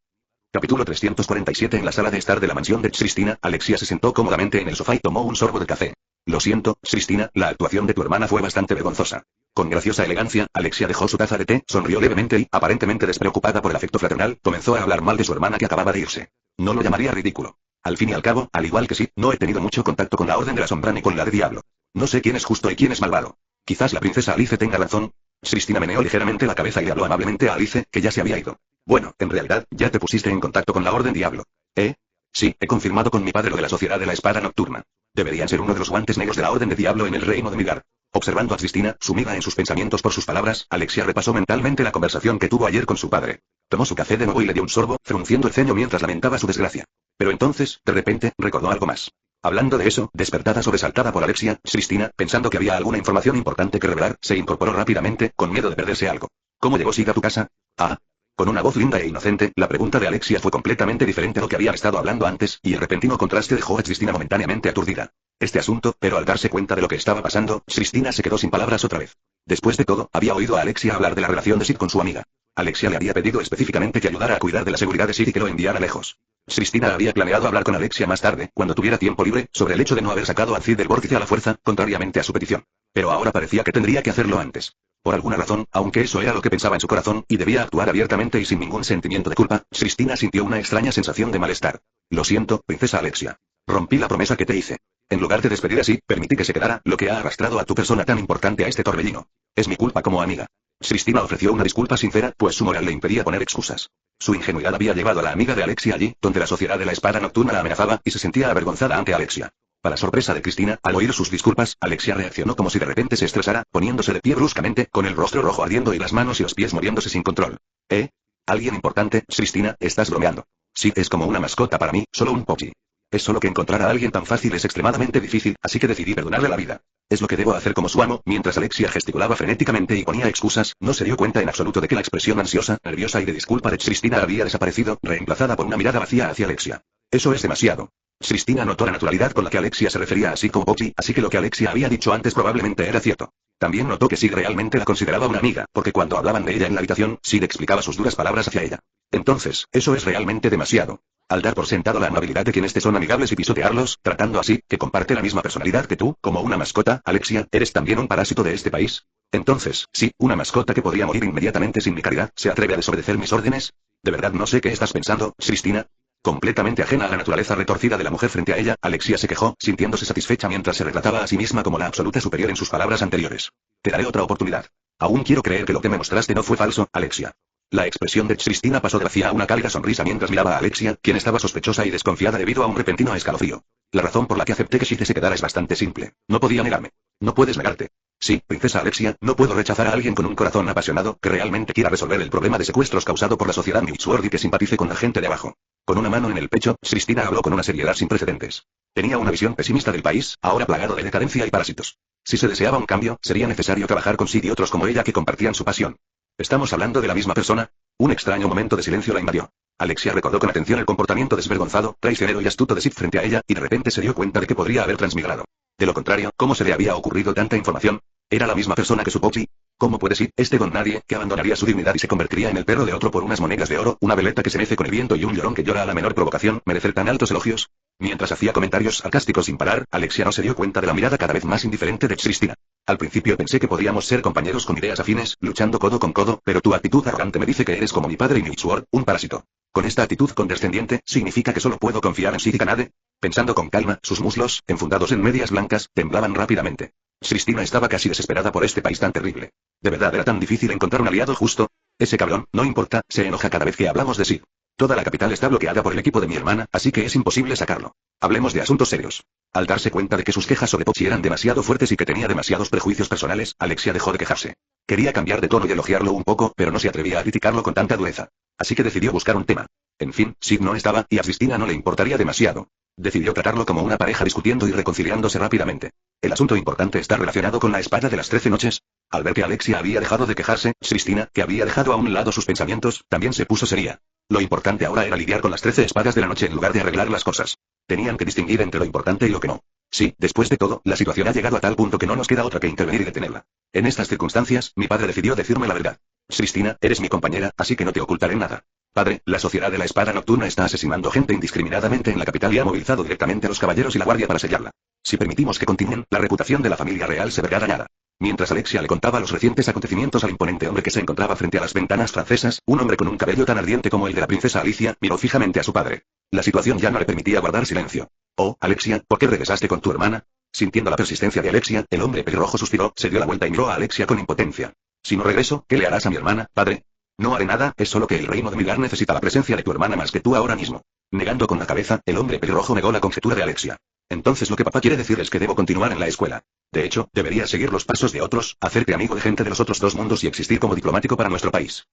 Capítulo 347. En la sala de estar de la mansión de Cristina, Alexia se sentó cómodamente en el sofá y tomó un sorbo de café. Lo siento, Cristina, la actuación de tu hermana fue bastante vergonzosa. Con graciosa elegancia, Alexia dejó su taza de té, sonrió levemente y, aparentemente despreocupada por el afecto fraternal, comenzó a hablar mal de su hermana que acababa de irse. No lo llamaría ridículo. Al fin y al cabo, al igual que sí, no he tenido mucho contacto con la Orden de la Sombra ni con la de Diablo. No sé quién es justo y quién es malvado. Quizás la princesa Alice tenga razón. Cristina meneó ligeramente la cabeza y le habló amablemente a Alice, que ya se había ido. Bueno, en realidad, ya te pusiste en contacto con la Orden Diablo. ¿Eh? Sí, he confirmado con mi padre lo de la Sociedad de la Espada Nocturna. Deberían ser uno de los guantes negros de la Orden de Diablo en el reino de Midgar. Observando a Cristina, sumida en sus pensamientos por sus palabras, Alexia repasó mentalmente la conversación que tuvo ayer con su padre. Tomó su café de nuevo y le dio un sorbo, frunciendo el ceño mientras lamentaba su desgracia. Pero entonces, de repente, recordó algo más. Hablando de eso, despertada sobresaltada por Alexia, Cristina, pensando que había alguna información importante que revelar, se incorporó rápidamente, con miedo de perderse algo. ¿Cómo llegó Sid a tu casa? Ah. Con una voz linda e inocente, la pregunta de Alexia fue completamente diferente a lo que habían estado hablando antes, y el repentino contraste dejó a Cristina momentáneamente aturdida. Este asunto, pero al darse cuenta de lo que estaba pasando, Cristina se quedó sin palabras otra vez. Después de todo, había oído a Alexia hablar de la relación de Sid con su amiga. Alexia le había pedido específicamente que ayudara a cuidar de la seguridad de Sid y que lo enviara lejos. Cristina había planeado hablar con Alexia más tarde, cuando tuviera tiempo libre, sobre el hecho de no haber sacado a Sid del vórtice a la fuerza, contrariamente a su petición. Pero ahora parecía que tendría que hacerlo antes. Por alguna razón, aunque eso era lo que pensaba en su corazón, y debía actuar abiertamente y sin ningún sentimiento de culpa, Cristina sintió una extraña sensación de malestar. Lo siento, princesa Alexia. Rompí la promesa que te hice. En lugar de despedir así, permití que se quedara, lo que ha arrastrado a tu persona tan importante a este torbellino. Es mi culpa como amiga. Cristina ofreció una disculpa sincera, pues su moral le impedía poner excusas. Su ingenuidad había llevado a la amiga de Alexia allí, donde la Sociedad de la Espada Nocturna la amenazaba, y se sentía avergonzada ante Alexia. Para sorpresa de Cristina, al oír sus disculpas, Alexia reaccionó como si de repente se estresara, poniéndose de pie bruscamente, con el rostro rojo ardiendo y las manos y los pies moviéndose sin control. ¿Eh? ¿Alguien importante, Cristina? Estás bromeando. Sí, es como una mascota para mí, solo un pochi. Es solo que encontrar a alguien tan fácil es extremadamente difícil, así que decidí perdonarle la vida. Es lo que debo hacer como su amo. Mientras Alexia gesticulaba frenéticamente y ponía excusas, no se dio cuenta en absoluto de que la expresión ansiosa, nerviosa y de disculpa de Cristina había desaparecido, reemplazada por una mirada vacía hacia Alexia. Eso es demasiado. Cristina notó la naturalidad con la que Alexia se refería así como Pochi, así que lo que Alexia había dicho antes probablemente era cierto. También notó que Sid realmente la consideraba una amiga, porque cuando hablaban de ella en la habitación, Sid explicaba sus duras palabras hacia ella. Entonces, eso es realmente demasiado. Al dar por sentado la amabilidad de quienes te son amigables y pisotearlos, tratando así, que comparte la misma personalidad que tú, como una mascota, Alexia, ¿eres también un parásito de este país? Entonces, sí, una mascota que podría morir inmediatamente sin mi caridad, ¿se atreve a desobedecer mis órdenes? De verdad no sé qué estás pensando, Cristina. Completamente ajena a la naturaleza retorcida de la mujer frente a ella, Alexia se quejó, sintiéndose satisfecha mientras se retrataba a sí misma como la absoluta superior en sus palabras anteriores. Te daré otra oportunidad. Aún quiero creer que lo que me mostraste no fue falso, Alexia. La expresión de Cristina pasó de hacia una cálida sonrisa mientras miraba a Alexia, quien estaba sospechosa y desconfiada debido a un repentino escalofrío. La razón por la que acepté que Sid se quedara es bastante simple. No podía negarme. No puedes negarte. Sí, princesa Alexia, no puedo rechazar a alguien con un corazón apasionado, que realmente quiera resolver el problema de secuestros causado por la sociedad New Sword y que simpatice con la gente de abajo. Con una mano en el pecho, Cristina habló con una seriedad sin precedentes. Tenía una visión pesimista del país, ahora plagado de decadencia y parásitos. Si se deseaba un cambio, sería necesario trabajar con Sid y otros como ella que compartían su pasión. ¿Estamos hablando de la misma persona? Un extraño momento de silencio la invadió. Alexia recordó con atención el comportamiento desvergonzado, traicionero y astuto de Sid frente a ella, y de repente se dio cuenta de que podría haber transmigrado. De lo contrario, ¿cómo se le había ocurrido tanta información? ¿Era la misma persona que su Popsi? ¿Cómo puede Sid, este don nadie, que abandonaría su dignidad y se convertiría en el perro de otro por unas monedas de oro, una veleta que se mece con el viento y un llorón que llora a la menor provocación, merecer tan altos elogios? Mientras hacía comentarios sarcásticos sin parar, Alexia no se dio cuenta de la mirada cada vez más indiferente de Cristina. Al principio pensé que podíamos ser compañeros con ideas afines, luchando codo con codo, pero tu actitud arrogante me dice que eres como mi padre y New Sword, un parásito. Con esta actitud condescendiente, ¿significa que solo puedo confiar en Sid y Kanade? Pensando con calma, sus muslos, enfundados en medias blancas, temblaban rápidamente. Cristina estaba casi desesperada por este país tan terrible. ¿De verdad era tan difícil encontrar un aliado justo? Ese cabrón, no importa, se enoja cada vez que hablamos de Sid. Toda la capital está bloqueada por el equipo de mi hermana, así que es imposible sacarlo. Hablemos de asuntos serios. Al darse cuenta de que sus quejas sobre Popsi eran demasiado fuertes y que tenía demasiados prejuicios personales, Alexia dejó de quejarse. Quería cambiar de tono y elogiarlo un poco, pero no se atrevía a criticarlo con tanta dureza. Así que decidió buscar un tema. En fin, Sid no estaba, y a Cristina no le importaría demasiado. Decidió tratarlo como una pareja discutiendo y reconciliándose rápidamente. El asunto importante está relacionado con la espada de las 13 noches. Al ver que Alexia había dejado de quejarse, Cristina, que había dejado a un lado sus pensamientos, también se puso seria. Lo importante ahora era lidiar con las 13 espadas de la noche en lugar de arreglar las cosas. Tenían que distinguir entre lo importante y lo que no. Sí, después de todo, la situación ha llegado a tal punto que no nos queda otra que intervenir y detenerla. En estas circunstancias, mi padre decidió decirme la verdad. Cristina, eres mi compañera, así que no te ocultaré nada. Padre, la Sociedad de la Espada Nocturna está asesinando gente indiscriminadamente en la capital y ha movilizado directamente a los caballeros y la guardia para sellarla. Si permitimos que continúen, la reputación de la familia real se verá dañada. Mientras Alexia le contaba los recientes acontecimientos al imponente hombre que se encontraba frente a las ventanas francesas, un hombre con un cabello tan ardiente como el de la princesa Alicia, miró fijamente a su padre. La situación ya no le permitía guardar silencio. Oh, Alexia, ¿por qué regresaste con tu hermana? Sintiendo la persistencia de Alexia, el hombre pelirrojo suspiró, se dio la vuelta y miró a Alexia con impotencia. Si no regreso, ¿qué le harás a mi hermana, padre? No haré nada, es solo que el reino de Midgar necesita la presencia de tu hermana más que tú ahora mismo. Negando con la cabeza, el hombre pelirrojo negó la conjetura de Alexia. Entonces lo que papá quiere decir es que debo continuar en la escuela. De hecho, deberías seguir los pasos de otros, hacerte amigo de gente de los otros dos mundos y existir como diplomático para nuestro país.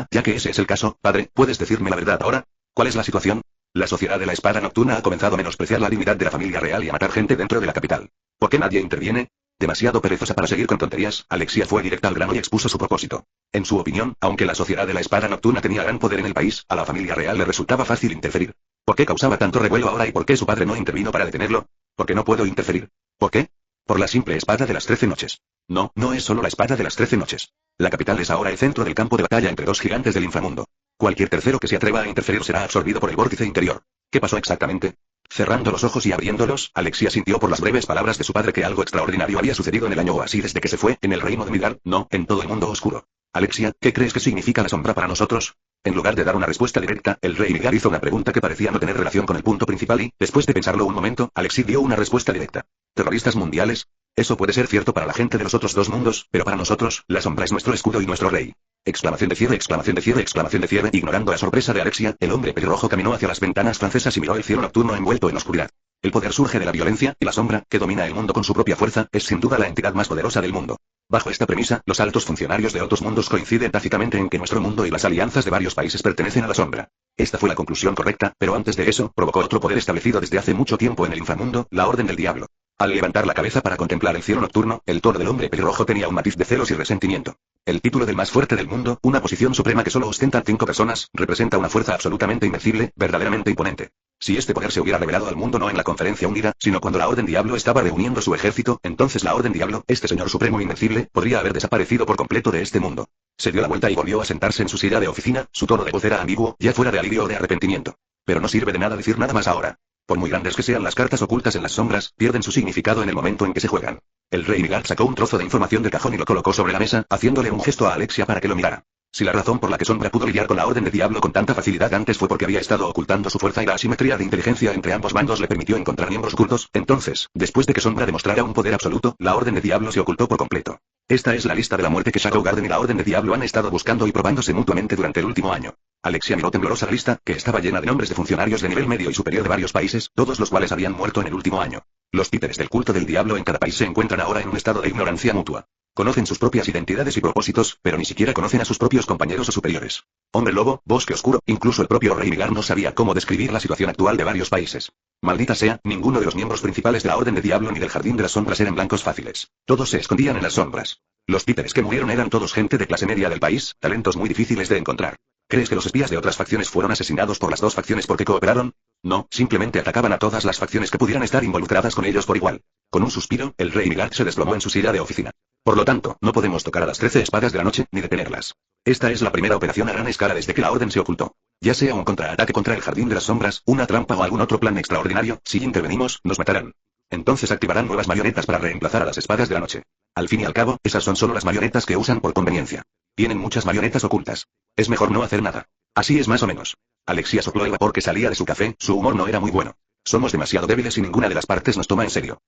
Ya que ese es el caso, padre, ¿puedes decirme la verdad ahora? ¿Cuál es la situación? La Sociedad de la Espada Nocturna ha comenzado a menospreciar la dignidad de la familia real y a matar gente dentro de la capital. ¿Por qué nadie interviene? Demasiado perezosa para seguir con tonterías, Alexia fue directa al grano y expuso su propósito. En su opinión, aunque la Sociedad de la Espada Nocturna tenía gran poder en el país, a la familia real le resultaba fácil interferir. ¿Por qué causaba tanto revuelo ahora y por qué su padre no intervino para detenerlo? ¿Por qué no puedo interferir? ¿Por qué? Por la simple espada de las 13 noches. No, no es solo la espada de las 13 noches. La capital es ahora el centro del campo de batalla entre dos gigantes del inframundo. Cualquier tercero que se atreva a interferir será absorbido por el vórtice interior. ¿Qué pasó exactamente? Cerrando los ojos y abriéndolos, Alexia sintió por las breves palabras de su padre que algo extraordinario había sucedido en el año o así desde que se fue, en el reino de Midgar, no, en todo el mundo oscuro. Alexia, ¿qué crees que significa la sombra para nosotros? En lugar de dar una respuesta directa, el rey Midgar hizo una pregunta que parecía no tener relación con el punto principal y, después de pensarlo un momento, Alexia dio una respuesta directa. ¿Terroristas mundiales? Eso puede ser cierto para la gente de los otros dos mundos, pero para nosotros, la sombra es nuestro escudo y nuestro rey. Exclamación de cierre, exclamación de cierre, exclamación de cierre. Ignorando la sorpresa de Alexia, el hombre pelirrojo caminó hacia las ventanas francesas y miró el cielo nocturno envuelto en oscuridad. El poder surge de la violencia, y la sombra, que domina el mundo con su propia fuerza, es sin duda la entidad más poderosa del mundo. Bajo esta premisa, los altos funcionarios de otros mundos coinciden tácitamente en que nuestro mundo y las alianzas de varios países pertenecen a la sombra. Esta fue la conclusión correcta, pero antes de eso, provocó otro poder establecido desde hace mucho tiempo en el inframundo, la Orden del Diablo. Al levantar la cabeza para contemplar el cielo nocturno, el tono del hombre pelirrojo tenía un matiz de celos y resentimiento. El título del más fuerte del mundo, una posición suprema que solo ostentan 5 personas, representa una fuerza absolutamente invencible, verdaderamente imponente. Si este poder se hubiera revelado al mundo no en la conferencia unida, sino cuando la Orden Diablo estaba reuniendo su ejército, entonces la Orden Diablo, este señor supremo invencible, podría haber desaparecido por completo de este mundo. Se dio la vuelta y volvió a sentarse en su silla de oficina, su tono de voz era ambiguo, ya fuera de alivio o de arrepentimiento. Pero no sirve de nada decir nada más ahora. Por muy grandes que sean las cartas ocultas en las sombras, pierden su significado en el momento en que se juegan. El rey Midgar sacó un trozo de información del cajón y lo colocó sobre la mesa, haciéndole un gesto a Alexia para que lo mirara. Si la razón por la que Sombra pudo lidiar con la Orden de Diablo con tanta facilidad antes fue porque había estado ocultando su fuerza y la asimetría de inteligencia entre ambos bandos le permitió encontrar miembros ocultos, entonces, después de que Sombra demostrara un poder absoluto, la Orden de Diablo se ocultó por completo. Esta es la lista de la muerte que Shadow Garden y la Orden de Diablo han estado buscando y probándose mutuamente durante el último año. Alexia miró temblorosa la lista, que estaba llena de nombres de funcionarios de nivel medio y superior de varios países, todos los cuales habían muerto en el último año. Los títeres del culto del diablo en cada país se encuentran ahora en un estado de ignorancia mutua. Conocen sus propias identidades y propósitos, pero ni siquiera conocen a sus propios compañeros o superiores. Hombre lobo, bosque oscuro, incluso el propio Rey Vigar no sabía cómo describir la situación actual de varios países. Maldita sea, ninguno de los miembros principales de la Orden de Diablo ni del Jardín de las Sombras eran blancos fáciles. Todos se escondían en las sombras. Los títeres que murieron eran todos gente de clase media del país, talentos muy difíciles de encontrar. ¿Crees que los espías de otras facciones fueron asesinados por las dos facciones porque cooperaron? No, simplemente atacaban a todas las facciones que pudieran estar involucradas con ellos por igual. Con un suspiro, el Rey Vigar se desplomó en su silla de oficina. Por lo tanto, no podemos tocar a las 13 espadas de la noche, ni detenerlas. Esta es la primera operación a gran escala desde que la Orden se ocultó. Ya sea un contraataque contra el Jardín de las Sombras, una trampa o algún otro plan extraordinario, si intervenimos, nos matarán. Entonces activarán nuevas marionetas para reemplazar a las espadas de la noche. Al fin y al cabo, esas son solo las marionetas que usan por conveniencia. Tienen muchas marionetas ocultas. Es mejor no hacer nada. Así es más o menos. Alexia sopló el vapor que salía de su café, su humor no era muy bueno. Somos demasiado débiles y ninguna de las partes nos toma en serio.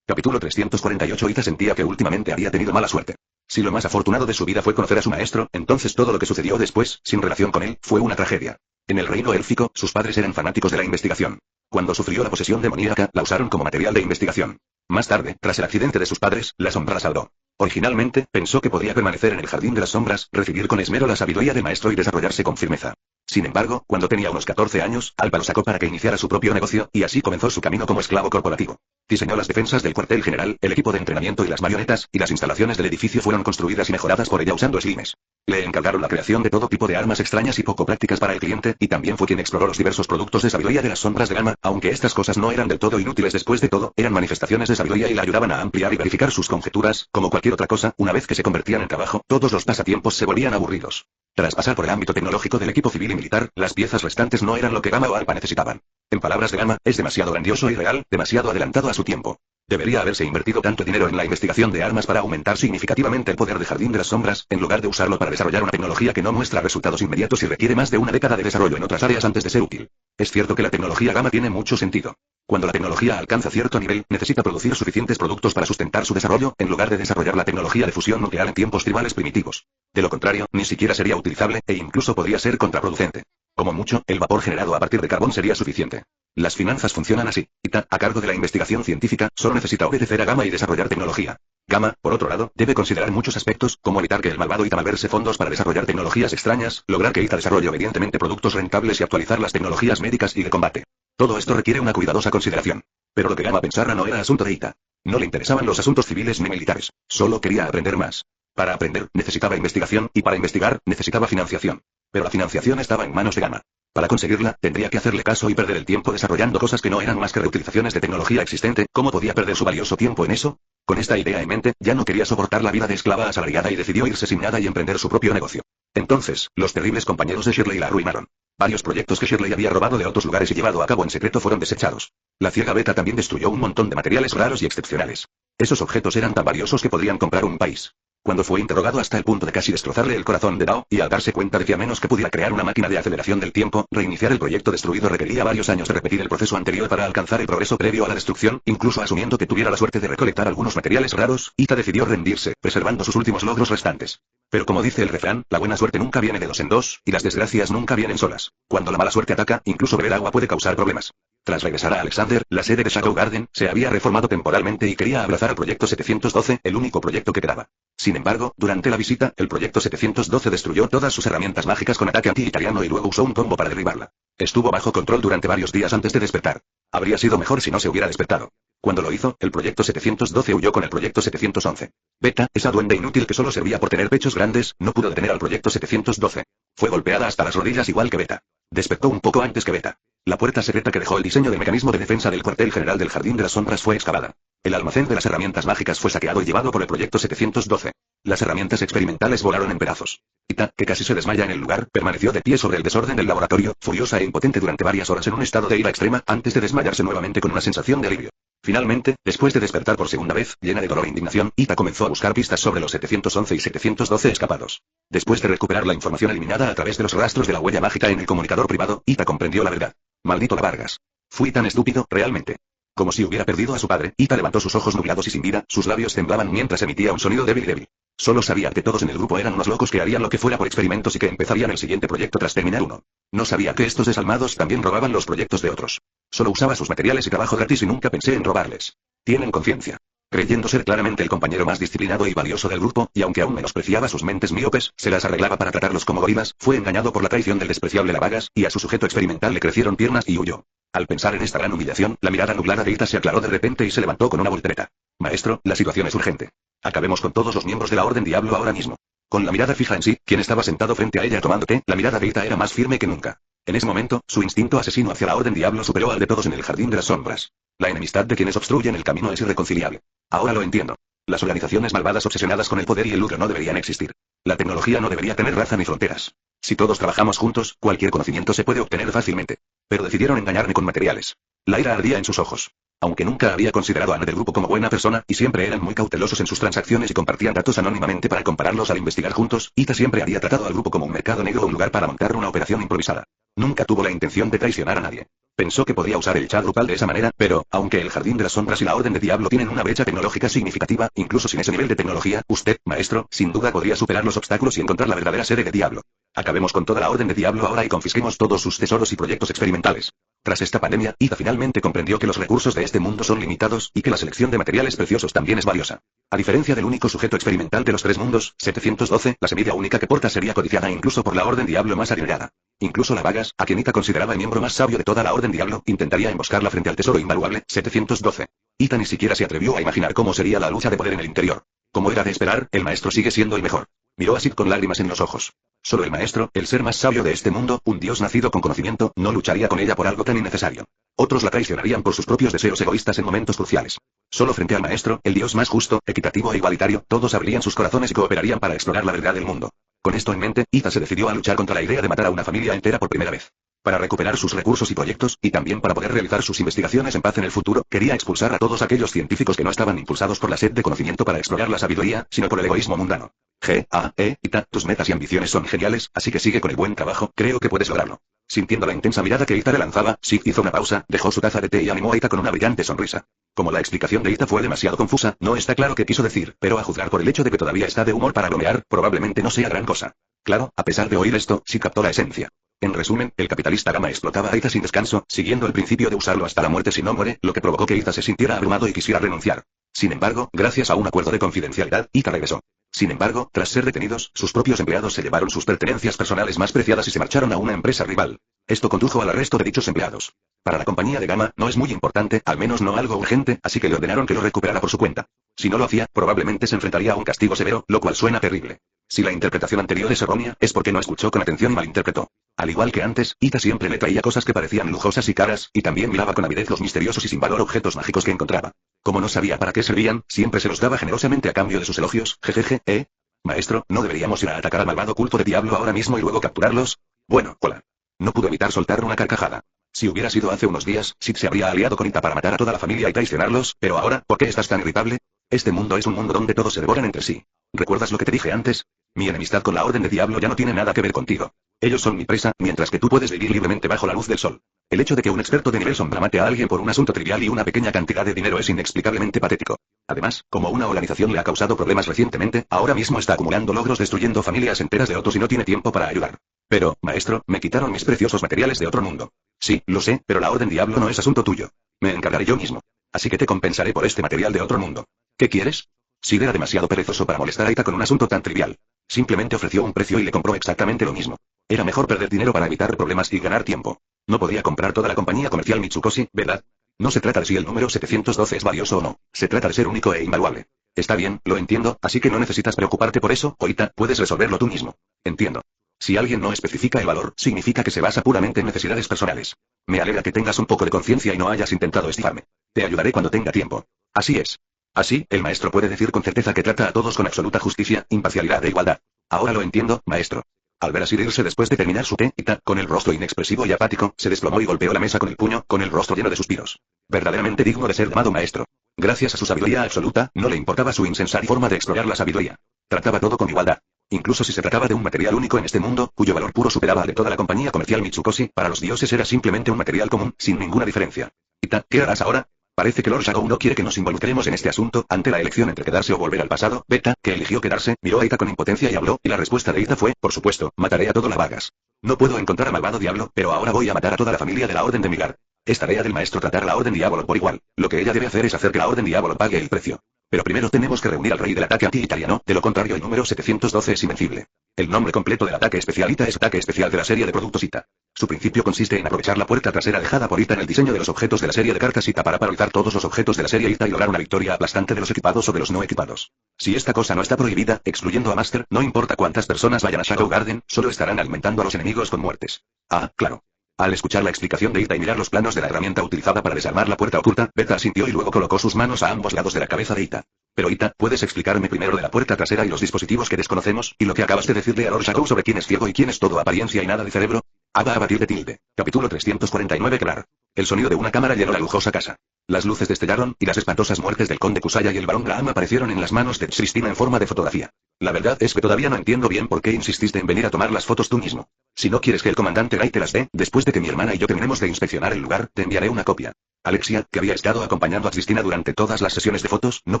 Capítulo 348. Ita sentía que últimamente había tenido mala suerte. Si lo más afortunado de su vida fue conocer a su maestro, entonces todo lo que sucedió después, sin relación con él, fue una tragedia. En el reino élfico, sus padres eran fanáticos de la investigación. Cuando sufrió la posesión demoníaca, la usaron como material de investigación. Más tarde, tras el accidente de sus padres, la sombra la salvó. Originalmente, pensó que podía permanecer en el Jardín de las Sombras, recibir con esmero la sabiduría del maestro y desarrollarse con firmeza. Sin embargo, cuando tenía unos 14 años, Alba lo sacó para que iniciara su propio negocio, y así comenzó su camino como esclavo corporativo. Diseñó las defensas del cuartel general, el equipo de entrenamiento y las marionetas, y las instalaciones del edificio fueron construidas y mejoradas por ella usando slimes. Le encargaron la creación de todo tipo de armas extrañas y poco prácticas para el cliente, y también fue quien exploró los diversos productos de sabiduría de las sombras de Gamma, aunque estas cosas no eran del todo inútiles después de todo, eran manifestaciones de sabiduría y la ayudaban a ampliar y verificar sus conjeturas, como cualquier otra cosa, una vez que se convertían en trabajo, todos los pasatiempos se volvían aburridos. Tras pasar por el ámbito tecnológico del equipo civil y militar, las piezas restantes no eran lo que Gamma o Alba necesitaban. En palabras de Gamma, es demasiado grandioso y real, demasiado adelantado a su tiempo. Debería haberse invertido tanto dinero en la investigación de armas para aumentar significativamente el poder de Jardín de las Sombras, en lugar de usarlo para desarrollar una tecnología que no muestra resultados inmediatos y requiere más de una década de desarrollo en otras áreas antes de ser útil. Es cierto que la tecnología Gamma tiene mucho sentido. Cuando la tecnología alcanza cierto nivel, necesita producir suficientes productos para sustentar su desarrollo, en lugar de desarrollar la tecnología de fusión nuclear en tiempos tribales primitivos. De lo contrario, ni siquiera sería utilizable, e incluso podría ser contraproducente. Como mucho, el vapor generado a partir de carbón sería suficiente. Las finanzas funcionan así. Ita, a cargo de la investigación científica, solo necesita obedecer a Gamma y desarrollar tecnología. Gamma, por otro lado, debe considerar muchos aspectos, como evitar que el malvado Ita malverse fondos para desarrollar tecnologías extrañas, lograr que Ita desarrolle obedientemente productos rentables y actualizar las tecnologías médicas y de combate. Todo esto requiere una cuidadosa consideración. Pero lo que Gamma pensara no era asunto de Ita. No le interesaban los asuntos civiles ni militares. Solo quería aprender más. Para aprender, necesitaba investigación, y para investigar, necesitaba financiación. Pero la financiación estaba en manos de Gamma. Para conseguirla, tendría que hacerle caso y perder el tiempo desarrollando cosas que no eran más que reutilizaciones de tecnología existente. ¿Cómo podía perder su valioso tiempo en eso? Con esta idea en mente, ya no quería soportar la vida de esclava asalariada y decidió irse sin nada y emprender su propio negocio. Entonces, los terribles compañeros de Shirley la arruinaron. Varios proyectos que Shirley había robado de otros lugares y llevado a cabo en secreto fueron desechados. La ciega Beta también destruyó un montón de materiales raros y excepcionales. Esos objetos eran tan valiosos que podrían comprar un país. Cuando fue interrogado hasta el punto de casi destrozarle el corazón de Dao, y al darse cuenta de que a menos que pudiera crear una máquina de aceleración del tiempo, reiniciar el proyecto destruido requería varios años de repetir el proceso anterior para alcanzar el progreso previo a la destrucción, incluso asumiendo que tuviera la suerte de recolectar algunos materiales raros, Ita decidió rendirse, preservando sus últimos logros restantes. Pero como dice el refrán, la buena suerte nunca viene de dos en dos, y las desgracias nunca vienen solas. Cuando la mala suerte ataca, incluso beber agua puede causar problemas. Tras regresar a Alexander, la sede de Shadow Garden se había reformado temporalmente y quería abrazar al proyecto 712, el único proyecto que quedaba. Sin embargo, durante la visita, el proyecto 712 destruyó todas sus herramientas mágicas con ataque anti-italiano y luego usó un combo para derribarla. Estuvo bajo control durante varios días antes de despertar. Habría sido mejor si no se hubiera despertado. Cuando lo hizo, el proyecto 712 huyó con el proyecto 711. Beta, esa duende inútil que solo servía por tener pechos grandes, no pudo detener al proyecto 712. Fue golpeada hasta las rodillas igual que Beta. Despertó un poco antes que Beta. La puerta secreta que dejó el diseño del mecanismo de defensa del cuartel general del Jardín de las Sombras fue excavada. El almacén de las herramientas mágicas fue saqueado y llevado por el proyecto 712. Las herramientas experimentales volaron en pedazos. Ita, que casi se desmaya en el lugar, permaneció de pie sobre el desorden del laboratorio, furiosa e impotente durante varias horas en un estado de ira extrema, antes de desmayarse nuevamente con una sensación de alivio. Finalmente, después de despertar por segunda vez, llena de dolor e indignación, Ita comenzó a buscar pistas sobre los 711 y 712 escapados. Después de recuperar la información eliminada a través de los rastros de la huella mágica en el comunicador privado, Ita comprendió la verdad. Maldito la Vargas. Fui tan estúpido, realmente. Como si hubiera perdido a su padre, Ita levantó sus ojos nublados y sin vida, sus labios temblaban mientras emitía un sonido débil y débil. Solo sabía que todos en el grupo eran unos locos que harían lo que fuera por experimentos y que empezarían el siguiente proyecto tras terminar uno. No sabía que estos desalmados también robaban los proyectos de otros. Solo usaba sus materiales y trabajo gratis y nunca pensé en robarles. Tienen conciencia. Creyendo ser claramente el compañero más disciplinado y valioso del grupo, y aunque aún menospreciaba sus mentes míopes, se las arreglaba para tratarlos como gorilas, fue engañado por la traición del despreciable Lavagas, y a su sujeto experimental le crecieron piernas y huyó. Al pensar en esta gran humillación, la mirada nublada de Ita se aclaró de repente y se levantó con una voltereta. Maestro, la situación es urgente. Acabemos con todos los miembros de la Orden Diablo ahora mismo. Con la mirada fija en sí, quien estaba sentado frente a ella tomando té, la mirada de Ita era más firme que nunca. En ese momento, su instinto asesino hacia la Orden Diablo superó al de todos en el Jardín de las Sombras. La enemistad de quienes obstruyen el camino es irreconciliable. Ahora lo entiendo. Las organizaciones malvadas obsesionadas con el poder y el lucro no deberían existir. La tecnología no debería tener raza ni fronteras. Si todos trabajamos juntos, cualquier conocimiento se puede obtener fácilmente. Pero decidieron engañarme con materiales. La ira ardía en sus ojos. Aunque nunca había considerado a Ana del grupo como buena persona, y siempre eran muy cautelosos en sus transacciones y compartían datos anónimamente para compararlos al investigar juntos, Ita siempre había tratado al grupo como un mercado negro o un lugar para montar una operación improvisada. Nunca tuvo la intención de traicionar a nadie. Pensó que podía usar el chat grupal de esa manera, pero, aunque el Jardín de las Sombras y la Orden de Diablo tienen una brecha tecnológica significativa, incluso sin ese nivel de tecnología, usted, maestro, sin duda podría superar los obstáculos y encontrar la verdadera sede de Diablo. Acabemos con toda la Orden de Diablo ahora y confisquemos todos sus tesoros y proyectos experimentales. Tras esta pandemia, Ita finalmente comprendió que los recursos de este mundo son limitados, y que la selección de materiales preciosos también es valiosa. A diferencia del único sujeto experimental de los tres mundos, 712, la semilla única que porta sería codiciada incluso por la Orden Diablo más adinerada. Incluso la Vagas, a quien Ita consideraba el miembro más sabio de toda la Orden Diablo, intentaría emboscarla frente al tesoro invaluable, 712. Ita ni siquiera se atrevió a imaginar cómo sería la lucha de poder en el interior. Como era de esperar, el maestro sigue siendo el mejor. Miró a Sid con lágrimas en los ojos. Solo el maestro, el ser más sabio de este mundo, un dios nacido con conocimiento, no lucharía con ella por algo tan innecesario. Otros la traicionarían por sus propios deseos egoístas en momentos cruciales. Solo frente al maestro, el dios más justo, equitativo e igualitario, todos abrirían sus corazones y cooperarían para explorar la verdad del mundo. Con esto en mente, Ita se decidió a luchar contra la idea de matar a una familia entera por primera vez. Para recuperar sus recursos y proyectos, y también para poder realizar sus investigaciones en paz en el futuro, quería expulsar a todos aquellos científicos que no estaban impulsados por la sed de conocimiento para explorar la sabiduría, sino por el egoísmo mundano. Ita, tus metas y ambiciones son geniales, así que sigue con el buen trabajo, creo que puedes lograrlo. Sintiendo la intensa mirada que Ita le lanzaba, Sid hizo una pausa, dejó su taza de té y animó a Ita con una brillante sonrisa. Como la explicación de Ita fue demasiado confusa, no está claro qué quiso decir, pero a juzgar por el hecho de que todavía está de humor para bromear, probablemente no sea gran cosa. Claro, a pesar de oír esto, Sid captó la esencia. En resumen, el capitalista Gama explotaba a Ita sin descanso, siguiendo el principio de usarlo hasta la muerte si no muere, lo que provocó que Ita se sintiera abrumado y quisiera renunciar. Sin embargo, gracias a un acuerdo de confidencialidad, Ita regresó. Sin embargo, tras ser detenidos, sus propios empleados se llevaron sus pertenencias personales más preciadas y se marcharon a una empresa rival. Esto condujo al arresto de dichos empleados. Para la compañía de Gama, no es muy importante, al menos no algo urgente, así que le ordenaron que lo recuperara por su cuenta. Si no lo hacía, probablemente se enfrentaría a un castigo severo, lo cual suena terrible. Si la interpretación anterior es errónea, es porque no escuchó con atención y malinterpretó. Al igual que antes, Ita siempre le traía cosas que parecían lujosas y caras, y también miraba con avidez los misteriosos y sin valor objetos mágicos que encontraba. Como no sabía para qué servían, siempre se los daba generosamente a cambio de sus elogios. Jejeje, Maestro, ¿no deberíamos ir a atacar al malvado culto de Diablo ahora mismo y luego capturarlos? Bueno, hola. No pudo evitar soltar una carcajada. Si hubiera sido hace unos días, Sid se habría aliado con Ita para matar a toda la familia y traicionarlos, pero ahora, ¿por qué estás tan irritable? Este mundo es un mundo donde todos se devoran entre sí. ¿Recuerdas lo que te dije antes? Mi enemistad con la Orden de Diablo ya no tiene nada que ver contigo. Ellos son mi presa, mientras que tú puedes vivir libremente bajo la luz del sol. El hecho de que un experto de nivel sombra mate a alguien por un asunto trivial y una pequeña cantidad de dinero es inexplicablemente patético. Además, como una organización le ha causado problemas recientemente, ahora mismo está acumulando logros destruyendo familias enteras de otros y no tiene tiempo para ayudar. Pero, maestro, me quitaron mis preciosos materiales de otro mundo. Sí, lo sé, pero la Orden Diablo no es asunto tuyo. Me encargaré yo mismo. Así que te compensaré por este material de otro mundo. ¿Qué quieres? Sid era demasiado perezoso para molestar a Ita con un asunto tan trivial. Simplemente ofreció un precio y le compró exactamente lo mismo. Era mejor perder dinero para evitar problemas y ganar tiempo. No podía comprar toda la compañía comercial Mitsukoshi, ¿verdad? No se trata de si el número 712 es valioso o no, se trata de ser único e invaluable. Está bien, lo entiendo, así que no necesitas preocuparte por eso, Ita, puedes resolverlo tú mismo. Entiendo. Si alguien no especifica el valor, significa que se basa puramente en necesidades personales. Me alegra que tengas un poco de conciencia y no hayas intentado estifarme. Te ayudaré cuando tenga tiempo. Así es. Así, el maestro puede decir con certeza que trata a todos con absoluta justicia, imparcialidad e igualdad. Ahora lo entiendo, maestro. Al ver a Sid irse después de terminar su té, Ita, con el rostro inexpresivo y apático, se desplomó y golpeó la mesa con el puño, con el rostro lleno de suspiros. Verdaderamente digno de ser llamado maestro. Gracias a su sabiduría absoluta, no le importaba su insensata forma de explorar la sabiduría. Trataba todo con igualdad. Incluso si se trataba de un material único en este mundo, cuyo valor puro superaba al de toda la compañía comercial Mitsukoshi, para los dioses era simplemente un material común, sin ninguna diferencia. Ita, ¿qué harás ahora? Parece que Lord Shagou no quiere que nos involucremos en este asunto, ante la elección entre quedarse o volver al pasado. Beta, que eligió quedarse, miró a Ita con impotencia y habló, y la respuesta de Ita fue, por supuesto, mataré a todo Lavagas. No puedo encontrar al malvado diablo, pero ahora voy a matar a toda la familia de la Orden de Migar. Es tarea del maestro tratar a la Orden Diablo por igual. Lo que ella debe hacer es hacer que la Orden Diablo pague el precio. Pero primero tenemos que reunir al rey del ataque anti-italiano, de lo contrario el número 712 es invencible. El nombre completo del ataque especial ITA es ataque especial de la serie de productos ITA. Su principio consiste en aprovechar la puerta trasera dejada por ITA en el diseño de los objetos de la serie de cartas ITA para paralizar todos los objetos de la serie ITA y lograr una victoria aplastante de los equipados o de los no equipados. Si esta cosa no está prohibida, excluyendo a Master, no importa cuántas personas vayan a Shadow Garden, solo estarán alimentando a los enemigos con muertes. Ah, claro. Al escuchar la explicación de Ita y mirar los planos de la herramienta utilizada para desarmar la puerta oculta, Beta asintió y luego colocó sus manos a ambos lados de la cabeza de Ita. Pero Ita, ¿puedes explicarme primero de la puerta trasera y los dispositivos que desconocemos, y lo que acabas de decirle a Lord Shadow sobre quién es ciego y quién es todo apariencia y nada de cerebro? Aba a batir de tilde. Capítulo 349 Clar. El sonido de una cámara llenó la lujosa casa. Las luces destellaron, y las espantosas muertes del conde Kusaya y el barón Graham aparecieron en las manos de Cristina en forma de fotografía. La verdad es que todavía no entiendo bien por qué insististe en venir a tomar las fotos tú mismo. Si no quieres que el comandante Guy te las dé, después de que mi hermana y yo terminemos de inspeccionar el lugar, te enviaré una copia. Alexia, que había estado acompañando a Cristina durante todas las sesiones de fotos, no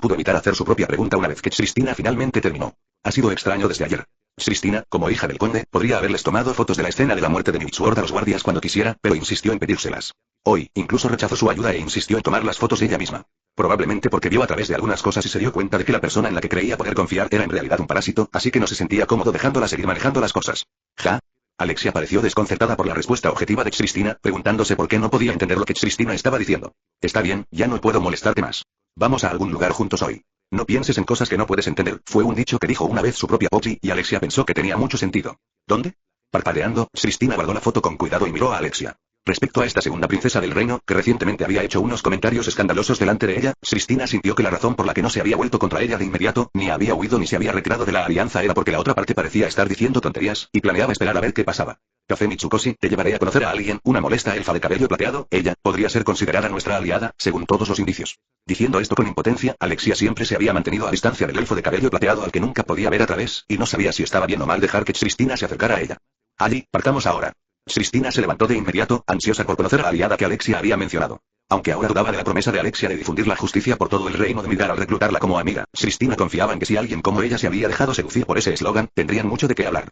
pudo evitar hacer su propia pregunta una vez que Cristina finalmente terminó. Ha sido extraño desde ayer. Cristina, como hija del conde, podría haberles tomado fotos de la escena de la muerte de Mitsword a los guardias cuando quisiera, pero insistió en pedírselas. Hoy, incluso rechazó su ayuda e insistió en tomar las fotos ella misma. Probablemente porque vio a través de algunas cosas y se dio cuenta de que la persona en la que creía poder confiar era en realidad un parásito, así que no se sentía cómodo dejándola seguir manejando las cosas. ¿Ja? Alexia pareció desconcertada por la respuesta objetiva de Cristina, preguntándose por qué no podía entender lo que Cristina estaba diciendo. Está bien, ya no puedo molestarte más. Vamos a algún lugar juntos hoy. No pienses en cosas que no puedes entender, fue un dicho que dijo una vez su propia Poppy, y Alexia pensó que tenía mucho sentido. ¿Dónde? Parpadeando, Cristina guardó la foto con cuidado y miró a Alexia. Respecto a esta segunda princesa del reino, que recientemente había hecho unos comentarios escandalosos delante de ella, Cristina sintió que la razón por la que no se había vuelto contra ella de inmediato, ni había huido ni se había retirado de la alianza era porque la otra parte parecía estar diciendo tonterías, y planeaba esperar a ver qué pasaba. Café Mitsukoshi, te llevaré a conocer a alguien, una molesta elfa de cabello plateado, ella, podría ser considerada nuestra aliada, según todos los indicios. Diciendo esto con impotencia, Alexia siempre se había mantenido a distancia del elfo de cabello plateado al que nunca podía ver a través, y no sabía si estaba bien o mal dejar que Cristina se acercara a ella. Allí, partamos ahora. Cristina se levantó de inmediato, ansiosa por conocer a la aliada que Alexia había mencionado. Aunque ahora dudaba de la promesa de Alexia de difundir la justicia por todo el reino de Midgar al reclutarla como amiga, Cristina confiaba en que si alguien como ella se había dejado seducir por ese eslogan, tendrían mucho de qué hablar.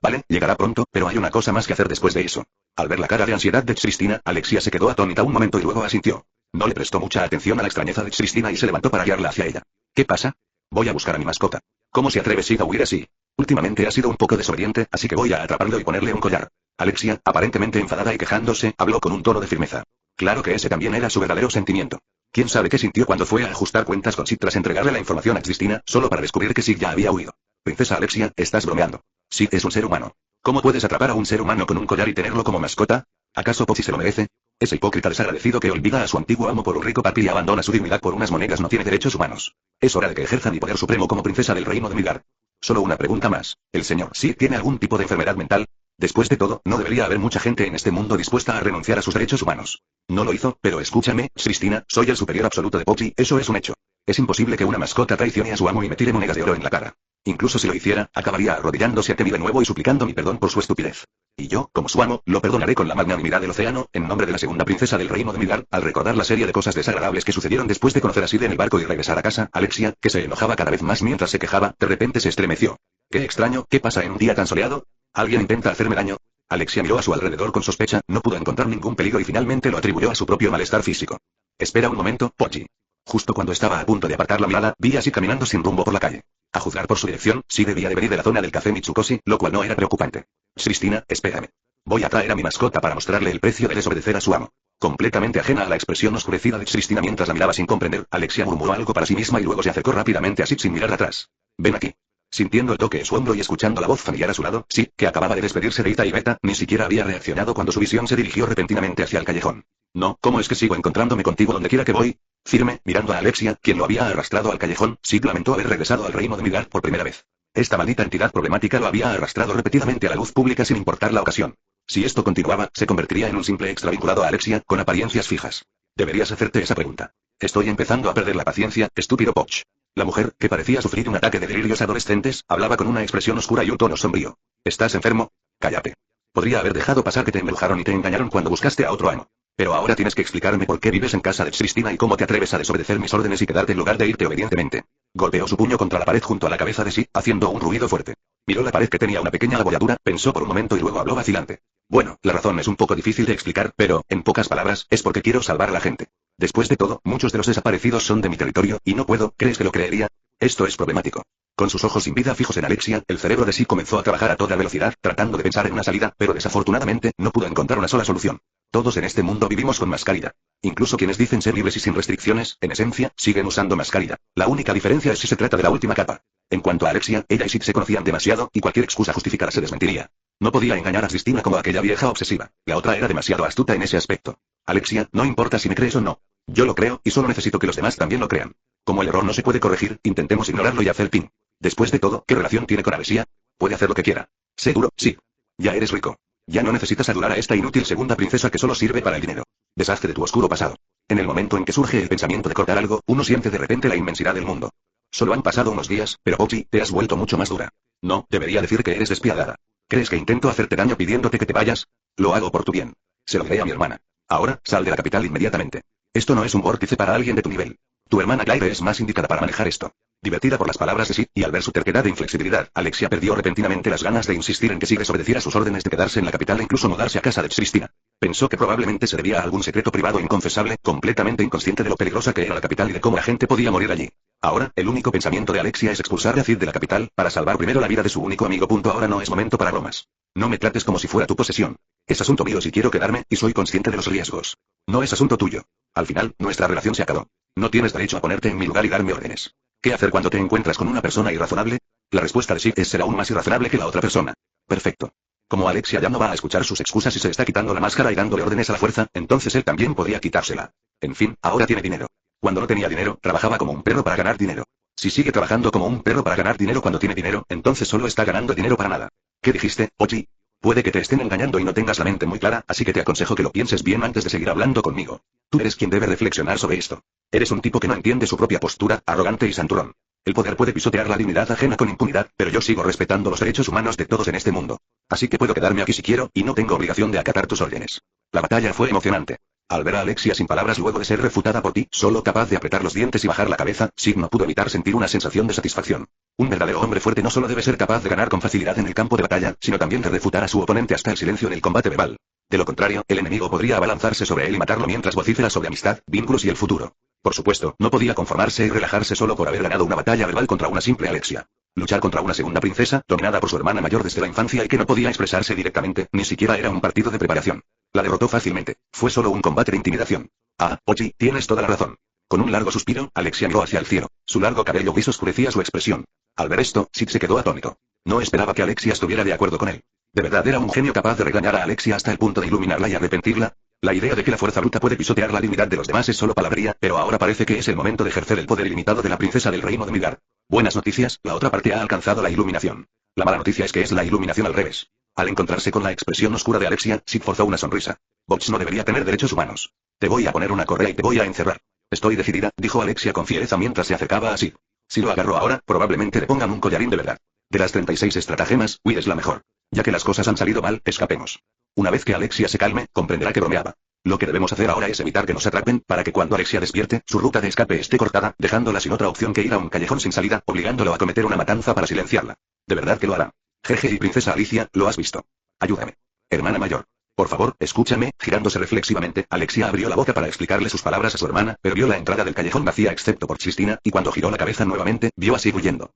Vale, llegará pronto, pero hay una cosa más que hacer después de eso. Al ver la cara de ansiedad de Cristina, Alexia se quedó atónita un momento y luego asintió. No le prestó mucha atención a la extrañeza de Cristina y se levantó para guiarla hacia ella. ¿Qué pasa? Voy a buscar a mi mascota. ¿Cómo se atreve Sid a huir así? Últimamente ha sido un poco desobediente, así que voy a atraparlo y ponerle un collar. Alexia, aparentemente enfadada y quejándose, habló con un tono de firmeza. Claro que ese también era su verdadero sentimiento. ¿Quién sabe qué sintió cuando fue a ajustar cuentas con Sid tras entregarle la información a Cristina, solo para descubrir que Sid ya había huido? Princesa Alexia, estás bromeando. Sid es un ser humano. ¿Cómo puedes atrapar a un ser humano con un collar y tenerlo como mascota? ¿Acaso Poppy se lo merece? Ese hipócrita desagradecido que olvida a su antiguo amo por un rico papel y abandona su dignidad por unas monedas no tiene derechos humanos. Es hora de que ejerza mi poder supremo como princesa del reino de Midgar. Solo una pregunta más. ¿El señor Sid tiene algún tipo de enfermedad mental? Después de todo, no debería haber mucha gente en este mundo dispuesta a renunciar a sus derechos humanos. No lo hizo, pero escúchame, Cristina, soy el superior absoluto de Poppy, eso es un hecho. Es imposible que una mascota traicione a su amo y me tire monedas de oro en la cara. Incluso si lo hiciera, acabaría arrodillándose ante mí de nuevo y suplicando mi perdón por su estupidez. Y yo, como su amo, lo perdonaré con la magnanimidad del océano, en nombre de la segunda princesa del reino de Midgar, al recordar la serie de cosas desagradables que sucedieron después de conocer a Sid en el barco y regresar a casa. Alexia, que se enojaba cada vez más mientras se quejaba, de repente se estremeció. Qué extraño, ¿qué pasa en un día tan soleado? ¿Alguien intenta hacerme daño? Alexia miró a su alrededor con sospecha, no pudo encontrar ningún peligro y finalmente lo atribuyó a su propio malestar físico. Espera un momento, Pochi. Justo cuando estaba a punto de apartar la mirada, vi a Sid caminando sin rumbo por la calle. A juzgar por su dirección, sí debía de venir de la zona del café Mitsukoshi, lo cual no era preocupante. Cristina, espérame. Voy a traer a mi mascota para mostrarle el precio de desobedecer a su amo. Completamente ajena a la expresión oscurecida de Cristina mientras la miraba sin comprender, Alexia murmuró algo para sí misma y luego se acercó rápidamente a Sid sin mirar atrás. Ven aquí. Sintiendo el toque en su hombro y escuchando la voz familiar a su lado, Sid, que acababa de despedirse de Ita y Beta, ni siquiera había reaccionado cuando su visión se dirigió repentinamente hacia el callejón. No, ¿cómo es que sigo encontrándome contigo donde quiera que voy? Firme, mirando a Alexia, quien lo había arrastrado al callejón, Sid lamentó haber regresado al reino de Midgar por primera vez. Esta maldita entidad problemática lo había arrastrado repetidamente a la luz pública sin importar la ocasión. Si esto continuaba, se convertiría en un simple extra vinculado a Alexia, con apariencias fijas. Deberías hacerte esa pregunta. Estoy empezando a perder la paciencia, estúpido Poch. La mujer, que parecía sufrir un ataque de delirios adolescentes, hablaba con una expresión oscura y un tono sombrío. ¿Estás enfermo? Cállate. Podría haber dejado pasar que te embrujaron y te engañaron cuando buscaste a otro amo. Pero ahora tienes que explicarme por qué vives en casa de Cristina y cómo te atreves a desobedecer mis órdenes y quedarte en lugar de irte obedientemente. Golpeó su puño contra la pared junto a la cabeza de sí, haciendo un ruido fuerte. Miró la pared que tenía una pequeña abolladura, pensó por un momento y luego habló vacilante. Bueno, la razón es un poco difícil de explicar, pero, en pocas palabras, es porque quiero salvar a la gente. Después de todo, muchos de los desaparecidos son de mi territorio, y no puedo, ¿crees que lo creería? Esto es problemático. Con sus ojos sin vida fijos en Alexia, el cerebro de sí comenzó a trabajar a toda velocidad, tratando de pensar en una salida, pero desafortunadamente, no pudo encontrar una sola solución. Todos en este mundo vivimos con mascarilla. Incluso quienes dicen ser libres y sin restricciones, en esencia, siguen usando mascarilla. La única diferencia es si se trata de la última capa. En cuanto a Alexia, ella y Sid se conocían demasiado, y cualquier excusa justificada se desmentiría. No podía engañar a Cristina como aquella vieja obsesiva. La otra era demasiado astuta en ese aspecto. Alexia, no importa si me crees o no. Yo lo creo, y solo necesito que los demás también lo crean. Como el error no se puede corregir, intentemos ignorarlo y hacer pin. Después de todo, ¿qué relación tiene con Alexia? Puede hacer lo que quiera. Sé duro, sí. Ya eres rico. Ya no necesitas adorar a esta inútil segunda princesa que solo sirve para el dinero. Deshazte de tu oscuro pasado. En el momento en que surge el pensamiento de cortar algo, uno siente de repente la inmensidad del mundo. Solo han pasado unos días, pero Pochi, te has vuelto mucho más dura. No, debería decir que eres despiadada. ¿Crees que intento hacerte daño pidiéndote que te vayas? Lo hago por tu bien. Se lo diré a mi hermana. Ahora, sal de la capital inmediatamente. Esto no es un vórtice para alguien de tu nivel. Tu hermana Claire es más indicada para manejar esto. Divertida por las palabras de sí, y al ver su terquedad e inflexibilidad, Alexia perdió repentinamente las ganas de insistir en que sí desobedeciera sus órdenes de quedarse en la capital e incluso mudarse a casa de Cristina. Pensó que probablemente se debía a algún secreto privado inconfesable, completamente inconsciente de lo peligrosa que era la capital y de cómo la gente podía morir allí. Ahora, el único pensamiento de Alexia es expulsar a Cid de la capital, para salvar primero la vida de su único amigo. Ahora no es momento para bromas. No me trates como si fuera tu posesión. Es asunto mío si quiero quedarme, y soy consciente de los riesgos. No es asunto tuyo. Al final, nuestra relación se acabó. No tienes derecho a ponerte en mi lugar y darme órdenes. ¿Qué hacer cuando te encuentras con una persona irrazonable? La respuesta de Sid es ser aún más irrazonable que la otra persona. Perfecto. Como Alexia ya no va a escuchar sus excusas y se está quitando la máscara y dándole órdenes a la fuerza, entonces él también podría quitársela. En fin, ahora tiene dinero. Cuando no tenía dinero, trabajaba como un perro para ganar dinero. Si sigue trabajando como un perro para ganar dinero cuando tiene dinero, entonces solo está ganando dinero para nada. ¿Qué dijiste, Pochi? Puede que te estén engañando y no tengas la mente muy clara, así que te aconsejo que lo pienses bien antes de seguir hablando conmigo. Tú eres quien debe reflexionar sobre esto. Eres un tipo que no entiende su propia postura, arrogante y santurrón. El poder puede pisotear la dignidad ajena con impunidad, pero yo sigo respetando los derechos humanos de todos en este mundo. Así que puedo quedarme aquí si quiero, y no tengo obligación de acatar tus órdenes. La batalla fue emocionante. Al ver a Alexia sin palabras luego de ser refutada por ti, solo capaz de apretar los dientes y bajar la cabeza, Sid no pudo evitar sentir una sensación de satisfacción. Un verdadero hombre fuerte no solo debe ser capaz de ganar con facilidad en el campo de batalla, sino también de refutar a su oponente hasta el silencio en el combate verbal. De lo contrario, el enemigo podría abalanzarse sobre él y matarlo mientras vocifera sobre amistad, vínculos y el futuro. Por supuesto, no podía conformarse y relajarse solo por haber ganado una batalla verbal contra una simple Alexia. Luchar contra una segunda princesa, dominada por su hermana mayor desde la infancia y que no podía expresarse directamente, ni siquiera era un partido de preparación. La derrotó fácilmente. Fue solo un combate de intimidación. Ah, Pochi, tienes toda la razón. Con un largo suspiro, Alexia miró hacia el cielo. Su largo cabello gris oscurecía su expresión. Al ver esto, Sid se quedó atónito. No esperaba que Alexia estuviera de acuerdo con él. ¿De verdad era un genio capaz de regañar a Alexia hasta el punto de iluminarla y arrepentirla? La idea de que la fuerza bruta puede pisotear la dignidad de los demás es solo palabrería, pero ahora parece que es el momento de ejercer el poder ilimitado de la princesa del reino de Midgard. Buenas noticias, la otra parte ha alcanzado la iluminación. La mala noticia es que es la iluminación al revés. Al encontrarse con la expresión oscura de Alexia, Sid forzó una sonrisa. Botch no debería tener derechos humanos. Te voy a poner una correa y te voy a encerrar. Estoy decidida, dijo Alexia con fiereza mientras se acercaba a Sid. Si lo agarro ahora, probablemente le pongan un collarín de verdad. De las 36 estratagemas, Will es la mejor. Ya que las cosas han salido mal, escapemos. Una vez que Alexia se calme, comprenderá que bromeaba. Lo que debemos hacer ahora es evitar que nos atrapen, para que cuando Alexia despierte, su ruta de escape esté cortada, dejándola sin otra opción que ir a un callejón sin salida, obligándolo a cometer una matanza para silenciarla. De verdad que lo hará. Jeje y princesa Alicia, lo has visto. Ayúdame. Hermana mayor. Por favor, escúchame. Girándose reflexivamente, Alexia abrió la boca para explicarle sus palabras a su hermana, pero vio la entrada del callejón vacía excepto por Cristina, y cuando giró la cabeza nuevamente, vio a Sid huyendo.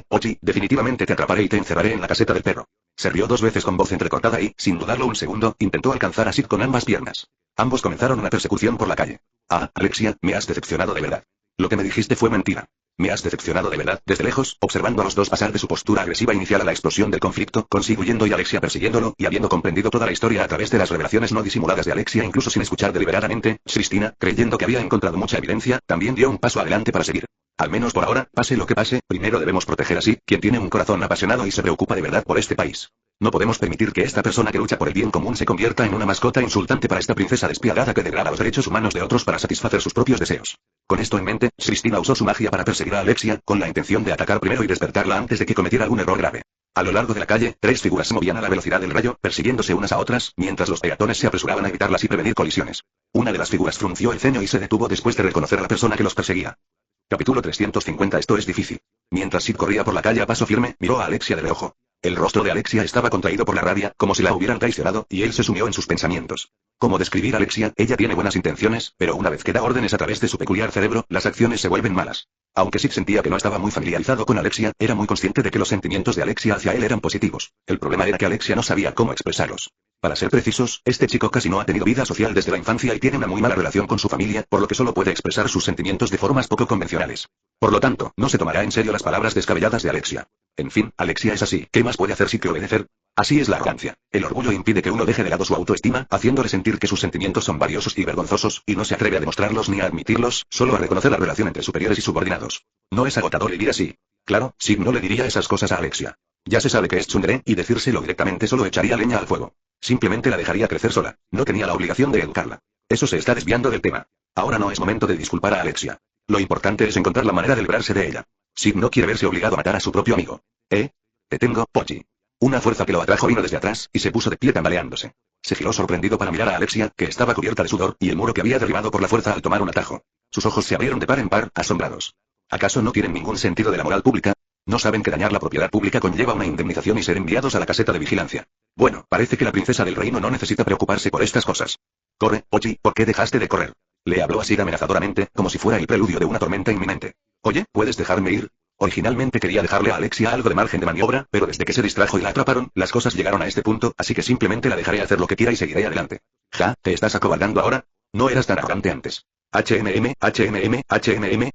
Pochi, definitivamente te atraparé y te encerraré en la caseta del perro. Se rió 2 veces con voz entrecortada y, sin dudarlo un segundo, intentó alcanzar a Sid con ambas piernas. Ambos comenzaron una persecución por la calle. Ah, Alexia, me has decepcionado de verdad. Lo que me dijiste fue mentira. Me has decepcionado de verdad. Desde lejos, observando a los dos pasar de su postura agresiva inicial a la explosión del conflicto, con Sid huyendo y Alexia persiguiéndolo, y habiendo comprendido toda la historia a través de las revelaciones no disimuladas de Alexia incluso sin escuchar deliberadamente, Cristina, creyendo que había encontrado mucha evidencia, también dio un paso adelante para seguir. Al menos por ahora, pase lo que pase, primero debemos proteger a Sid, quien tiene un corazón apasionado y se preocupa de verdad por este país. No podemos permitir que esta persona que lucha por el bien común se convierta en una mascota insultante para esta princesa despiadada que degrada los derechos humanos de otros para satisfacer sus propios deseos. Con esto en mente, Cristina usó su magia para perseguir a Alexia, con la intención de atacar primero y despertarla antes de que cometiera algún error grave. A lo largo de la calle, 3 figuras se movían a la velocidad del rayo, persiguiéndose unas a otras, mientras los peatones se apresuraban a evitarlas y prevenir colisiones. Una de las figuras frunció el ceño y se detuvo después de reconocer a la persona que los perseguía. Capítulo 350. Esto es difícil. Mientras Sid corría por la calle a paso firme, miró a Alexia de reojo. El rostro de Alexia estaba contraído por la rabia, como si la hubieran traicionado, y él se sumió en sus pensamientos. ¿Cómo describir a Alexia? Ella tiene buenas intenciones, pero una vez que da órdenes a través de su peculiar cerebro, las acciones se vuelven malas. Aunque Sid sentía que no estaba muy familiarizado con Alexia, era muy consciente de que los sentimientos de Alexia hacia él eran positivos. El problema era que Alexia no sabía cómo expresarlos. Para ser precisos, este chico casi no ha tenido vida social desde la infancia y tiene una muy mala relación con su familia, por lo que solo puede expresar sus sentimientos de formas poco convencionales. Por lo tanto, no se tomará en serio las palabras descabelladas de Alexia. En fin, Alexia es así, ¿qué más puede hacer Sid que obedecer? Así es la arrogancia. El orgullo impide que uno deje de lado su autoestima, haciéndole sentir que sus sentimientos son valiosos y vergonzosos, y no se atreve a demostrarlos ni a admitirlos, solo a reconocer la relación entre superiores y subordinados. ¿No es agotador vivir así? Claro, Sid no le diría esas cosas a Alexia. Ya se sabe que es tsundere, y decírselo directamente solo echaría leña al fuego. Simplemente la dejaría crecer sola. No tenía la obligación de educarla. Eso se está desviando del tema. Ahora no es momento de disculpar a Alexia. Lo importante es encontrar la manera de librarse de ella. Sid no quiere verse obligado a matar a su propio amigo. Te tengo, Pochi. Una fuerza que lo atrajo vino desde atrás, y se puso de pie tambaleándose. Se giró sorprendido para mirar a Alexia, que estaba cubierta de sudor, y el muro que había derribado por la fuerza al tomar un atajo. Sus ojos se abrieron de par en par, asombrados. ¿Acaso no tienen ningún sentido de la moral pública? ¿No saben que dañar la propiedad pública conlleva una indemnización y ser enviados a la caseta de vigilancia? Bueno, parece que la princesa del reino no necesita preocuparse por estas cosas. Corre, Pochi, ¿por qué dejaste de correr? Le habló así amenazadoramente, como si fuera el preludio de una tormenta inminente. Oye, ¿puedes dejarme ir? Originalmente quería dejarle a Alexia algo de margen de maniobra, pero desde que se distrajo y la atraparon, las cosas llegaron a este punto, así que simplemente la dejaré hacer lo que quiera y seguiré adelante. Ja, ¿te estás acobardando ahora? No eras tan arrogante antes.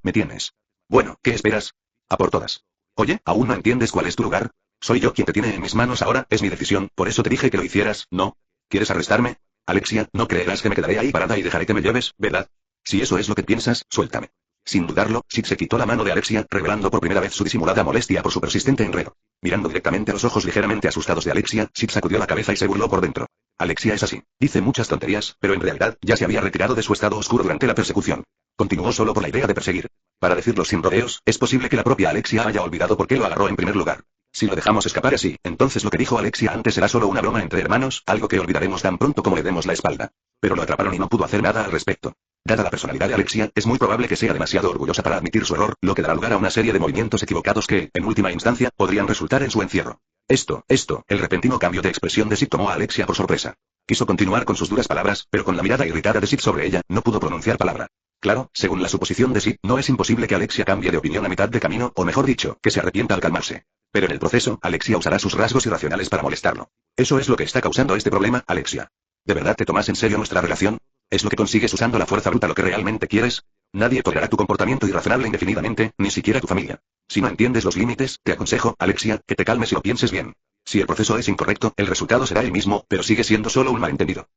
¿Me tienes? Bueno, ¿qué esperas? A por todas. Oye, ¿aún no entiendes cuál es tu lugar? Soy yo quien te tiene en mis manos ahora, es mi decisión, por eso te dije que lo hicieras, ¿no? ¿Quieres arrestarme? Alexia, no creerás que me quedaré ahí parada y dejaré que me lleves, ¿verdad? Si eso es lo que piensas, suéltame. Sin dudarlo, Sid se quitó la mano de Alexia, revelando por primera vez su disimulada molestia por su persistente enredo. Mirando directamente a los ojos ligeramente asustados de Alexia, Sid sacudió la cabeza y se burló por dentro. Alexia es así. Dice muchas tonterías, pero en realidad, ya se había retirado de su estado oscuro durante la persecución. Continuó solo por la idea de perseguir. Para decirlo sin rodeos, es posible que la propia Alexia haya olvidado por qué lo agarró en primer lugar. Si lo dejamos escapar así, entonces lo que dijo Alexia antes será solo una broma entre hermanos, algo que olvidaremos tan pronto como le demos la espalda. Pero lo atraparon y no pudo hacer nada al respecto. Dada la personalidad de Alexia, es muy probable que sea demasiado orgullosa para admitir su error, lo que dará lugar a una serie de movimientos equivocados que, en última instancia, podrían resultar en su encierro. El repentino cambio de expresión de Sid tomó a Alexia por sorpresa. Quiso continuar con sus duras palabras, pero con la mirada irritada de Sid sobre ella, no pudo pronunciar palabra. Claro, según la suposición de Sid, no es imposible que Alexia cambie de opinión a mitad de camino, o mejor dicho, que se arrepienta al calmarse. Pero en el proceso, Alexia usará sus rasgos irracionales para molestarlo. Eso es lo que está causando este problema, Alexia. ¿De verdad te tomas en serio nuestra relación? ¿Es lo que consigues usando la fuerza bruta lo que realmente quieres? Nadie tolerará tu comportamiento irrazonable indefinidamente, ni siquiera tu familia. Si no entiendes los límites, te aconsejo, Alexia, que te calmes y lo pienses bien. Si el proceso es incorrecto, el resultado será el mismo, pero sigue siendo solo un malentendido.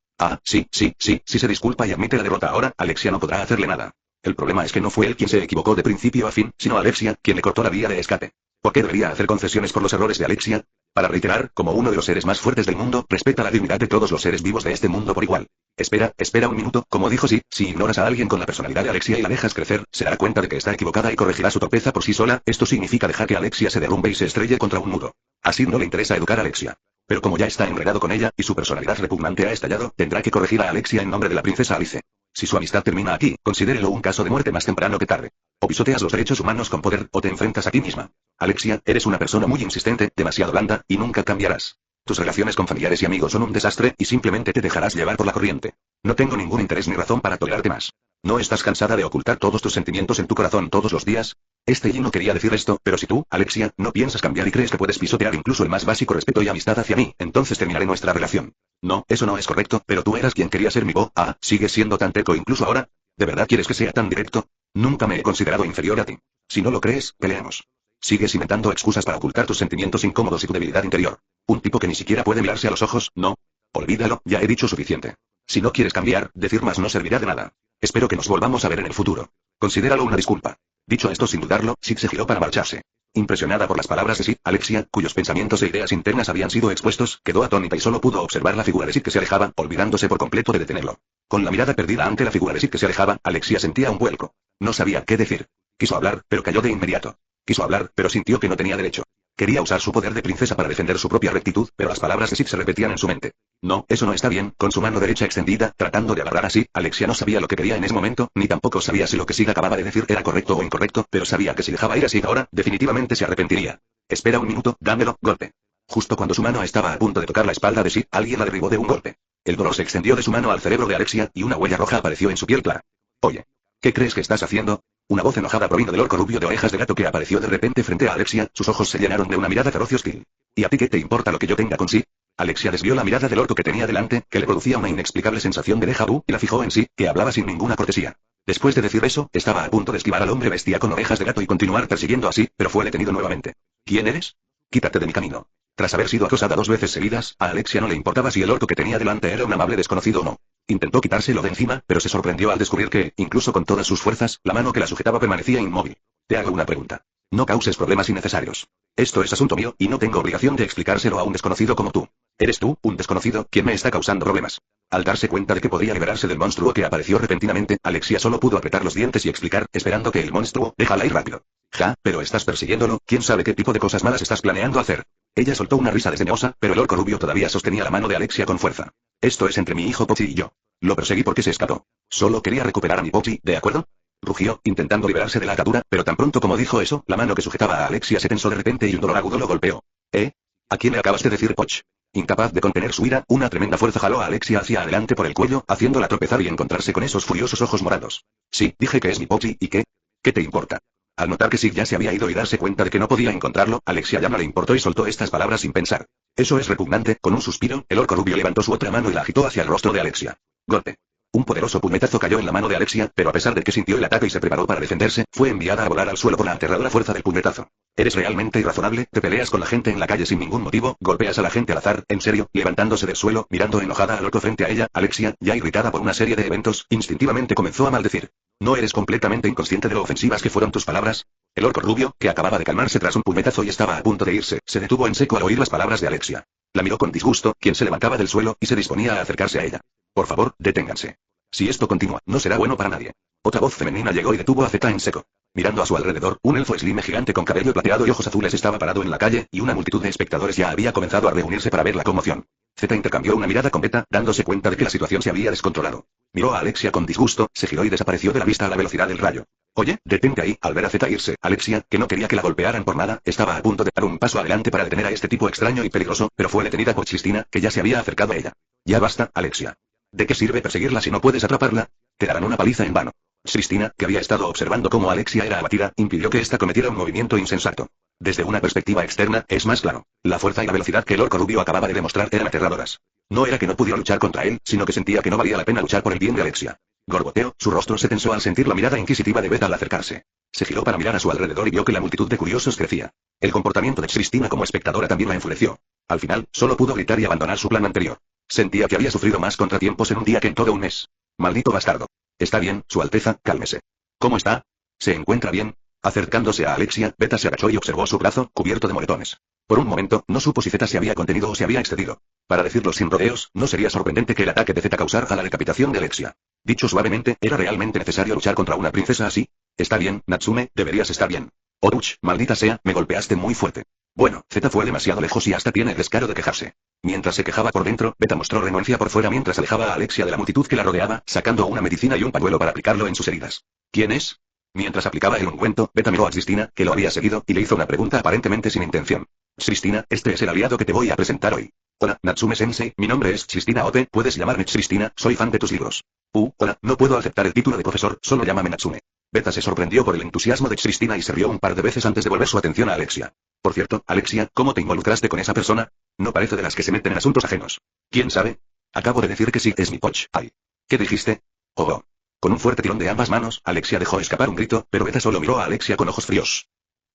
Si se disculpa y admite la derrota ahora, Alexia no podrá hacerle nada. El problema es que no fue él quien se equivocó de principio a fin, sino Alexia, quien le cortó la vía de escape. ¿Por qué debería hacer concesiones por los errores de Alexia? Para reiterar, como uno de los seres más fuertes del mundo, respeta la dignidad de todos los seres vivos de este mundo por igual. Espera un minuto, como dijo Sid, si ignoras a alguien con la personalidad de Alexia y la dejas crecer, se dará cuenta de que está equivocada y corregirá su torpeza por sí sola. Esto significa dejar que Alexia se derrumbe y se estrelle contra un muro. A Sid no le interesa educar a Alexia. Pero como ya está enredado con ella, y su personalidad repugnante ha estallado, tendrá que corregir a Alexia en nombre de la princesa Alice. Si su amistad termina aquí, considérelo un caso de muerte más temprano que tarde. O pisoteas los derechos humanos con poder, o te enfrentas a ti misma. Alexia, eres una persona muy insistente, demasiado blanda, y nunca cambiarás. Tus relaciones con familiares y amigos son un desastre, y simplemente te dejarás llevar por la corriente. No tengo ningún interés ni razón para tolerarte más. ¿No estás cansada de ocultar todos tus sentimientos en tu corazón todos los días? Yi no quería decir esto, pero si tú, Alexia, no piensas cambiar y crees que puedes pisotear incluso el más básico respeto y amistad hacia mí, entonces terminaré nuestra relación. No, eso no es correcto, pero tú eras quien quería ser mi ¿sigues siendo tan terco incluso ahora? ¿De verdad quieres que sea tan directo? Nunca me he considerado inferior a ti. Si no lo crees, peleemos. Sigues inventando excusas para ocultar tus sentimientos incómodos y tu debilidad interior. Un tipo que ni siquiera puede mirarse a los ojos, ¿no? Olvídalo, ya he dicho suficiente. Si no quieres cambiar, decir más no servirá de nada. Espero que nos volvamos a ver en el futuro. Considéralo una disculpa. Dicho esto sin dudarlo, Sid se giró para marcharse. Impresionada por las palabras de Sid, Alexia, cuyos pensamientos e ideas internas habían sido expuestos, quedó atónita y solo pudo observar la figura de Sid que se alejaba, olvidándose por completo de detenerlo. Con la mirada perdida ante la figura de Sid que se alejaba, Alexia sentía un vuelco. No sabía qué decir. Quiso hablar, pero cayó de inmediato. Quiso hablar, pero sintió que no tenía derecho. Quería usar su poder de princesa para defender su propia rectitud, pero las palabras de Sid se repetían en su mente. No, eso no está bien. Con su mano derecha extendida, tratando de agarrar a Sid, Alexia no sabía lo que quería en ese momento, ni tampoco sabía si lo que Sid acababa de decir era correcto o incorrecto, pero sabía que si dejaba ir a Sid ahora, definitivamente se arrepentiría. Espera un minuto, dámelo, golpe. Justo cuando su mano estaba a punto de tocar la espalda de Sid, alguien la derribó de un golpe. El dolor se extendió de su mano al cerebro de Alexia, y una huella roja apareció en su piel clara. Oye, ¿qué crees que estás haciendo? Una voz enojada provino del orco rubio de orejas de gato que apareció de repente frente a Alexia, sus ojos se llenaron de una mirada feroz y hostil. ¿Y a ti qué te importa lo que yo tenga con sí? Alexia desvió la mirada del orco que tenía delante, que le producía una inexplicable sensación de déjà vu, y la fijó en sí, que hablaba sin ninguna cortesía. Después de decir eso, estaba a punto de esquivar al hombre bestia con orejas de gato y continuar persiguiendo así, pero fue detenido nuevamente. ¿Quién eres? Quítate de mi camino. Tras haber sido acosada 2 veces seguidas, a Alexia no le importaba si el orco que tenía delante era un amable desconocido o no. Intentó quitárselo de encima, pero se sorprendió al descubrir que, incluso con todas sus fuerzas, la mano que la sujetaba permanecía inmóvil. Te hago una pregunta. No causes problemas innecesarios. Esto es asunto mío, y no tengo obligación de explicárselo a un desconocido como tú. ¿Eres tú, un desconocido, quien me está causando problemas? Al darse cuenta de que podría liberarse del monstruo que apareció repentinamente, Alexia solo pudo apretar los dientes y explicar, esperando que el monstruo, déjala ir rápido. Ja, pero estás persiguiéndolo, quién sabe qué tipo de cosas malas estás planeando hacer. Ella soltó una risa desdeñosa, pero el orco rubio todavía sostenía la mano de Alexia con fuerza. Esto es entre mi hijo Pochi y yo. Lo perseguí porque se escapó. Solo quería recuperar a mi Pochi, ¿de acuerdo? Rugió, intentando liberarse de la atadura, pero tan pronto como dijo eso, la mano que sujetaba a Alexia se tensó de repente y un dolor agudo lo golpeó. ¿Eh? ¿A quién le acabas de decir Poch? Incapaz de contener su ira, una tremenda fuerza jaló a Alexia hacia adelante por el cuello, haciéndola tropezar y encontrarse con esos furiosos ojos morados. Sí, dije que es mi Pochi, ¿y qué? ¿Qué te importa? Al notar que Sig ya se había ido y darse cuenta de que no podía encontrarlo, Alexia ya no le importó y soltó estas palabras sin pensar. Eso es repugnante. Con un suspiro, el orco rubio levantó su otra mano y la agitó hacia el rostro de Alexia. Golpe. Un poderoso puñetazo cayó en la mano de Alexia, pero a pesar de que sintió el ataque y se preparó para defenderse, fue enviada a volar al suelo por la aterradora fuerza del puñetazo. ¿Eres realmente irrazonable? ¿Te peleas con la gente en la calle sin ningún motivo? ¿Golpeas a la gente al azar? ¿En serio? Levantándose del suelo, mirando enojada al orco frente a ella, Alexia, ya irritada por una serie de eventos, instintivamente comenzó a maldecir. ¿No eres completamente inconsciente de lo ofensivas que fueron tus palabras? El orco rubio, que acababa de calmarse tras un puñetazo y estaba a punto de irse, se detuvo en seco al oír las palabras de Alexia. La miró con disgusto, quien se levantaba del suelo, y se disponía a acercarse a ella. Por favor, deténganse. Si esto continúa, no será bueno para nadie. Otra voz femenina llegó y detuvo a Zeta en seco. Mirando a su alrededor, un elfo slime gigante con cabello plateado y ojos azules estaba parado en la calle, y una multitud de espectadores ya había comenzado a reunirse para ver la conmoción. Zeta intercambió una mirada con Beta, dándose cuenta de que la situación se había descontrolado. Miró a Alexia con disgusto, se giró y desapareció de la vista a la velocidad del rayo. Oye, detente ahí. Al ver a Zeta irse, Alexia, que no quería que la golpearan por nada, estaba a punto de dar un paso adelante para detener a este tipo extraño y peligroso, pero fue detenida por Cristina, que ya se había acercado a ella. Ya basta, Alexia. ¿De qué sirve perseguirla si no puedes atraparla? Te darán una paliza en vano. Cristina, que había estado observando cómo Alexia era abatida, impidió que ésta cometiera un movimiento insensato. Desde una perspectiva externa, es más claro. La fuerza y la velocidad que el orco rubio acababa de demostrar eran aterradoras. No era que no pudiera luchar contra él, sino que sentía que no valía la pena luchar por el bien de Alexia. Gorgoteó, su rostro se tensó al sentir la mirada inquisitiva de Beta al acercarse. Se giró para mirar a su alrededor y vio que la multitud de curiosos crecía. El comportamiento de Cristina como espectadora también la enfureció. Al final, solo pudo gritar y abandonar su plan anterior. Sentía que había sufrido más contratiempos en un día que en todo un mes. Maldito bastardo. Está bien, Su Alteza, cálmese. ¿Cómo está? ¿Se encuentra bien? Acercándose a Alexia, Beta se agachó y observó su brazo, cubierto de moretones. Por un momento, no supo si Zeta se había contenido o se había excedido. Para decirlo sin rodeos, no sería sorprendente que el ataque de Zeta causara la decapitación de Alexia. Dicho suavemente, ¿era realmente necesario luchar contra una princesa así? Está bien, Natsume, deberías estar bien. Oruch, maldita sea, me golpeaste muy fuerte. Bueno, Zeta fue demasiado lejos y hasta tiene el descaro de quejarse. Mientras se quejaba por dentro, Beta mostró renuencia por fuera mientras alejaba a Alexia de la multitud que la rodeaba, sacando una medicina y un pañuelo para aplicarlo en sus heridas. ¿Quién es? Mientras aplicaba el ungüento, Beta miró a Cristina, que lo había seguido, y le hizo una pregunta aparentemente sin intención. Cristina, este es el aliado que te voy a presentar hoy. Hola, Natsume-sensei, mi nombre es Cristina Ote, puedes llamarme Cristina, soy fan de tus libros. Hola, no puedo aceptar el título de profesor, solo llámame Natsume. Beta se sorprendió por el entusiasmo de Cristina y se rió un par de veces antes de volver su atención a Alexia. Por cierto, Alexia, ¿cómo te involucraste con esa persona? No parece de las que se meten en asuntos ajenos. ¿Quién sabe? Acabo de decir que sí, es mi Poch. Ay. ¿Qué dijiste? Oh. Con un fuerte tirón de ambas manos, Alexia dejó escapar un grito, pero Beta solo miró a Alexia con ojos fríos.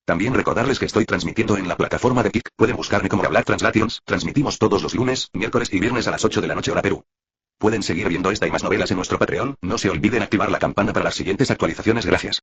También recordarles que estoy transmitiendo en la plataforma de Kick, pueden buscarme como Black Translations, transmitimos todos los lunes, miércoles y viernes a las 8 de la noche hora Perú. Pueden seguir viendo esta y más novelas en nuestro Patreon, no se olviden activar la campana para las siguientes actualizaciones, gracias.